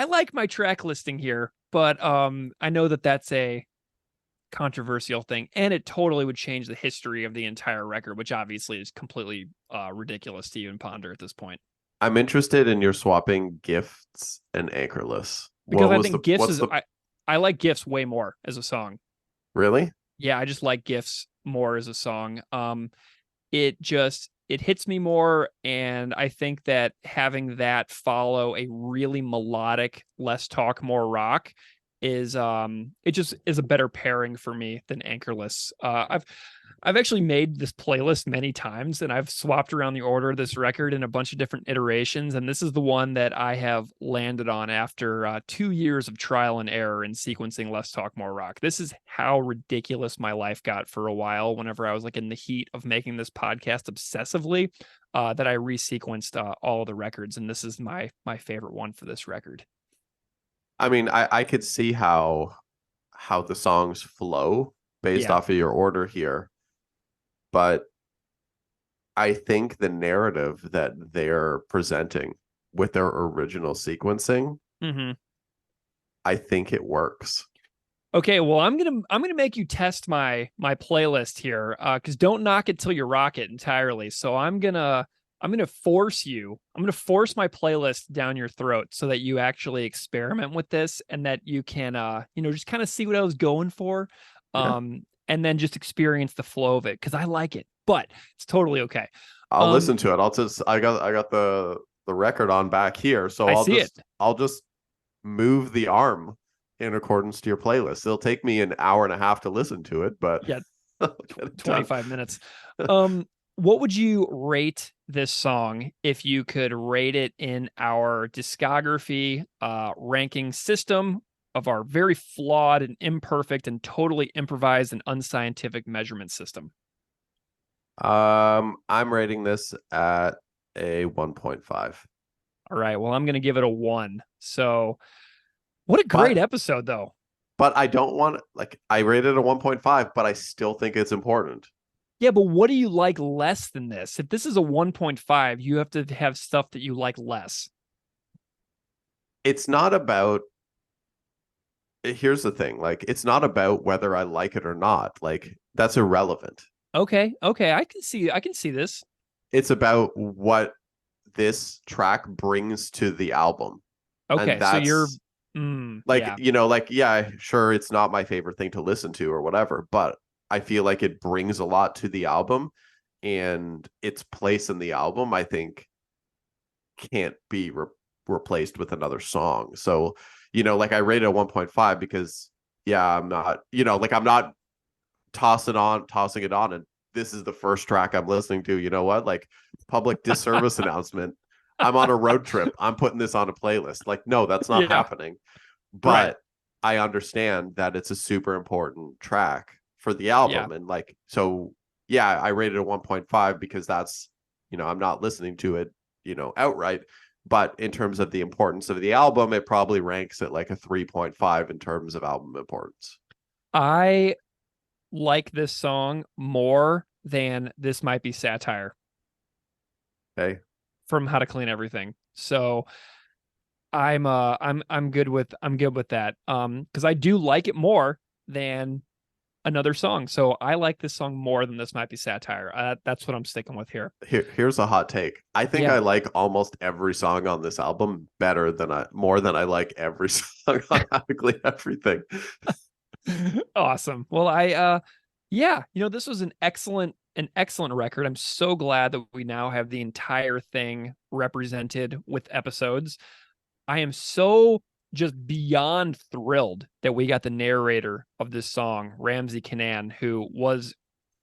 like my track listing here, but I know that that's a controversial thing, and it totally would change the history of the entire record, which obviously is completely ridiculous to even ponder at this point. I'm interested in your swapping Gifts and Anchorless. Because I think Gifts is... I like Gifts way more as a song. Really? Yeah, I just like Gifts more as a song. It hits me more, and I think that having that follow a really melodic Less Talk More Rock is it just is a better pairing for me than Anchorless. I've actually made this playlist many times, and I've swapped around the order of this record in a bunch of different iterations, and this is the one that I have landed on after 2 years of trial and error in sequencing Less Talk More Rock. This is how ridiculous my life got for a while whenever I was like in the heat of making this podcast obsessively, that I resequenced all of the records, and this is my favorite one for this record. I mean, I could see how the songs flow based off of your order here. But I think the narrative that they're presenting with their original sequencing, I think it works. Okay, well, I'm gonna make you test my playlist here, because don't knock it till you rock it entirely. So I'm gonna force my playlist down your throat so that you actually experiment with this and that you can just kind of see what I was going for. And then just experience the flow of it, because I like it, but it's totally okay. I'll listen to it. I got the record on back here, so I'll just move the arm in accordance to your playlist. It'll take me an hour and a half to listen to it, but 25 minutes. What would you rate this song if you could rate it in our discography ranking system of our very flawed and imperfect and totally improvised and unscientific measurement system? I'm rating this at a 1.5. All right. Well, I'm going to give it a 1. So what a great episode, though. But I don't want, I rated a 1.5, but I still think it's important. Yeah, but what do you like less than this? If this is a 1.5, you have to have stuff that you like less. It's not about... Here's the thing, it's not about whether I like it or not. That's irrelevant. Okay, I can see this. It's about what this track brings to the album. Okay, so you're sure, it's not my favorite thing to listen to or whatever, but I feel like it brings a lot to the album, and its place in the album, I think, can't be replaced with another song. So I rated a 1.5 because I'm not tossing it on, and this is the first track I'm listening to. You know what? Like, public disservice announcement. I'm on a road trip. I'm putting this on a playlist. Like, no, that's not happening. But I understand that it's a super important track for the album. And like, so yeah, I rated it a 1.5 because that's, you know, I'm not listening to it, you know, outright. But in terms of the importance of the album, it probably ranks at like a 3.5 in terms of album importance. I like this song more than This Might Be Satire. Okay. From How to Clean Everything. So I'm good with that. Because I do like it more than another song. So I like this song more than This Might Be Satire. That's what I'm sticking with here. Here's a hot take. I think I like almost every song on this album more than I like every song on How to Clean Everything. Awesome. Well, this was an excellent record. I'm so glad that we now have the entire thing represented with episodes. I am so just beyond thrilled that we got the narrator of this song, Ramsey Kanaan, who was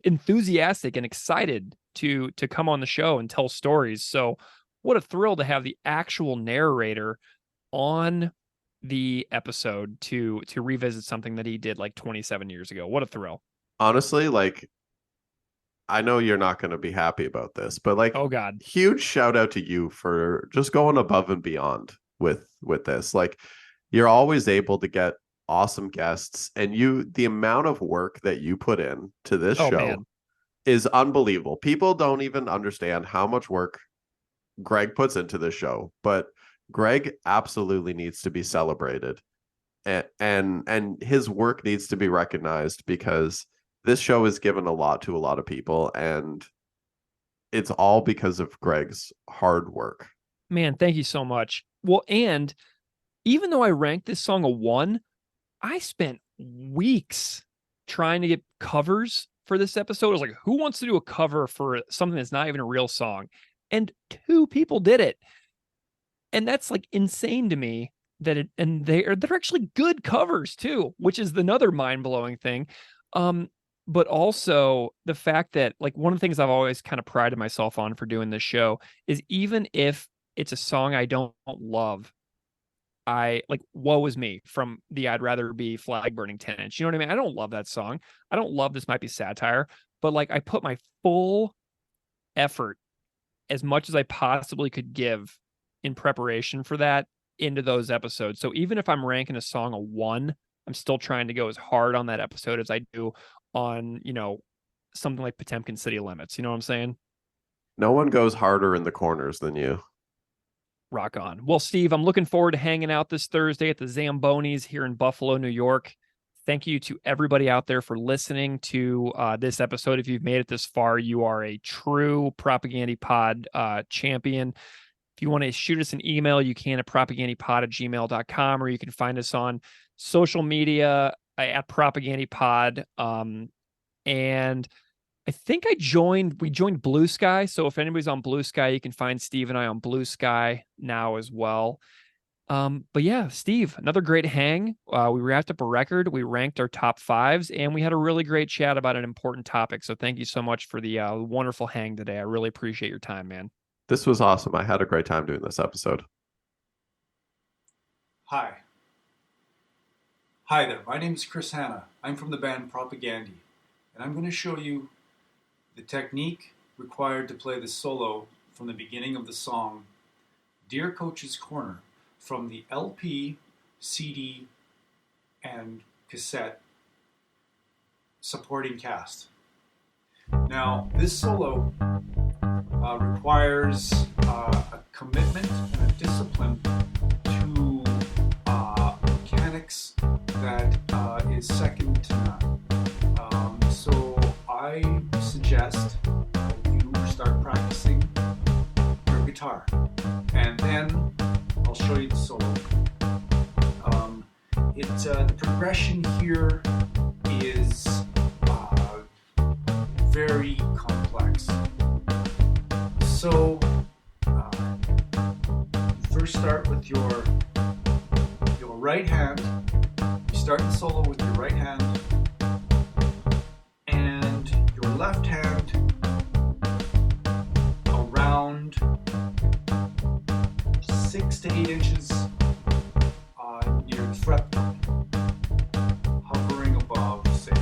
enthusiastic and excited to come on the show and tell stories. So what a thrill to have the actual narrator on the episode to revisit something that he did like 27 years ago. What a thrill. Honestly, like, I know you're not going to be happy about this, but like, oh God, huge shout out to you for just going above and beyond with this. Like, you're always able to get awesome guests, and the amount of work that you put in to this show is unbelievable. People don't even understand how much work Greg puts into this show, but Greg absolutely needs to be celebrated, and his work needs to be recognized, because this show has given a lot to a lot of people, and it's all because of Greg's hard work. Man, thank you so much. Well, and even though I ranked this song a 1, I spent weeks trying to get covers for this episode. I was like, who wants to do a cover for something that's not even a real song? And 2 people did it. And that's like insane to me that they're actually good covers too, which is another mind-blowing thing. But also the fact that, like, one of the things I've always kind of prided myself on for doing this show is, even if it's a song I don't love, woe is me from the I'd Rather Be Flag Burning 10-inch. You know what I mean? I don't love that song. I don't love This Might Be Satire, but like, I put my full effort, as much as I possibly could give in preparation for that, into those episodes. So even if I'm ranking a song a 1, I'm still trying to go as hard on that episode as I do on, you know, something like Potemkin City Limits. You know what I'm saying? No one goes harder in the corners than you. Rock on. Well, Steve, I'm looking forward to hanging out this Thursday at the Zambonis here in Buffalo, New York. Thank you to everybody out there for listening to this episode. If you've made it this far, you are a true Propagandy Pod champion. If you want to shoot us an email, you can at propagandipod@gmail.com, or you can find us on social media at propagandipod. And I think we joined Blue Sky. So if anybody's on Blue Sky, you can find Steve and I on Blue Sky now as well. But yeah, Steve, another great hang. We wrapped up a record. We ranked our top 5s, and we had a really great chat about an important topic. So thank you so much for the wonderful hang today. I really appreciate your time, man. This was awesome. I had a great time doing this episode. Hi there. My name is Chris Hanna. I'm from the band Propagandy, and I'm going to show you the technique required to play the solo from the beginning of the song Dear Coach's Corner, from the LP, CD, and cassette supporting cast. Now, this solo requires a commitment and a discipline to mechanics that is second to none. So I suggest that you start practicing your guitar, and then I'll show you the solo. The progression here is very complex. So first start with your right hand. You start the solo with your right hand, left hand around 6 to 8 inches near the fretboard, hovering above, say,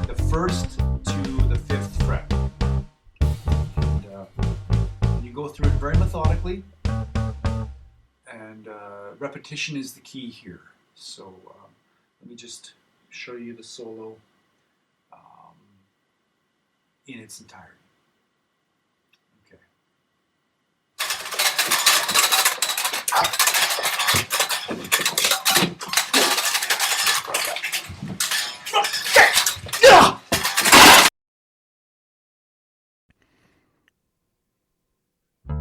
the 1st to the 5th fret. And you go through it very methodically, and repetition is the key here. So let me just show you the solo in its entirety. Okay.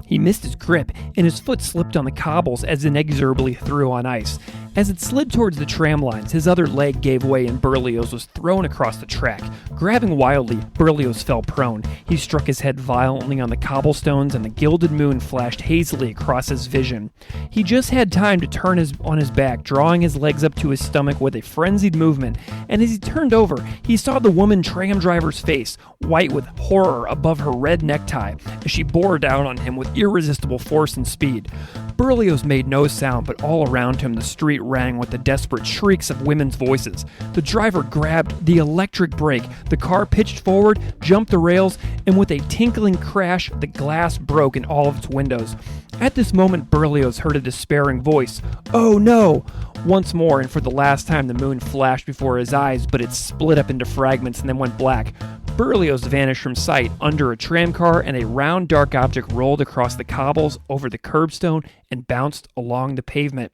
He missed his grip, and his foot slipped on the cobbles as inexorably threw on ice. As it slid towards the tram lines, his other leg gave way and Berlioz was thrown across the track. Grabbing wildly, Berlioz fell prone. He struck his head violently on the cobblestones, and the gilded moon flashed hazily across his vision. He just had time to turn on his back, drawing his legs up to his stomach with a frenzied movement, and as he turned over, he saw the woman tram driver's face, white with horror above her red necktie, as she bore down on him with irresistible force and speed. Berlioz made no sound, but all around him the street rang with the desperate shrieks of women's voices. The driver grabbed the electric brake, the car pitched forward, jumped the rails, and with a tinkling crash, the glass broke in all of its windows. At this moment, Berlioz heard a despairing voice, "Oh no!" Once more, and for the last time, the moon flashed before his eyes, but it split up into fragments and then went black. Berlioz vanished from sight under a tramcar, and a round dark object rolled across the cobbles, over the curbstone, and bounced along the pavement.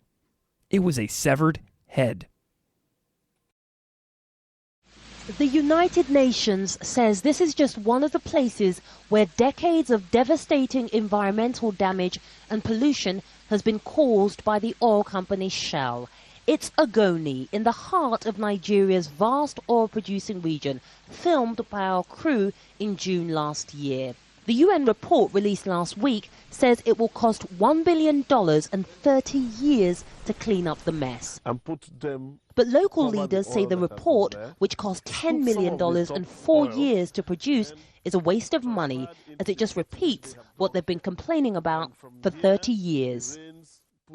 It was a severed head. The United Nations says this is just one of the places where decades of devastating environmental damage and pollution has been caused by the oil company Shell. It's Ogoni, in the heart of Nigeria's vast oil-producing region, filmed by our crew in June last year. The UN report released last week says it will cost $1 billion and 30 years to clean up the mess. But local leaders say the report, which cost $10 million and 4 years to produce, is a waste of money, as it just repeats what they've been complaining about for 30 years.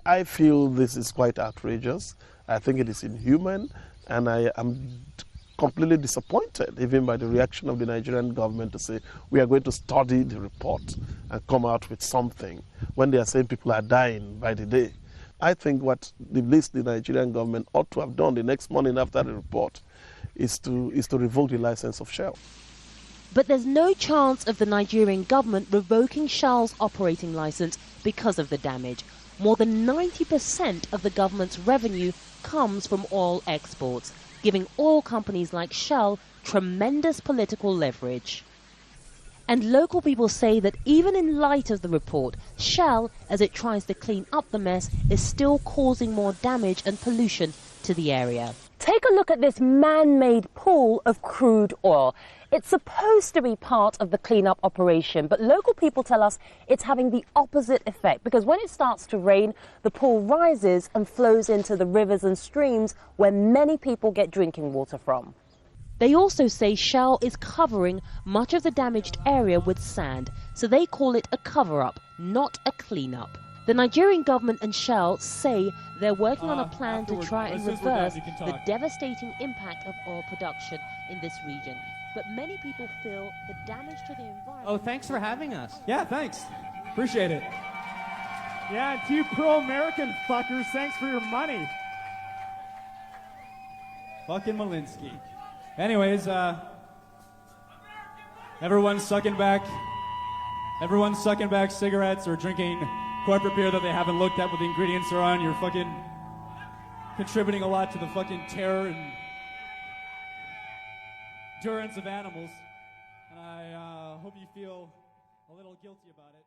I feel this is quite outrageous. I think it is inhuman, and I am completely disappointed even by the reaction of the Nigerian government to say we are going to study the report and come out with something when they are saying people are dying by the day. I think what the least the Nigerian government ought to have done the next morning after the report is to revoke the license of Shell. But there's no chance of the Nigerian government revoking Shell's operating license because of the damage. More than 90% of the government's revenue comes from oil exports, giving oil companies like Shell tremendous political leverage. And local people say that even in light of the report, Shell, as it tries to clean up the mess, is still causing more damage and pollution to the area. Take a look at this man-made pool of crude oil. It's supposed to be part of the cleanup operation, but local people tell us it's having the opposite effect, because when it starts to rain, the pool rises and flows into the rivers and streams where many people get drinking water from. They also say Shell is covering much of the damaged area with sand, so they call it a cover-up, not a cleanup. The Nigerian government and Shell say they're working on a plan to try and reverse the devastating impact of oil production in this region. But many people feel the damage to the environment... Oh, thanks for having us. Yeah, thanks. Appreciate it. Yeah, and to you pro-American fuckers, thanks for your money. Fucking Malinsky. Anyways, everyone's sucking back cigarettes or drinking corporate beer that they haven't looked at what the ingredients are on. You're fucking contributing a lot to the fucking terror and endurance of animals. And I hope you feel a little guilty about it.